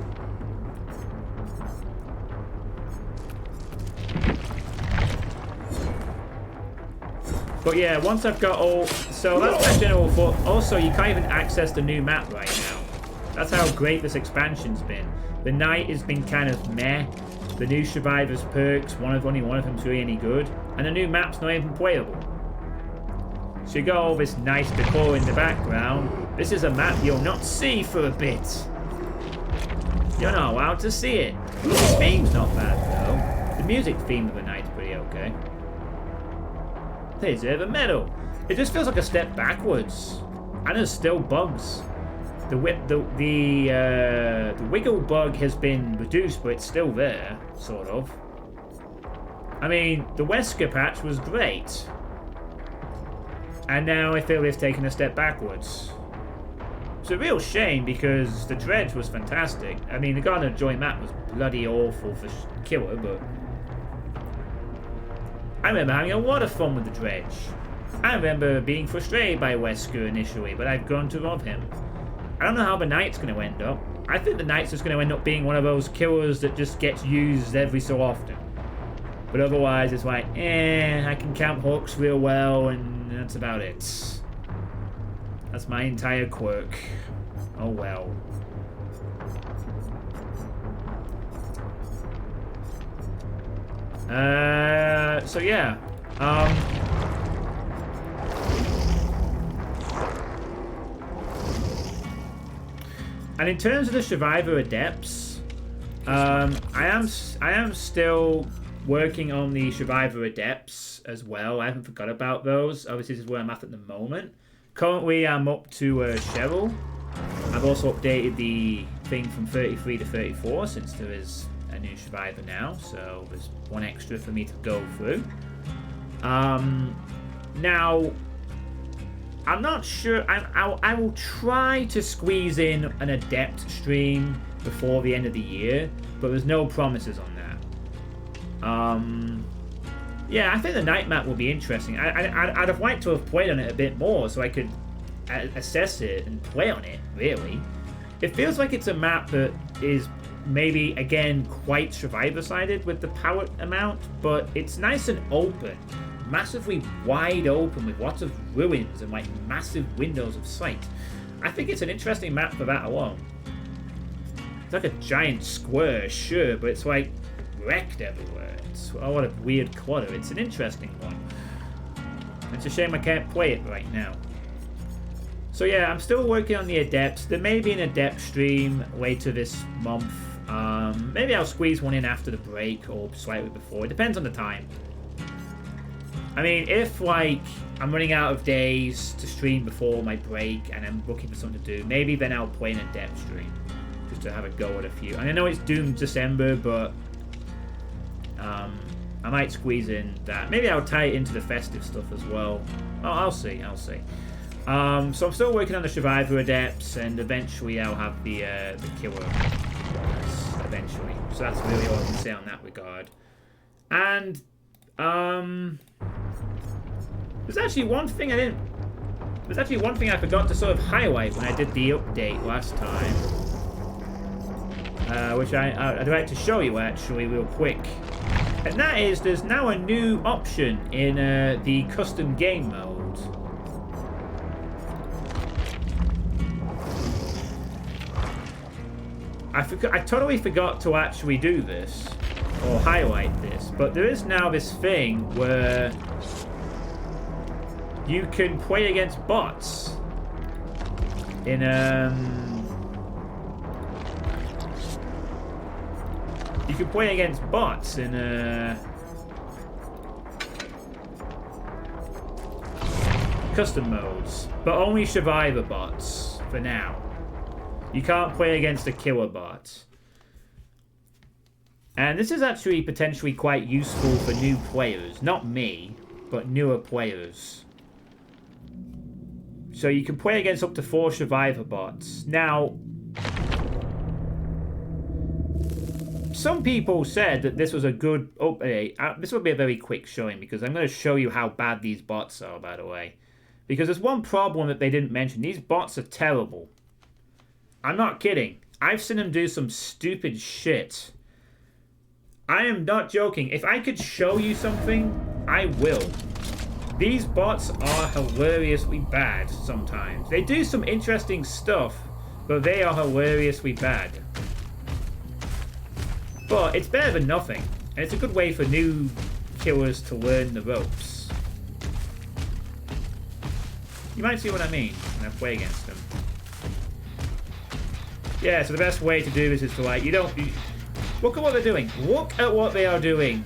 But yeah, once I've got all... So that's my general thought. Also, you can't even access the new map right now. That's how great this expansion's been. The Knight has been kind of meh. The new Survivor's perks, only one of them's really any good. And the new map's not even playable. So you got all this nice decor in the background. This is a map you'll not see for a bit. You're not allowed to see it. The theme's not bad, though. The music theme of the Knight's pretty okay. They deserve a medal. It just feels like a step backwards. And there's still bugs. The wiggle bug has been reduced, but it's still there, sort of. I mean, the Wesker patch was great. And now I feel it's taken a step backwards. It's a real shame because the Dredge was fantastic. I mean, the Garden of Joy map was bloody awful for Killer, but... I remember having a lot of fun with the Dredge. I remember being frustrated by Wesker initially, but I've grown to love him. I don't know how the Knight's going to end up. I think the Knight's just going to end up being one of those killers that just gets used every so often. But otherwise, it's like, I can camp hooks real well, and that's about it. That's my entire quirk. Oh well. So yeah. And in terms of the Survivor Adepts, I am still working on the Survivor Adepts as well. I haven't forgot about those. Obviously, this is where I'm at the moment. Currently, I'm up to Cheryl. I've also updated the thing from 33 to 34 since there is a new Survivor now. So there's one extra for me to go through. Now, I'm not sure. I will try to squeeze in an Adept stream before the end of the year, but there's no promises on that. Yeah, I think the Night map will be interesting. I'd have liked to have played on it a bit more so I could assess it and play on it, really. It feels like it's a map that is maybe, again, quite Survivor-sided with the power amount, but it's nice and open. Massively wide open with lots of ruins and like massive windows of sight. I think it's an interesting map for that alone. It's like a giant square, sure, but it's like wrecked everywhere. It's a lot of weird clutter. It's an interesting one. It's a shame I can't play it right now. So yeah, I'm still working on the Adepts. There may be an Adept stream later this month. Maybe I'll squeeze one in after the break or slightly before. It depends on the time. I mean, if, like, I'm running out of days to stream before my break and I'm looking for something to do, maybe then I'll play an Adept stream. Just to have a go at a few. And I know it's doomed December, but I'm I might squeeze in that. Maybe I'll tie it into the festive stuff as well. Oh, I'll see. So I'm still working on the Survivor Adepts, and eventually I'll have the Killer ones, eventually. So that's really all I can say on that regard. And, there's actually one thing I forgot to sort of highlight when I did the update last time. Which I'd like to show you actually real quick. And that is, there's now a new option in the custom game mode. I totally forgot to actually do this, or highlight this, but there is now this thing where you can play against bots in you can play against bots in custom modes, but only survivor bots for now. You can't play against the killer bots. And this is actually potentially quite useful for new players. Not me, but newer players. So you can play against up to 4 survivor bots. Now, some people said that this was a good update. This will be a very quick showing because I'm going to show you how bad these bots are, by the way. Because there's one problem that they didn't mention. These bots are terrible. I'm not kidding. I've seen them do some stupid shit. I am not joking. If I could show you something, I will. These bots are hilariously bad sometimes. They do some interesting stuff, but they are hilariously bad. But it's better than nothing, and it's a good way for new killers to learn the ropes. You might see what I mean when I play against them. Yeah, so the best way to do this is to look at what they're doing. Look at what they are doing.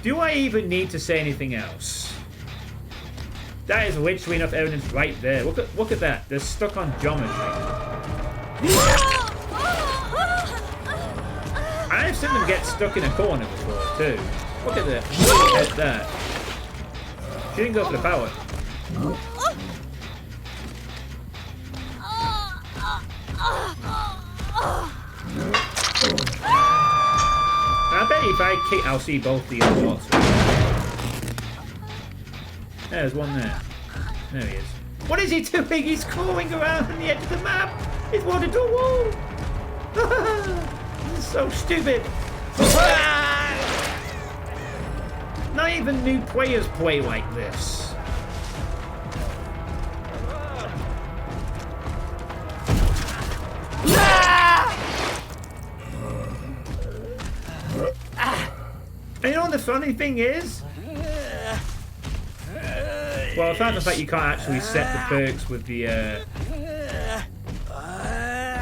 Do I even need to say anything else? That is literally enough evidence right there. Look at that. They're stuck on geometry. I've seen them get stuck in a corner before too. Look at that. Look at that. She didn't go for the power. I bet if I kick, I'll see both these bots. There's one there. There he is. What is he doing? He's crawling around on the edge of the map. He's wanted to wall. This is so stupid. Not even new players play like this. And you know what the funny thing is? Well, aside from the fact you can't actually set the perks with the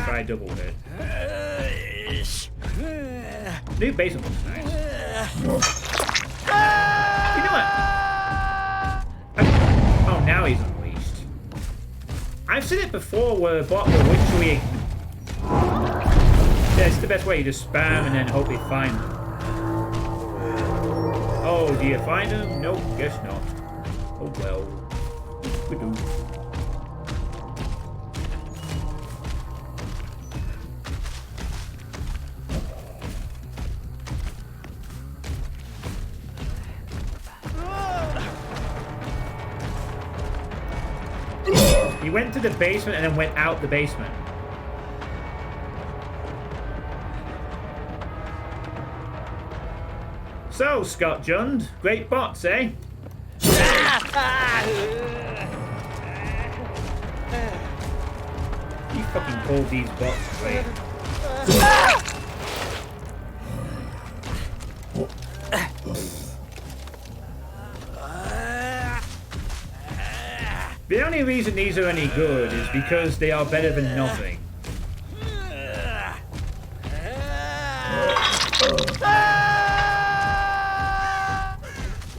try double hit. New basement looks nice. You know what? Oh, now he's unleashed. I've seen it before where a bot will literally... Yeah, it's the best way. You just spam and then hope they find them. Oh, do you find them? Nope, guess not. Oh well. We do. He went to the basement and then went out the basement. So, Scott Jund, great bots, eh? You fucking called these bots great. The only reason these are any good is because they are better than nothing.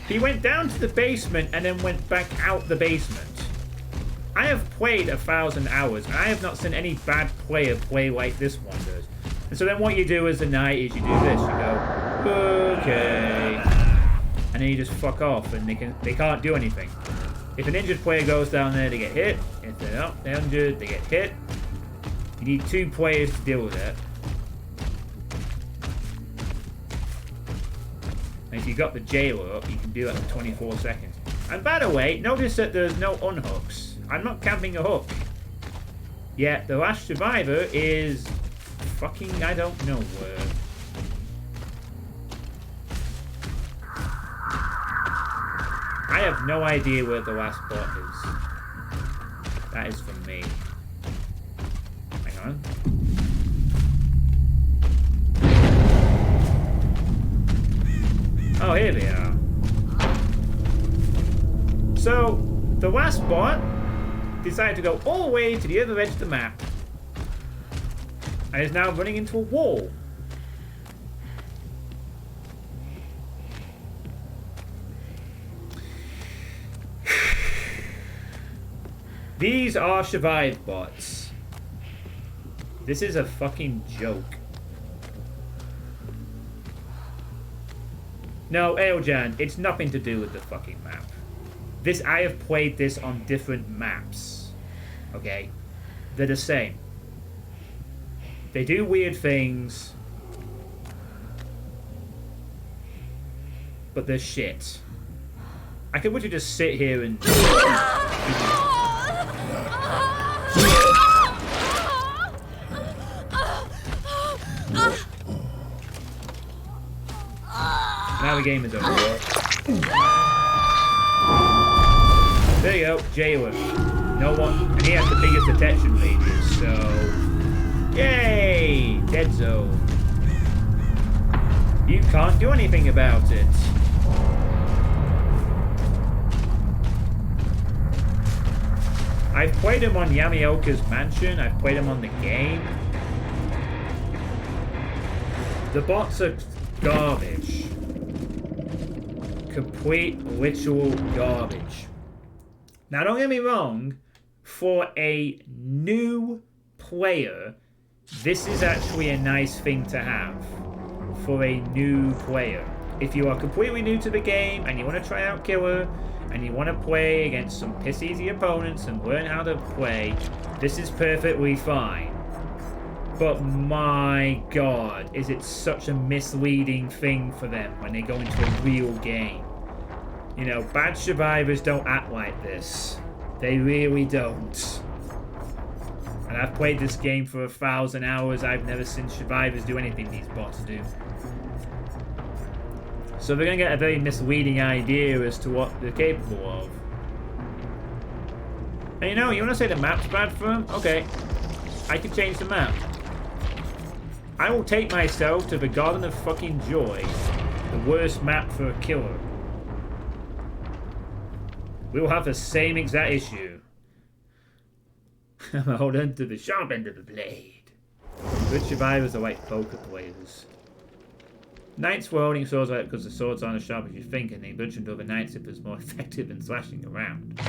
He went down to the basement and then went back out the basement. I have played 1,000 hours and I have not seen any bad player play like this one does. And so then what you do as a knight is you do this. You go, okay. And then you just fuck off and they can't do anything. If an injured player goes down there, they get hit. If they're not injured, they get hit. You need 2 players to deal with it. And if you've got the jailer up, you can do that in 24 seconds. And by the way, notice that there's no unhooks. I'm not camping a hook. Yeah, the last survivor is fucking I don't know where. I have no idea where the last bot is. That is from me. Hang on. Oh, here they are. So, the last bot decided to go all the way to the other edge of the map. And is now running into a wall. These are survive bots. This is a fucking joke. No, Aojan, it's nothing to do with the fucking map. I have played this on different maps. Okay? They're the same. They do weird things. But they're shit. I could literally just sit here and... Now the game is over. There you go, jailer. No one, and he has the biggest detection radius, so... Yay! Dead zone. You can't do anything about it. I've played him on Yamioka's mansion, I've played him on the game. The bots are garbage. Complete literal garbage. Now don't get me wrong, for a new player, this is actually a nice thing to have. For a new player. If you are completely new to the game and you want to try out Killer and you want to play against some piss easy opponents and learn how to play, this is perfectly fine. But my god, is it such a misleading thing for them when they go into a real game. You know, bad survivors don't act like this. They really don't. And I've played this game for 1,000 hours. I've never seen survivors do anything these bots do. So they're going to get a very misleading idea as to what they're capable of. And you know, you want to say the map's bad for them? Okay. I can change the map. I will take myself to the Garden of Fucking Joy. The worst map for a killer. We will have the same exact issue. I'm gonna hold on to the sharp end of the blade. Good survivors are like poker players. Knights were holding swords like because the swords aren't as sharp as you think, and they bludgeoned over knights if it's more effective than slashing around.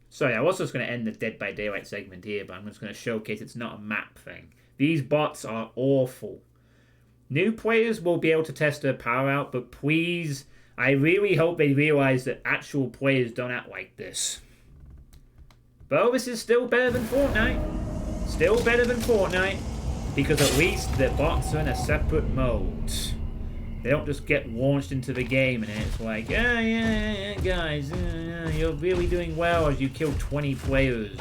Sorry, I was just going to end the Dead by Daylight segment here, but I'm just going to showcase it's not a map thing. These bots are awful. New players will be able to test their power out, but please, I really hope they realize that actual players don't act like this. But this is still better than Fortnite. Still better than Fortnite, because at least the bots are in a separate mode. They don't just get launched into the game and it's like, yeah, guys, you're really doing well as you kill 20 players.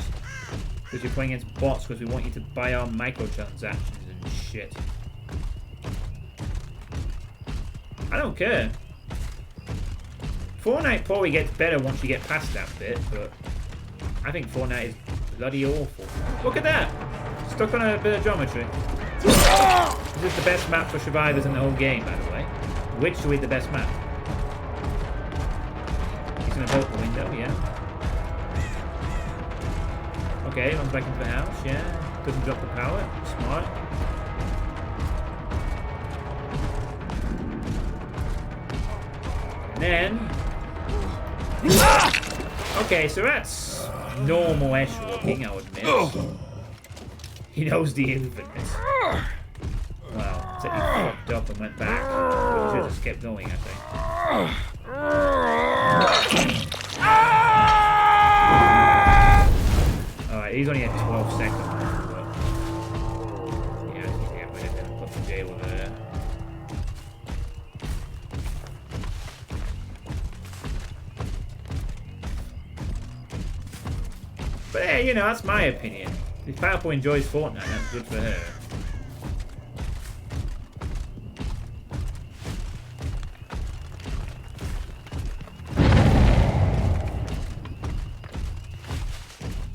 Because you're playing against bots because we want you to buy our microtransactions and shit. I don't care. Fortnite probably gets better once you get past that bit, but I think Fortnite is bloody awful. Look at that! Stuck on a bit of geometry. This is the best map for survivors in the whole game, by the way. Literally the best map. He's gonna bolt the window, yeah. Okay, runs back into the house, yeah. Doesn't drop the pallet, smart. And then... Okay, so that's normal-ish looking, I would admit. He knows the infinite. Well, except he fucked up and went back. But he should have just kept going, I think. Alright, he's only had 12 seconds. But yeah, I can't wait to put the jail over there. But yeah, you know, that's my opinion. If Pineapple enjoys Fortnite, that's good for her.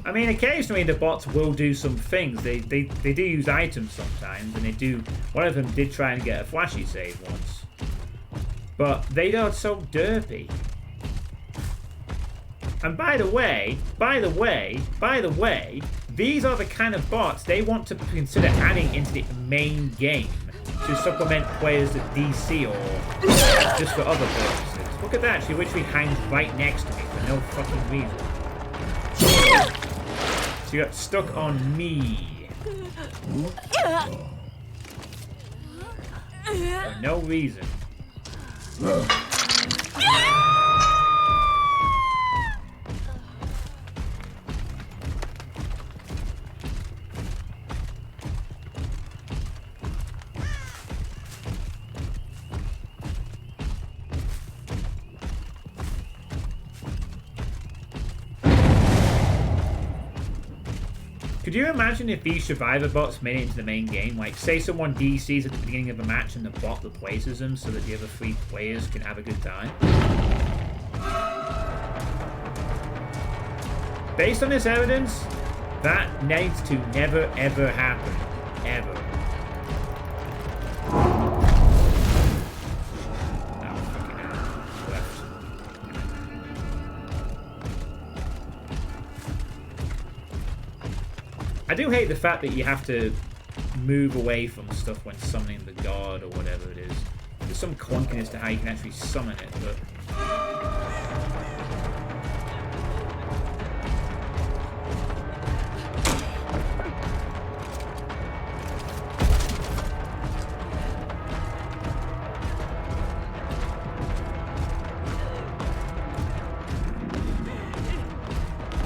I mean, occasionally the bots will do some things. They do use items sometimes, and they do. One of them did try and get a flashy save once, but they are so derpy. And by the way, these are the kind of bots they want to consider adding into the main game to supplement players that DC or just for other purposes. Look at that, she literally hangs right next to me for no fucking reason. She got stuck on me. For no reason. Could you imagine if these survivor bots made it into the main game? Like, say someone DCs at the beginning of a match and the bot replaces them so that the other 3 players can have a good time? Based on this evidence, that needs to never ever happen. Ever. I do hate the fact that you have to move away from stuff when summoning the god or whatever it is. There's some clunkiness to how you can actually summon it, but...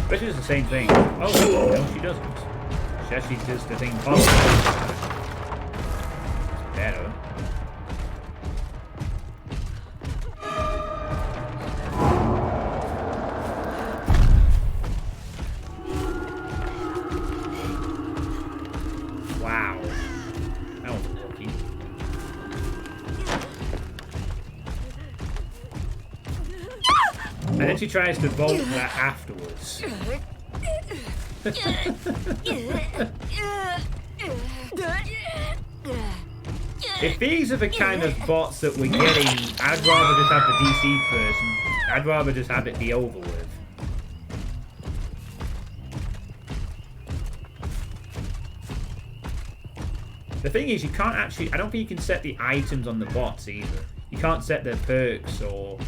But it's the same thing. Oh, no, she doesn't. She actually does the thing possible. It's better. Wow. That was lucky. And then she tries to vault that afterwards. If these are the kind of bots that we're getting, I'd rather just have the DC person. I'd rather just have it be over with. The thing is, you can't actually... I don't think you can set the items on the bots either. You can't set their perks or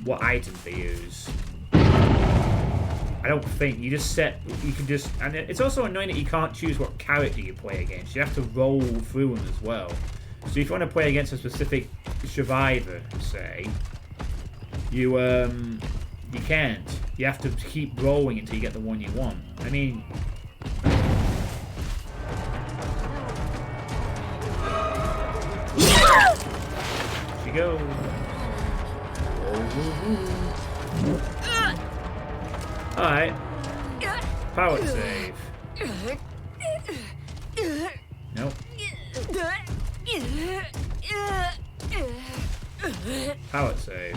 what items they use. I don't think. You just set... You can just... And it's also annoying that you can't choose what character you play against. You have to roll through them as well. So if you want to play against a specific survivor, say, you can't. You have to keep rolling until you get the one you want. I mean... She goes. Alright. Power save. Nope. Power save.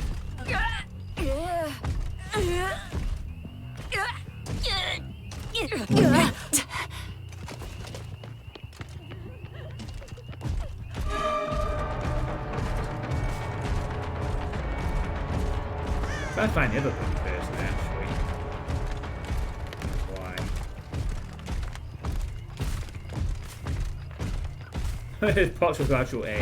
Try to find the other one first, actually. Why? Pots with actual aim.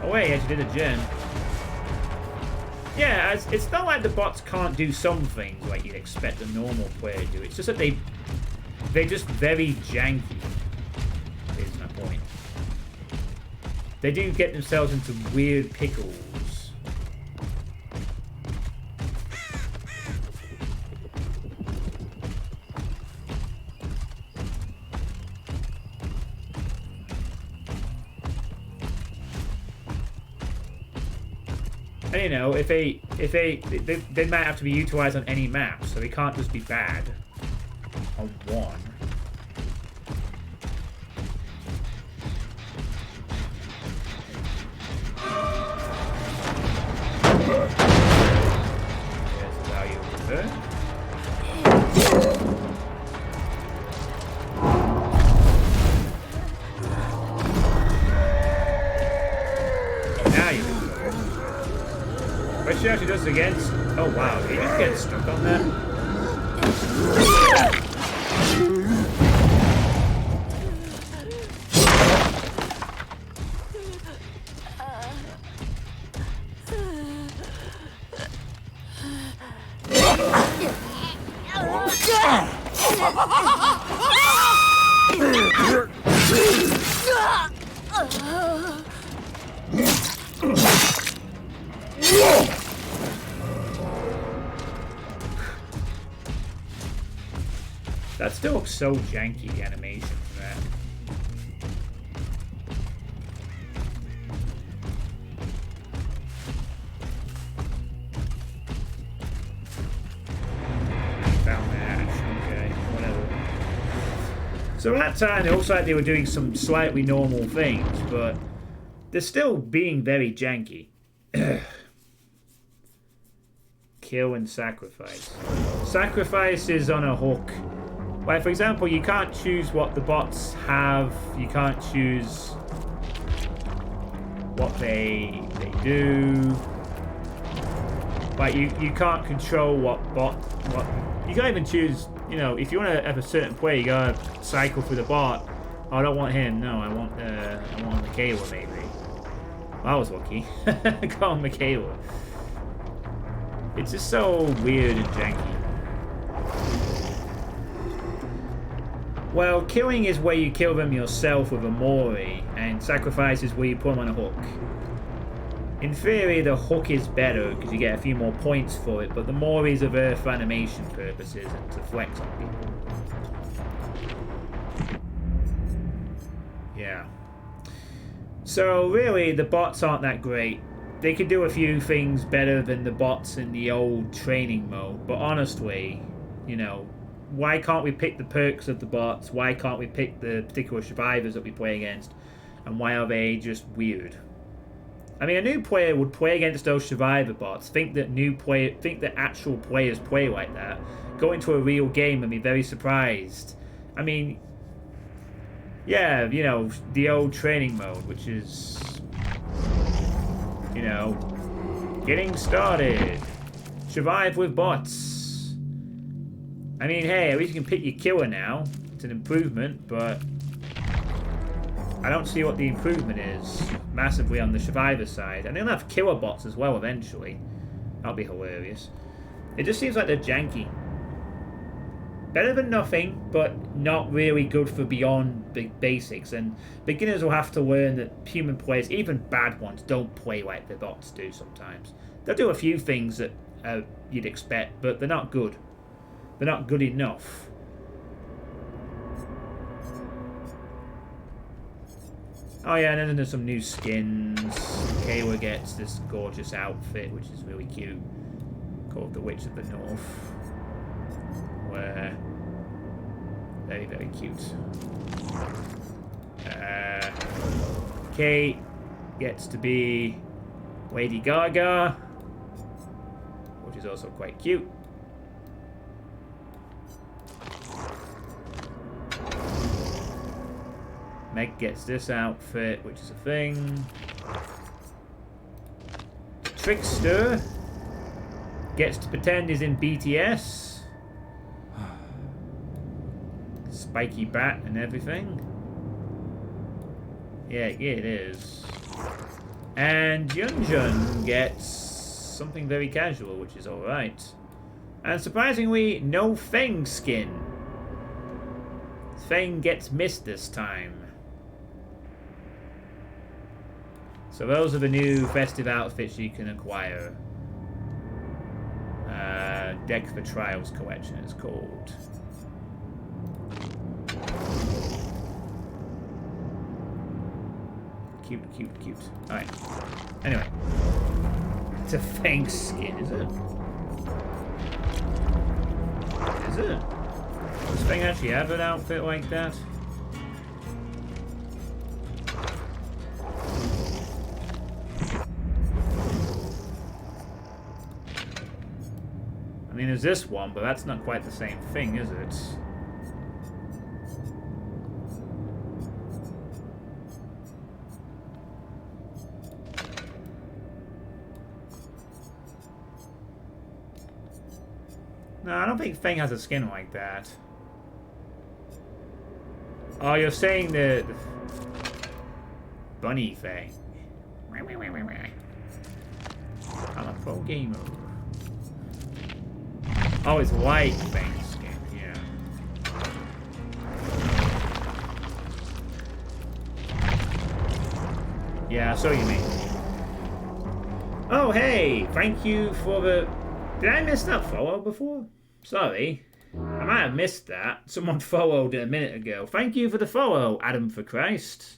Oh wait, he actually did a gen. Yeah, it's not like the bots can't do some things like you'd expect a normal player to do. It's just that they're just very janky. Is my point. They do get themselves into weird pickles. And you know, if they might have to be utilized on any map, so they can't just be bad on one. There's the value of the now you can go. But she actually does it against. Oh wow, did he just get stuck on that? That still looks so janky, the animation for that. Found that. Okay, whatever. So at that time, it looks like they were doing some slightly normal things, but they're still being very janky. Kill and sacrifice. Sacrifice is on a hook. Like, for example, you can't choose what the bots have. You can't choose what they do. Like, you can't control what you can't even choose. You know, if you want to have a certain play, you gotta cycle through the bot. Oh, I don't want him. No, I want Michaela maybe. Well, I was lucky. I got Michaela. It's just so weird and janky. Well, killing is where you kill them yourself with a Mori, and sacrifice is where you put them on a hook. In theory, the hook is better because you get a few more points for it, but the Moris are there for animation purposes and to flex on people. Yeah. So really, the bots aren't that great. They could do a few things better than the bots in the old training mode, but honestly, you know, why can't we pick the perks of the bots? Why can't we pick the particular survivors that we play against? And why are they just weird? I mean, a new player would play against those survivor bots, think that actual players play like that, go into a real game and be very surprised. I mean, yeah, you know, the old training mode, which is, you know, getting started, survive with bots. I mean, hey, at least you can pick your killer now. It's an improvement, but I don't see what the improvement is massively on the survivor side. And they'll have killer bots as well eventually. That'll be hilarious. It just seems like they're janky. Better than nothing, but not really good for beyond big basics. And beginners will have to learn that human players, even bad ones, don't play like the bots do sometimes. They'll do a few things that you'd expect, but they're not good. They're not good enough. Oh yeah, and then there's some new skins. Kayla gets this gorgeous outfit, which is really cute, called the Witch of the North. Where very, very cute. Kate gets to be Lady Gaga, which is also quite cute. Meg gets this outfit, which is a thing. Trickster gets to pretend he's in BTS. Spiky bat and everything. Yeah, it is. And Yunjun gets something very casual, which is alright. And surprisingly, no Feng skin. Feng gets missed this time. So those are the new festive outfits you can acquire. Deck for Trials collection it's called. Cute, cute, cute. Alright. Anyway. It's a Feng skin, is it? Is it? Does Feng actually have an outfit like that? I mean, there's this one, but that's not quite the same thing, is it? No, I don't think Feng has a skin like that. Oh, you're saying the bunny Feng. I'm a pro gamer. Oh, it's white Feng skin, yeah. Yeah, I saw what you mean. Oh, hey! Thank you for the... Did I miss that follow before? Sorry. I might have missed that. Someone followed a minute ago. Thank you for the follow, Adam for Christ.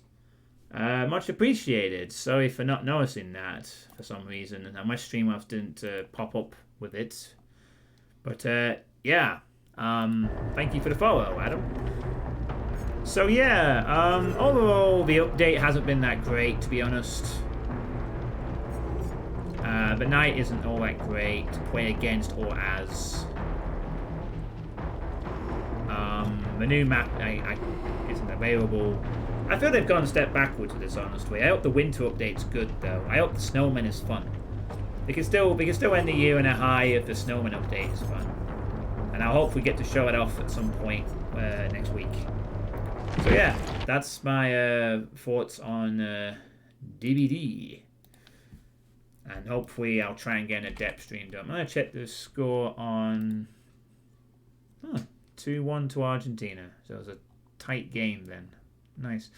Much appreciated. Sorry for not noticing that for some reason. And my Streamlabs didn't pop up with it. But, yeah. Thank you for the follow, Adam. So, yeah. Overall, the update hasn't been that great, to be honest. The night isn't all that great to play against or as. The new map isn't available. I feel they've gone a step backwards with this, honestly. I hope the winter update's good, though. I hope the snowman is fun. We can still end the year in a high if the snowman update is fun. And I hope we get to show it off at some point next week. So yeah, that's my thoughts on DVD. And hopefully I'll try and get an adept stream done. I'm going to check the score on... 2-1 to Argentina. So it was a tight game then. Nice.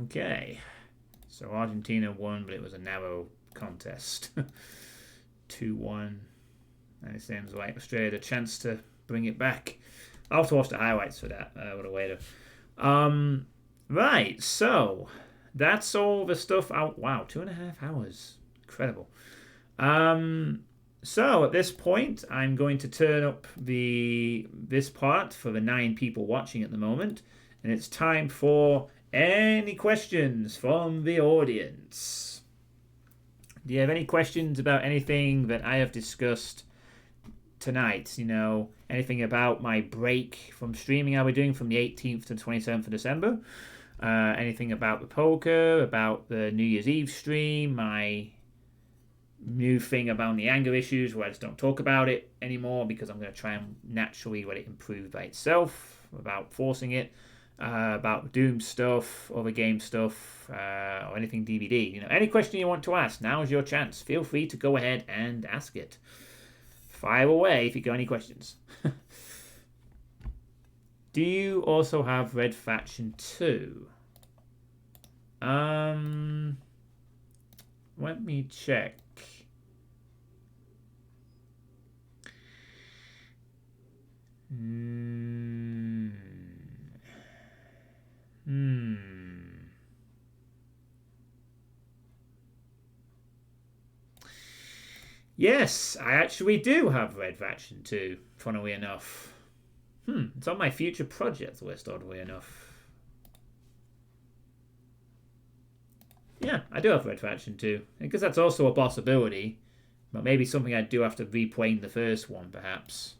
Okay. So Argentina won, but it was a narrow contest. 2-1. And it seems like Australia had a chance to bring it back. I'll have to watch the highlights for that a little later. Right, so that's all the stuff out. Wow, 2.5 hours. Incredible. So at this point, I'm going to turn up this part for the 9 people watching at the moment. And it's time for any questions from the audience. Do you have any questions about anything that I have discussed tonight? You know, anything about my break from streaming I'll be doing from the 18th to 27th of December? Anything about the poker, about the New Year's Eve stream, my new thing about the anger issues where I just don't talk about it anymore because I'm going to try and naturally let it improve by itself without forcing it, about Doom stuff, other game stuff, or anything DVD. You know, any question you want to ask, now is your chance. Feel free to go ahead and ask it. Fire away if you got any questions. Do you also have Red Faction 2? Let me check. Yes, I actually do have Red Faction 2, funnily enough. It's on my future projects list, oddly enough. Yeah, I do have Red Faction 2. Because that's also a possibility. But maybe something I'd do after replaying the first one, perhaps.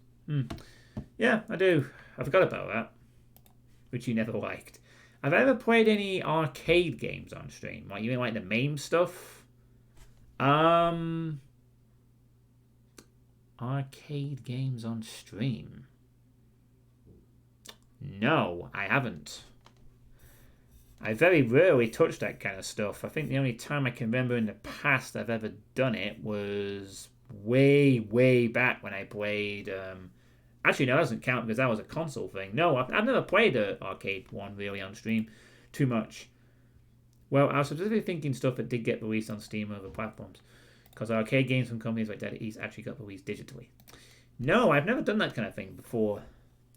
Yeah, I do. I forgot about that. Which you never liked. Have I ever played any arcade games on stream? Like, you mean like the MAME stuff? Arcade games on stream. No, I haven't. I very rarely touch that kind of stuff. I think the only time I can remember in the past I've ever done it was way, way back when I played... Actually, no, that doesn't count because that was a console thing. No, I've never played an arcade one really on stream too much. Well, I was specifically thinking stuff that did get released on Steam or other platforms. Because arcade games from companies like Dead East actually got released digitally. No, I've never done that kind of thing before.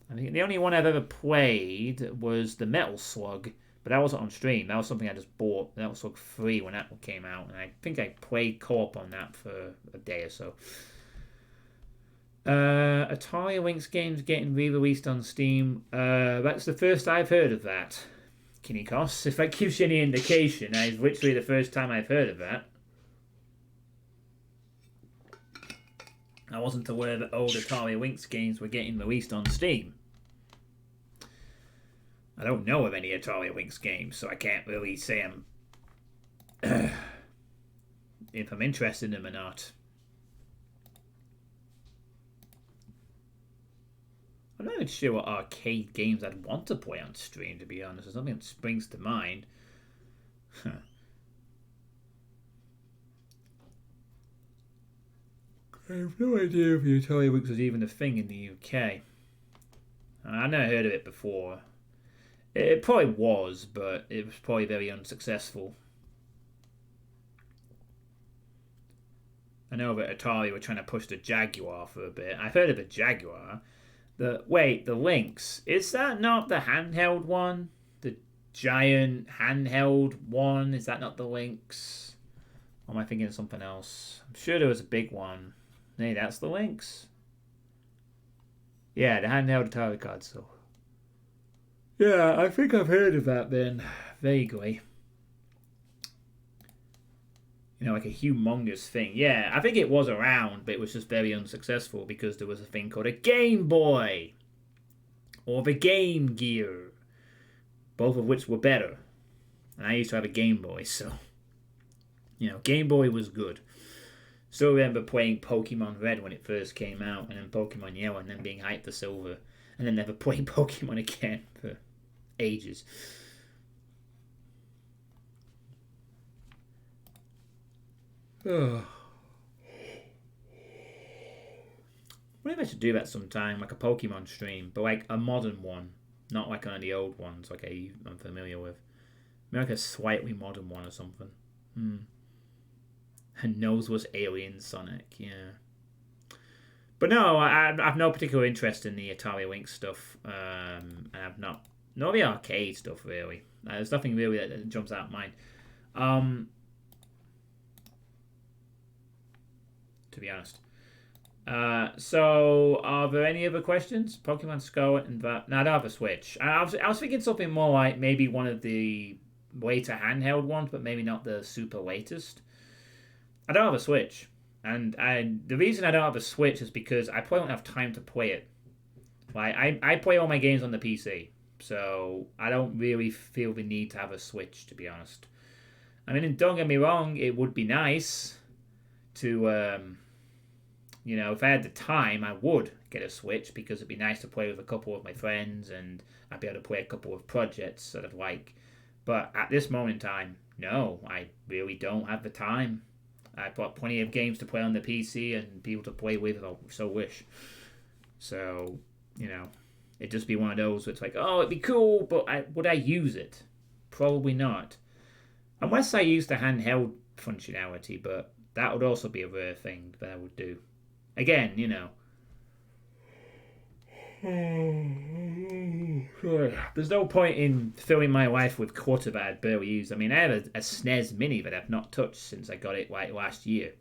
I think the only one I've ever played was the Metal Slug. But that wasn't on stream. That was something I just bought. That was like free when that one came out. And I think I played co-op on that for a day or so. Atari Lynx games getting re-released on Steam. That's the first I've heard of that. Kinikos. If that gives you any indication, that is literally the first time I've heard of that. I wasn't aware that old Atari Lynx games were getting released on Steam. I don't know of any Atari Lynx games, so I can't really say if I'm interested in them or not. I'm not even sure what arcade games I'd want to play on stream, to be honest. There's nothing that springs to mind. Huh. I have no idea if the Atari Lynx was even a thing in the UK. I've never heard of it before. It probably was, but it was probably very unsuccessful. I know that Atari were trying to push the Jaguar for a bit. I've heard of the Jaguar. The Lynx. Is that not the handheld one? The giant handheld one? Is that not the Lynx? Or am I thinking of something else? I'm sure there was a big one. Hey, that's the Lynx. Yeah, the handheld Atari console. Yeah, I think I've heard of that then, vaguely. You know, like a humongous thing. Yeah, I think it was around, but it was just very unsuccessful because there was a thing called a Game Boy. Or the Game Gear. Both of which were better. And I used to have a Game Boy, so... You know, Game Boy was good. Still remember playing Pokemon Red when it first came out, and then Pokemon Yellow, and then being hyped for Silver. And then never playing Pokemon again for ages. Oh. Maybe I should do that sometime, like a Pokemon stream, but like a modern one, not like one of the old ones like I'm familiar with. Maybe like a slightly modern one or something. And knows was Alien Sonic, yeah. But no, I've no particular interest in the Atari Lynx stuff. And I've not the arcade stuff really. There's nothing really that jumps out of mind. To be honest. So are there any other questions? Pokemon Scarlet and that. No, I don't have a Switch. I was thinking something more like maybe one of the later handheld ones, but maybe not the super latest. I don't have a Switch. And the reason I don't have a Switch is because I probably don't have time to play it. Like I play all my games on the PC, so I don't really feel the need to have a Switch, to be honest. I mean, don't get me wrong, it would be nice to, you know, if I had the time, I would get a Switch because it'd be nice to play with a couple of my friends and I'd be able to play a couple of projects that I'd like. But at this moment in time, no, I really don't have the time. I've got plenty of games to play on the PC and people to play with if I so wish. So, you know, it'd just be one of those where it's like, oh, it'd be cool, but would I use it? Probably not. Unless I use the handheld functionality, but that would also be a rare thing that I would do. Again, you know. There's no point in filling my life with clutter that I'd barely use. I mean, I have a SNES Mini that I've not touched since I got it like last year.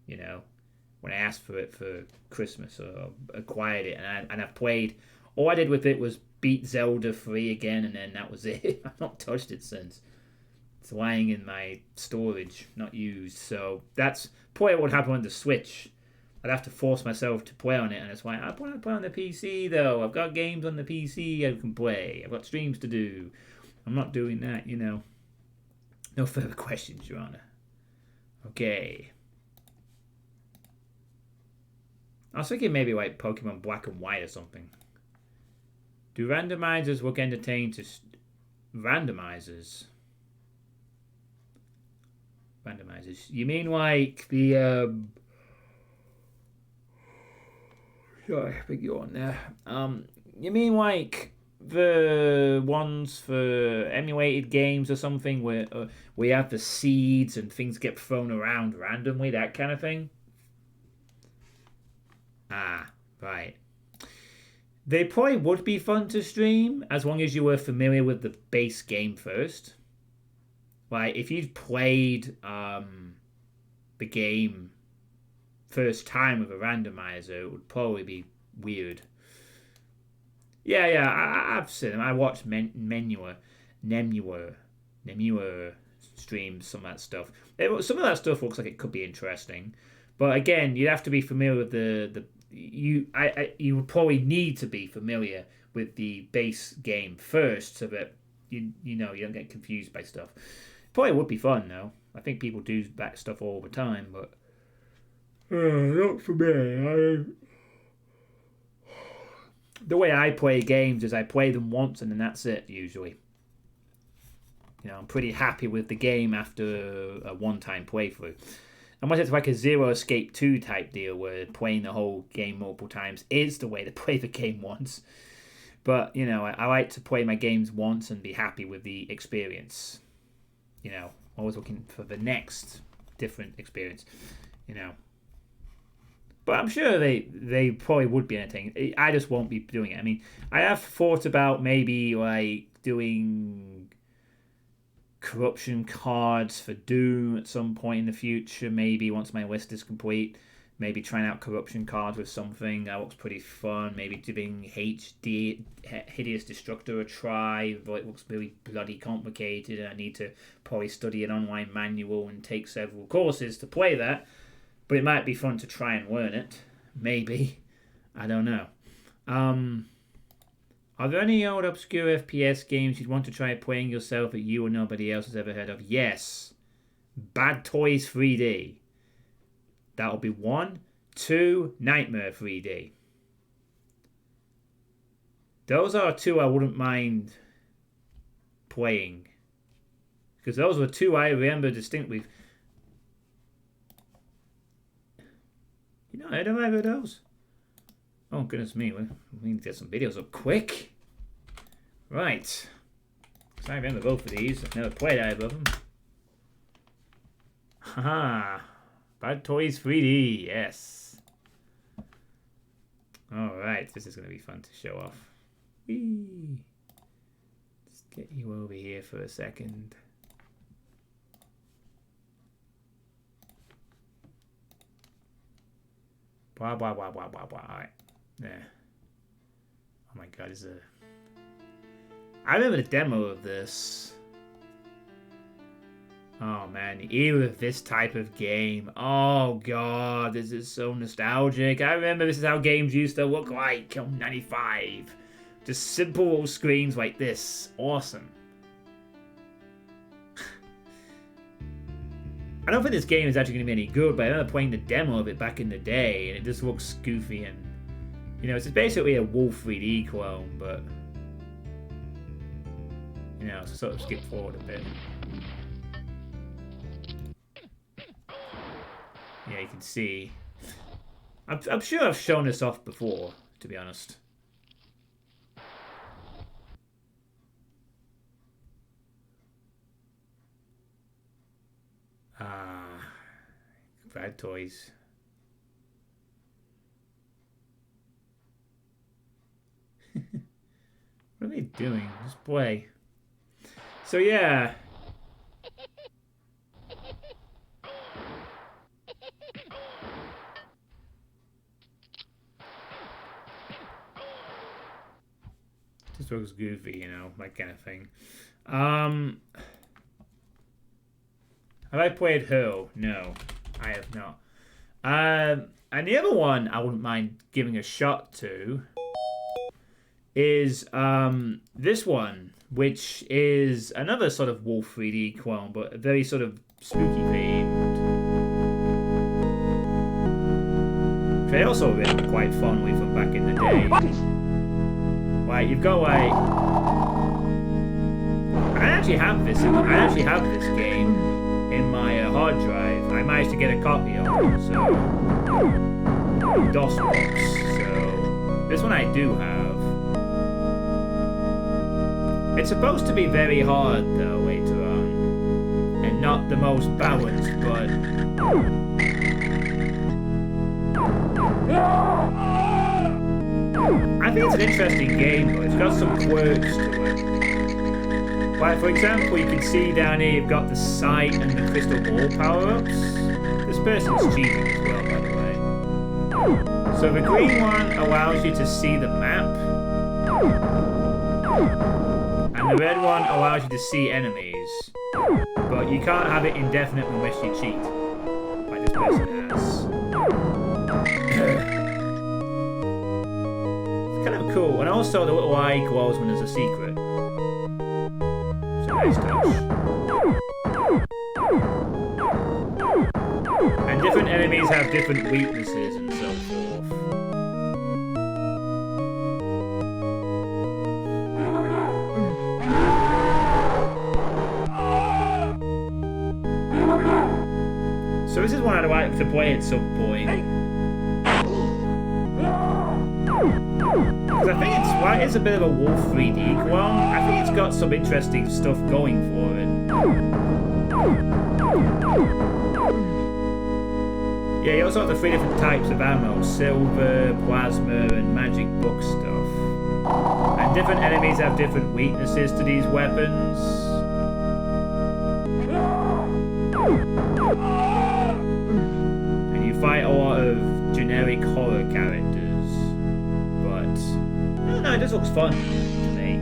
You know, when I asked for it for Christmas or acquired it, and I've played. All I did with it was beat Zelda 3 again, and then that was it. I've not touched it since. It's lying in my storage, not used. So that's probably what would happen on the Switch. I'd have to force myself to play on it, and it's why I want to play on the PC, though. I've got games on the PC I can play. I've got streams to do. I'm not doing that, you know. No further questions, Your Honor. Okay. I was thinking maybe like Pokemon Black and White or something. Do randomizers look entertaining to randomizers? Randomizers. You mean like the sorry, I beg your pardon there. You mean like the ones for emulated games or something where we have the seeds and things get thrown around randomly, that kind of thing? Ah, right. They probably would be fun to stream as long as you were familiar with the base game first. Like, if you'd played the game first time with a randomizer, it would probably be weird. Yeah, I've seen them. I watched Nemua streams, some of that stuff. Some of that stuff looks like it could be interesting. But again, you'd have to be familiar with you would probably need to be familiar with the base game first so that you don't get confused by stuff. Probably would be fun though. I think people do that stuff all the time, but not for me. The way I play games is I play them once and then that's it usually. I'm pretty happy with the game after a one-time playthrough. Unless it's like a Zero Escape 2 type deal where playing the whole game multiple times is the way to play the game once. But, I like to play my games once and be happy with the experience. Always looking for the next different experience, But I'm sure they probably would be entertaining. I just won't be doing it. I mean, I have thought about maybe like doing corruption cards for Doom at some point in the future. Maybe once my list is complete, maybe trying out corruption cards with something that looks pretty fun. Maybe giving Hideous Destructor a try, but it looks really bloody complicated, and I need to probably study an online manual and take several courses to play that. But it might be fun to try and learn it. Maybe. I don't know. Are there any old obscure FPS games you'd want to try playing yourself that you or nobody else has ever heard of? Yes. Bad Toys 3D. That'll be 1. 2. Nightmare 3D. Those are 2 I wouldn't mind playing. Because those were 2 I remember distinctly. I don't have those. Oh, goodness me. We need to get some videos up quick. Right. Because I remember both of these. I've never played either of them. Haha. Bad Toys 3D. Yes. Alright. This is going to be fun to show off. Whee. Let's get you over here for a second. Blah, blah, blah, blah, blah, blah. Alright. There. Oh my god, I remember the demo of this. Oh man, the era of this type of game. Oh god, this is so nostalgic. I remember this is how games used to look like on 95. Just simple screens like this. Awesome. I don't think this game is actually going to be any good, but I remember playing the demo of it back in the day, and it just looks goofy and, it's basically a Wolf 3D clone, but, so sort of skip forward a bit. Yeah, you can see. I'm sure I've shown this off before, to be honest. Bad Toys. What are they doing? Just play. So yeah. Just looks goofy, that kind of thing. Have I played Hurl? No, I have not. And the other one I wouldn't mind giving a shot to is this one, which is another sort of Wolf 3D clone, but very sort of spooky themed. Which I also remember quite fondly from back in the day. Like, you've got like... I actually have this game in my hard drive. I managed to get a copy of it, so... DOS box, so... This one I do have. It's supposed to be very hard, though, later on. And not the most balanced, but... I think it's an interesting game, but it's got some quirks to it. Like, for example, you can see down here you've got the sight and the crystal ball power-ups. This person's cheating as well, by the way. So the green one allows you to see the map. And the red one allows you to see enemies. But you can't have it indefinitely unless you cheat. Like this person has. It's kind of cool. And also the little eye glows when there's a secret. Nice touch. And different enemies have different weaknesses and so forth. So this is one I'd like to play at some point. Because I think it's a bit of a Wolf 3D clone. I think it's got some interesting stuff going for it. Yeah, you also have the 3 different types of ammo: silver, plasma, and magic book stuff. And different enemies have different weaknesses to these weapons. And you fight a lot of generic horror characters. No, it just looks fun to me.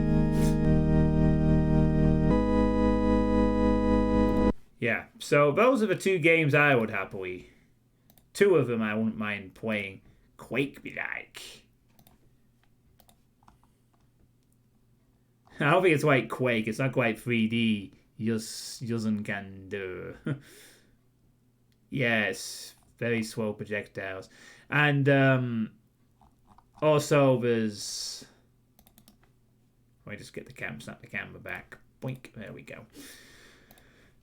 Yeah, so those are the 2 games I would happily... 2 of them I wouldn't mind playing. Quake be like. I don't think it's like Quake. It's not quite 3D. Yuzen can do. Yes, very slow projectiles. And also there's... Let me just get snap the camera back. Boink, there we go.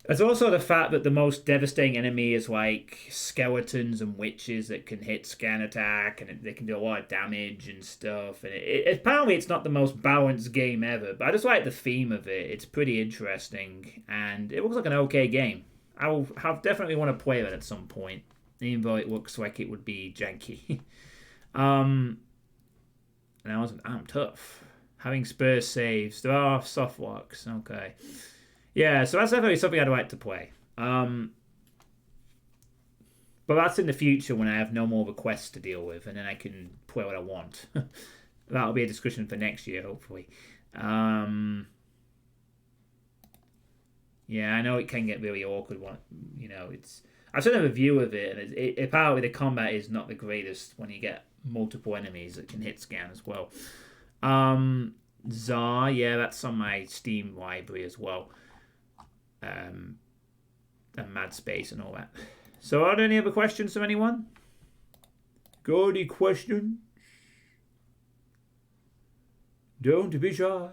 There's also the fact that the most devastating enemy is like skeletons and witches that can hit scan attack and they can do a lot of damage and stuff. And apparently it's not the most balanced game ever, but I just like the theme of it. It's pretty interesting and it looks like an okay game. I'll definitely want to play it at some point, even though it looks like it would be janky. And I'm tough. Having Spurs saves. There are soft locks. Okay. Yeah, so that's definitely something I'd like to play. But that's in the future when I have no more requests to deal with, and then I can play what I want. That'll be a discussion for next year, hopefully. Yeah, I know it can get really awkward. I've seen a review of it, and apparently the combat is not the greatest when you get multiple enemies that can hit scan as well. Zar, yeah, that's on my Steam library as well. And Mad Space and all that. So are there any other questions from anyone? Got any questions? Don't be shy.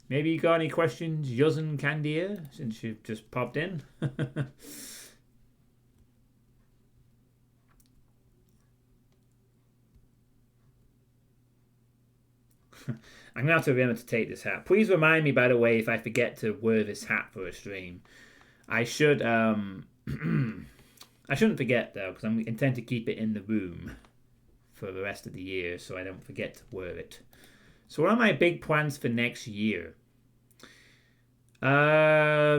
Maybe you got any questions, Yuzen Candia, since you've just popped in? I'm going to have to remember to take this hat. Please remind me, by the way, if I forget to wear this hat for a stream. I should, I shouldn't forget, though, because I intend to keep it in the room for the rest of the year, so I don't forget to wear it. So what are my big plans for next year? I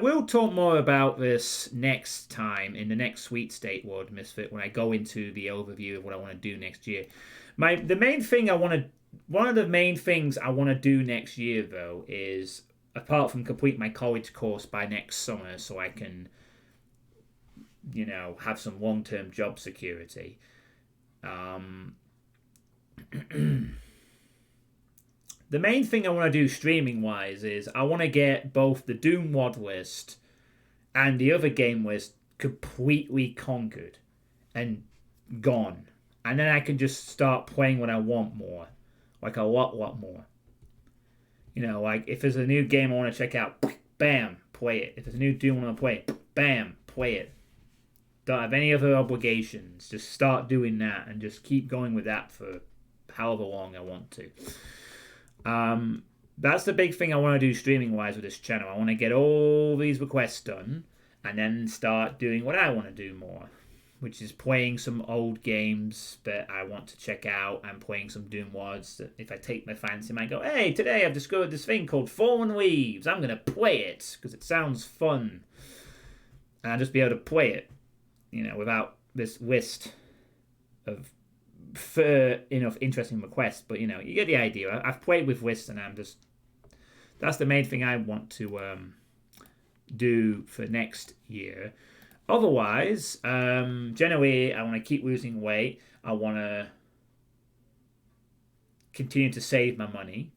will talk more about this next time in the next Sweet State World Misfit when I go into the overview of what I want to do next year. One of the main things I want to do next year, though, is apart from complete my college course by next summer, so I can, have some long-term job security. The main thing I want to do streaming-wise is I want to get both the Doom WOD list and the other game list completely conquered and gone. And then I can just start playing when I want more. Like a lot more. You know, like if there's a new game I want to check out, bam, play it. If there's a new Doom I want to play, bam, play it. Don't have any other obligations. Just start doing that and just keep going with that for however long I want to. That's the big thing I want to do streaming-wise with this channel. I want to get all these requests done and then start doing what I want to do more, which is playing some old games that I want to check out and playing some Doom WODs that if I take my fancy, I might go, hey, today I've discovered this thing called Fallen Leaves. I'm going to play it because it sounds fun. And I'll just be able to play it, you know, without this list of enough interesting requests. But, you know, you get the idea. I've played with lists and that's the main thing I want to do for next year. Otherwise, generally, I want to keep losing weight. I want to continue to save my money.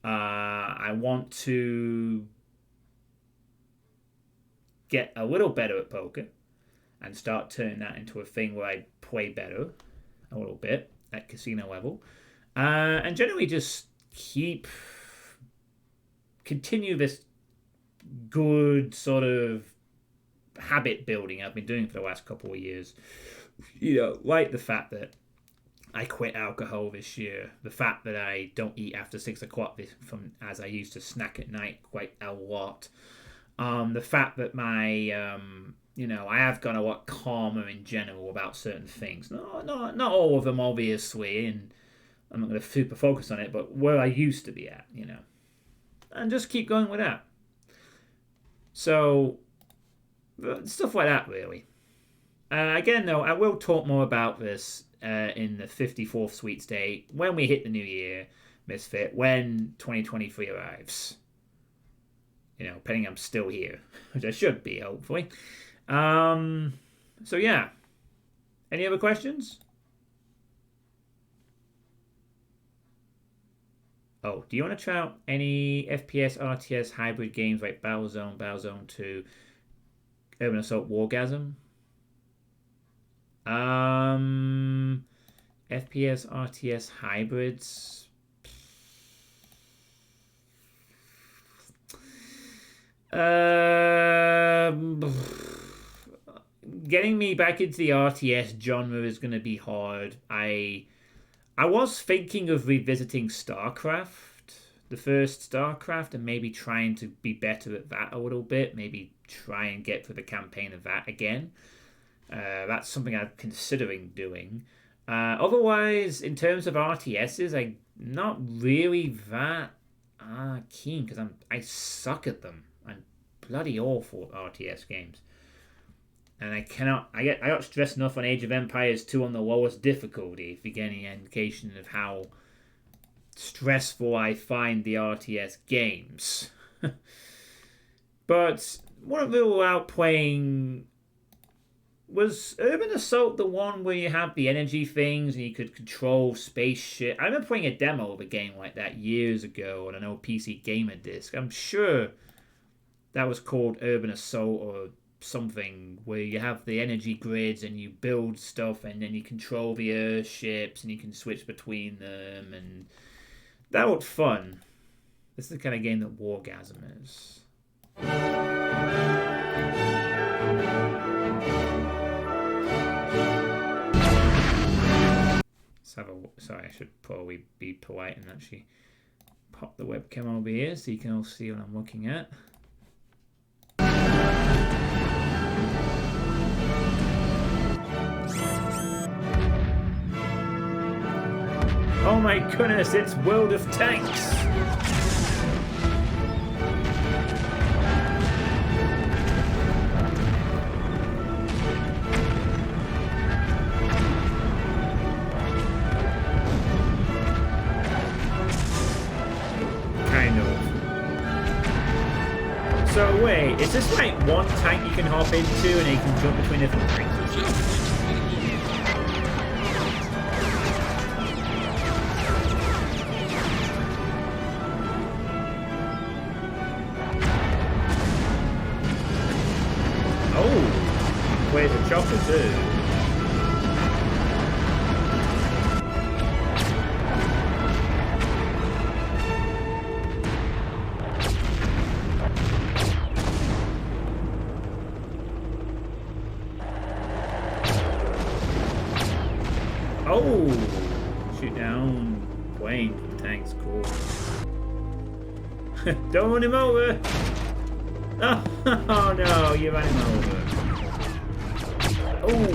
I want to get a little better at poker and start turning that into a thing where I play better a little bit at casino level. And generally just continue this good sort of habit building I've been doing for the last couple of years. You know, like the fact that I quit alcohol this year, the fact that I don't eat after 6 o'clock as I used to snack at night quite a lot, the fact that my you know, I have gone a lot calmer in general about certain things. Not all of them, obviously, and I'm not going to super focus on it, but where I used to be at, you know, and just keep going with that. So stuff like that, really. Again, though, I will talk more about this in the 54th Sweets Day when we hit the new year, Misfit, when 2023 arrives. You know, depending I'm still here, which I should be, hopefully. So, yeah. Any other questions? Oh, do you want to try out any FPS, RTS, hybrid games like Battlezone 2, Urban Assault Wargasm? FPS, RTS, hybrids. Getting me back into the RTS genre is going to be hard. I was thinking of revisiting StarCraft, the first StarCraft, and maybe trying to be better at that a little bit. Maybe try and get through the campaign of that again. That's something I'm considering doing. Otherwise, in terms of RTSs, I'm not really that keen because I suck at them. I'm bloody awful at RTS games. And I got stressed enough on Age of Empires 2 on the lowest difficulty, if you get any indication of how stressful I find the RTS games. But what I rule out playing... Was Urban Assault the one where you have the energy things and you could control space shit? I remember playing a demo of a game like that years ago on an old PC Gamer disc. I'm sure that was called Urban Assault or something, where you have the energy grids and you build stuff and then you control the airships and you can switch between them, and that looked fun. This is the kind of game that Wargasm is. Sorry, I should probably be polite and actually pop the webcam over here so you can all see what I'm looking at. Oh my goodness, it's World of Tanks! Kind of. So wait, is this like one tank you can hop into and you can jump between different tanks and stuff? Where's the chopper too? Oh! Shoot down plane. Tanks, cool. Don't run him over! Oh, oh no, you ran him over. Oh!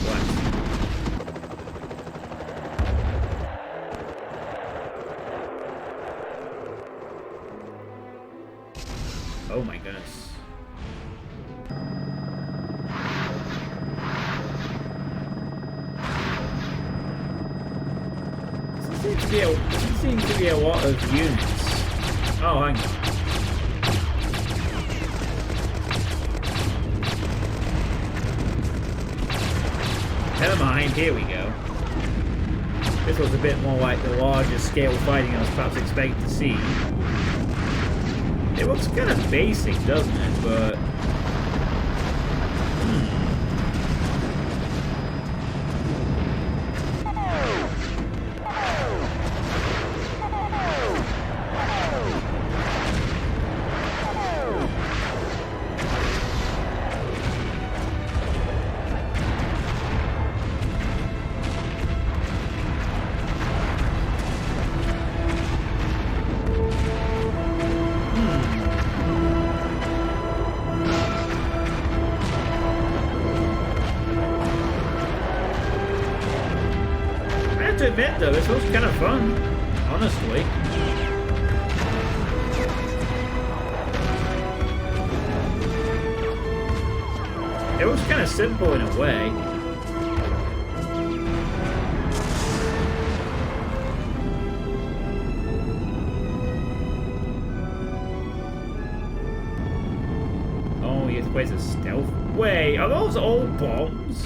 What? Oh my goodness. This seems to be a lot of units. Oh, hang on. Never mind, here we go. This was a bit more like the larger scale fighting I was perhaps expecting to see. It looks kind of basic, doesn't it? But... to admit though, this looks kind of fun, honestly. It looks kind of simple in a way. Oh, he plays a stealth. Wait, are those all bombs?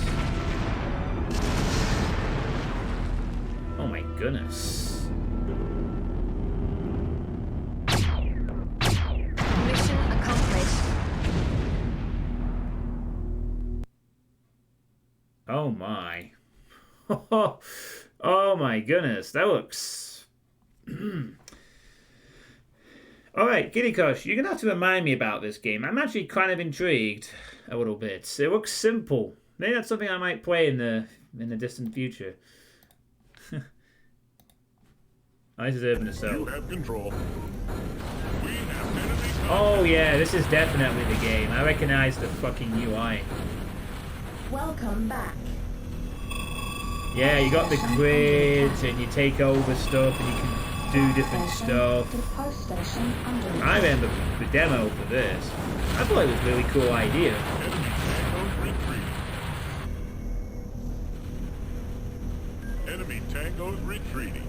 Goodness. Mission accomplished. Oh my. Oh my goodness. That looks... Alright, Giddy Kush, you're going to have to remind me about this game. I'm actually kind of intrigued a little bit. It looks simple. Maybe that's something I might play in the distant future. This is Urban Assault. You have control. We have enemy. Oh yeah, this is definitely the game. I recognize the fucking UI. Welcome back. Yeah, you got the grids and you take over stuff and you can do different stuff. I remember the demo for this. I thought it was a really cool idea. Enemy tango's retreating.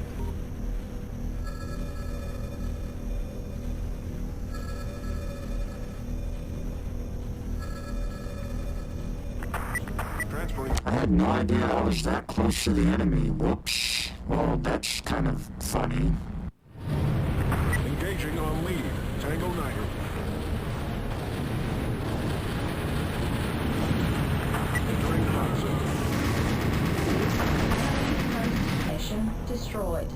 I had no idea I was that close to the enemy. Whoops. Well, that's kind of funny. Engaging on lead. Tango Niger. Entering hot zone. Station destroyed.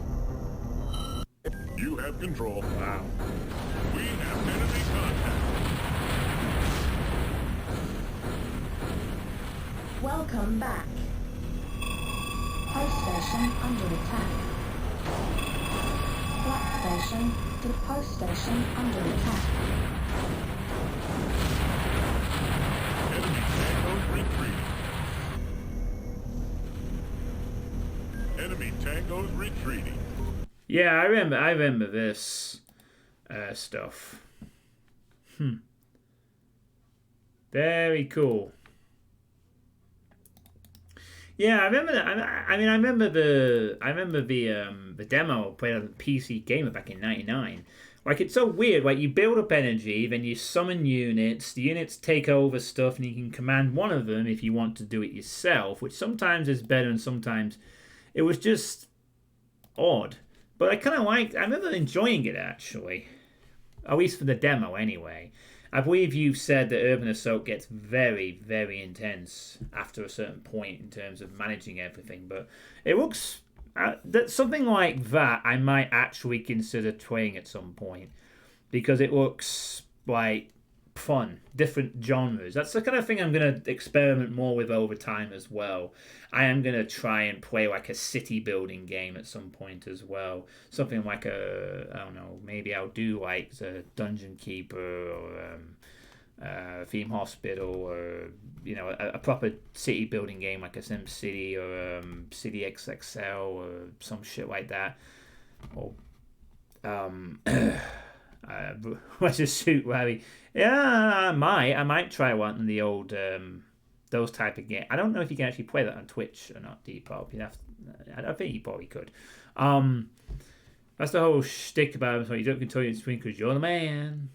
You have control. Wow. We have enemy contact. Welcome back. Post station under attack. Black station to post station under attack. Enemy tango's retreating. Enemy tango's retreating. Yeah, I remember this stuff. Very cool. Yeah, I remember that. I mean, I remember the demo played on the PC Gamer back in '99. Like, it's so weird. Like, you build up energy, then you summon units. The units take over stuff, and you can command one of them if you want to do it yourself, which sometimes is better, and sometimes it was just odd. But I kind of liked. I remember enjoying it actually, at least for the demo anyway. I believe you said that Urban Assault gets very, very intense after a certain point in terms of managing everything. But it looks that something like that I might actually consider playing at some point because it looks like fun, different genres. That's the kind of thing I'm going to experiment more with over time as well. I am going to try and play like a city building game at some point as well. Something like I don't know, maybe I'll do like the Dungeon Keeper or Theme Hospital, or a proper city building game like a Sim City or City XXL or some shit like that. Or what's a suit Larry? Yeah, I might try one in the old those type of game. I don't know if you can actually play that on Twitch or not, Depop. I think you probably could. That's the whole shtick about it. So you don't control your screen because you're the man.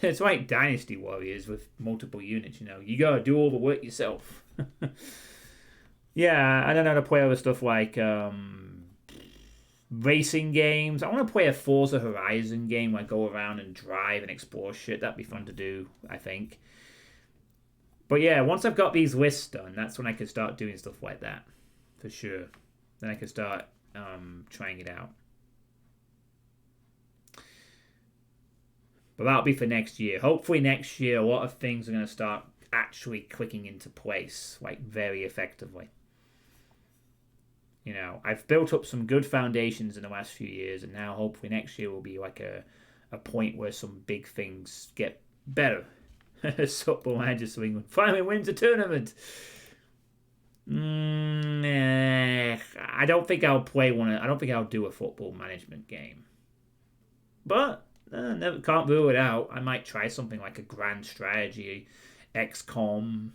It's like Dynasty Warriors with multiple units, You gotta do all the work yourself. Yeah, I don't know how to play other stuff like racing games. I want to play a Forza Horizon game where I go around and drive and explore shit. That'd be fun to do, I think. But yeah, once I've got these lists done, that's when I can start doing stuff like that. For sure. Then I can start trying it out. But that'll be for next year. Hopefully next year, a lot of things are going to start actually clicking into place, like very effectively. I've built up some good foundations in the last few years, and now hopefully next year will be like a point where some big things get better. Football manager swing finally wins a tournament. I don't think I'll play one. I don't think I'll do a football management game. But never can't rule it out. I might try something like a grand strategy, XCOM.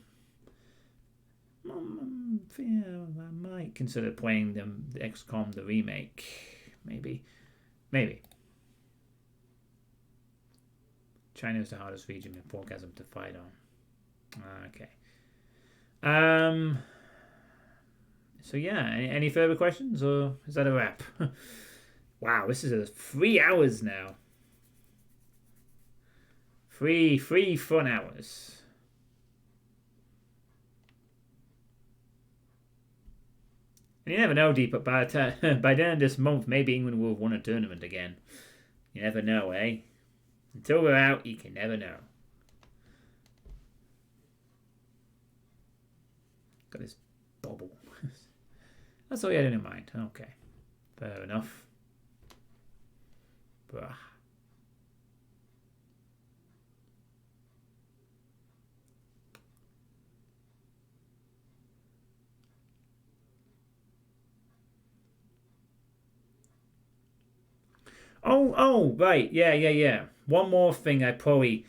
I might consider playing the XCOM the remake. Maybe. China is the hardest region with orgasm to fight on. Okay. So yeah, any further questions, or is that a wrap? Wow, this is 3 hours now. Three fun hours. And you never know, Deep, but by the end of this month, maybe England will have won a tournament again. You never know, eh? Until we're out, you can never know. Got this bobble. That's all you had in mind. Okay. Fair enough. Bruh. Oh, right. Yeah. One more thing to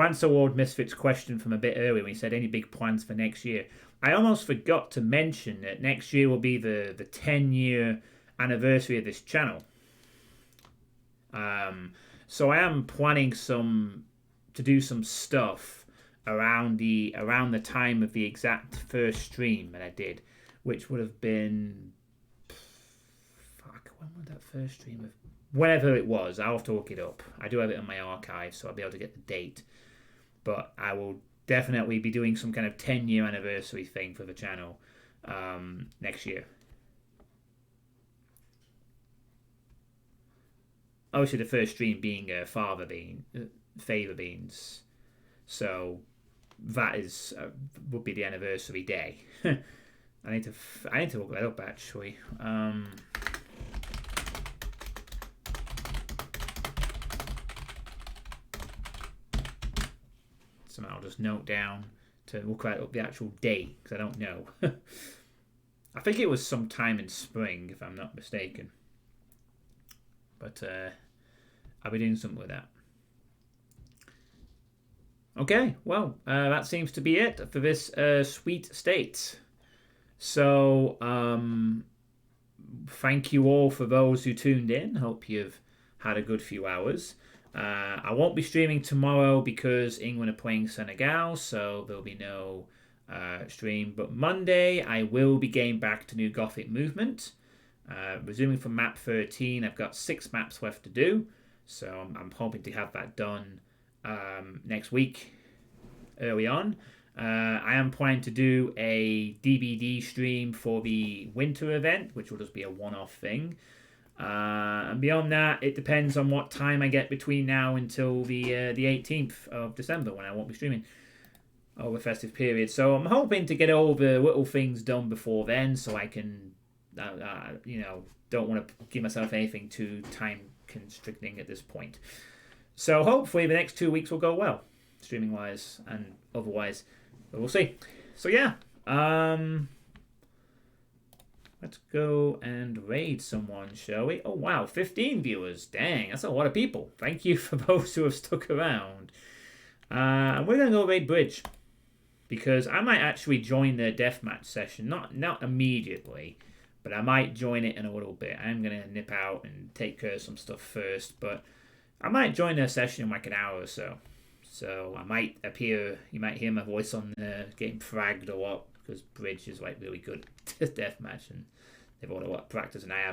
answer Lord Misfit's question from a bit earlier when he said any big plans for next year. I almost forgot to mention that next year will be the 10-year anniversary of this channel. So I am planning to do some stuff around the time of the exact first stream that I did, which would have been when would that first stream have? Whenever it was, I'll have to look it up. I do have it in my archive, so I'll be able to get the date. But I will definitely be doing some kind of 10-year anniversary thing for the channel next year. Obviously, the first stream being Favour Beans. So that would be the anniversary day. I need to look that up, actually. So I'll just note down to look up the actual date, because I don't know. I think it was sometime in spring, if I'm not mistaken. But I'll be doing something with that. Okay, well, that seems to be it for this sweet state. So, thank you all for those who tuned in. Hope you've had a good few hours. I won't be streaming tomorrow because England are playing Senegal, so there'll be no stream. But Monday, I will be getting back to New Gothic Movement. Resuming from map 13, I've got 6 maps left to do, so I'm hoping to have that done next week, early on. I am planning to do a DVD stream for the winter event, which will just be a one-off thing. And beyond that, it depends on what time I get between now until the 18th of December, when I won't be streaming over festive period. So I'm hoping to get all the little things done before then, so I can, don't want to give myself anything too time constricting at this point. So hopefully the next 2 weeks will go well, streaming wise and otherwise. But we'll see. So yeah, let's go and raid someone, shall we? Oh wow, 15 viewers. Dang, that's a lot of people. Thank you for those who have stuck around. And we're gonna go raid Bridge, because I might actually join the deathmatch session. Not immediately, but I might join it in a little bit. I'm gonna nip out and take care of some stuff first, but I might join their session in like an hour or so. So I might appear, you might hear my voice on getting fragged a lot, because Bridge is like really good at deathmatch, and they've got a lot of practice, and I have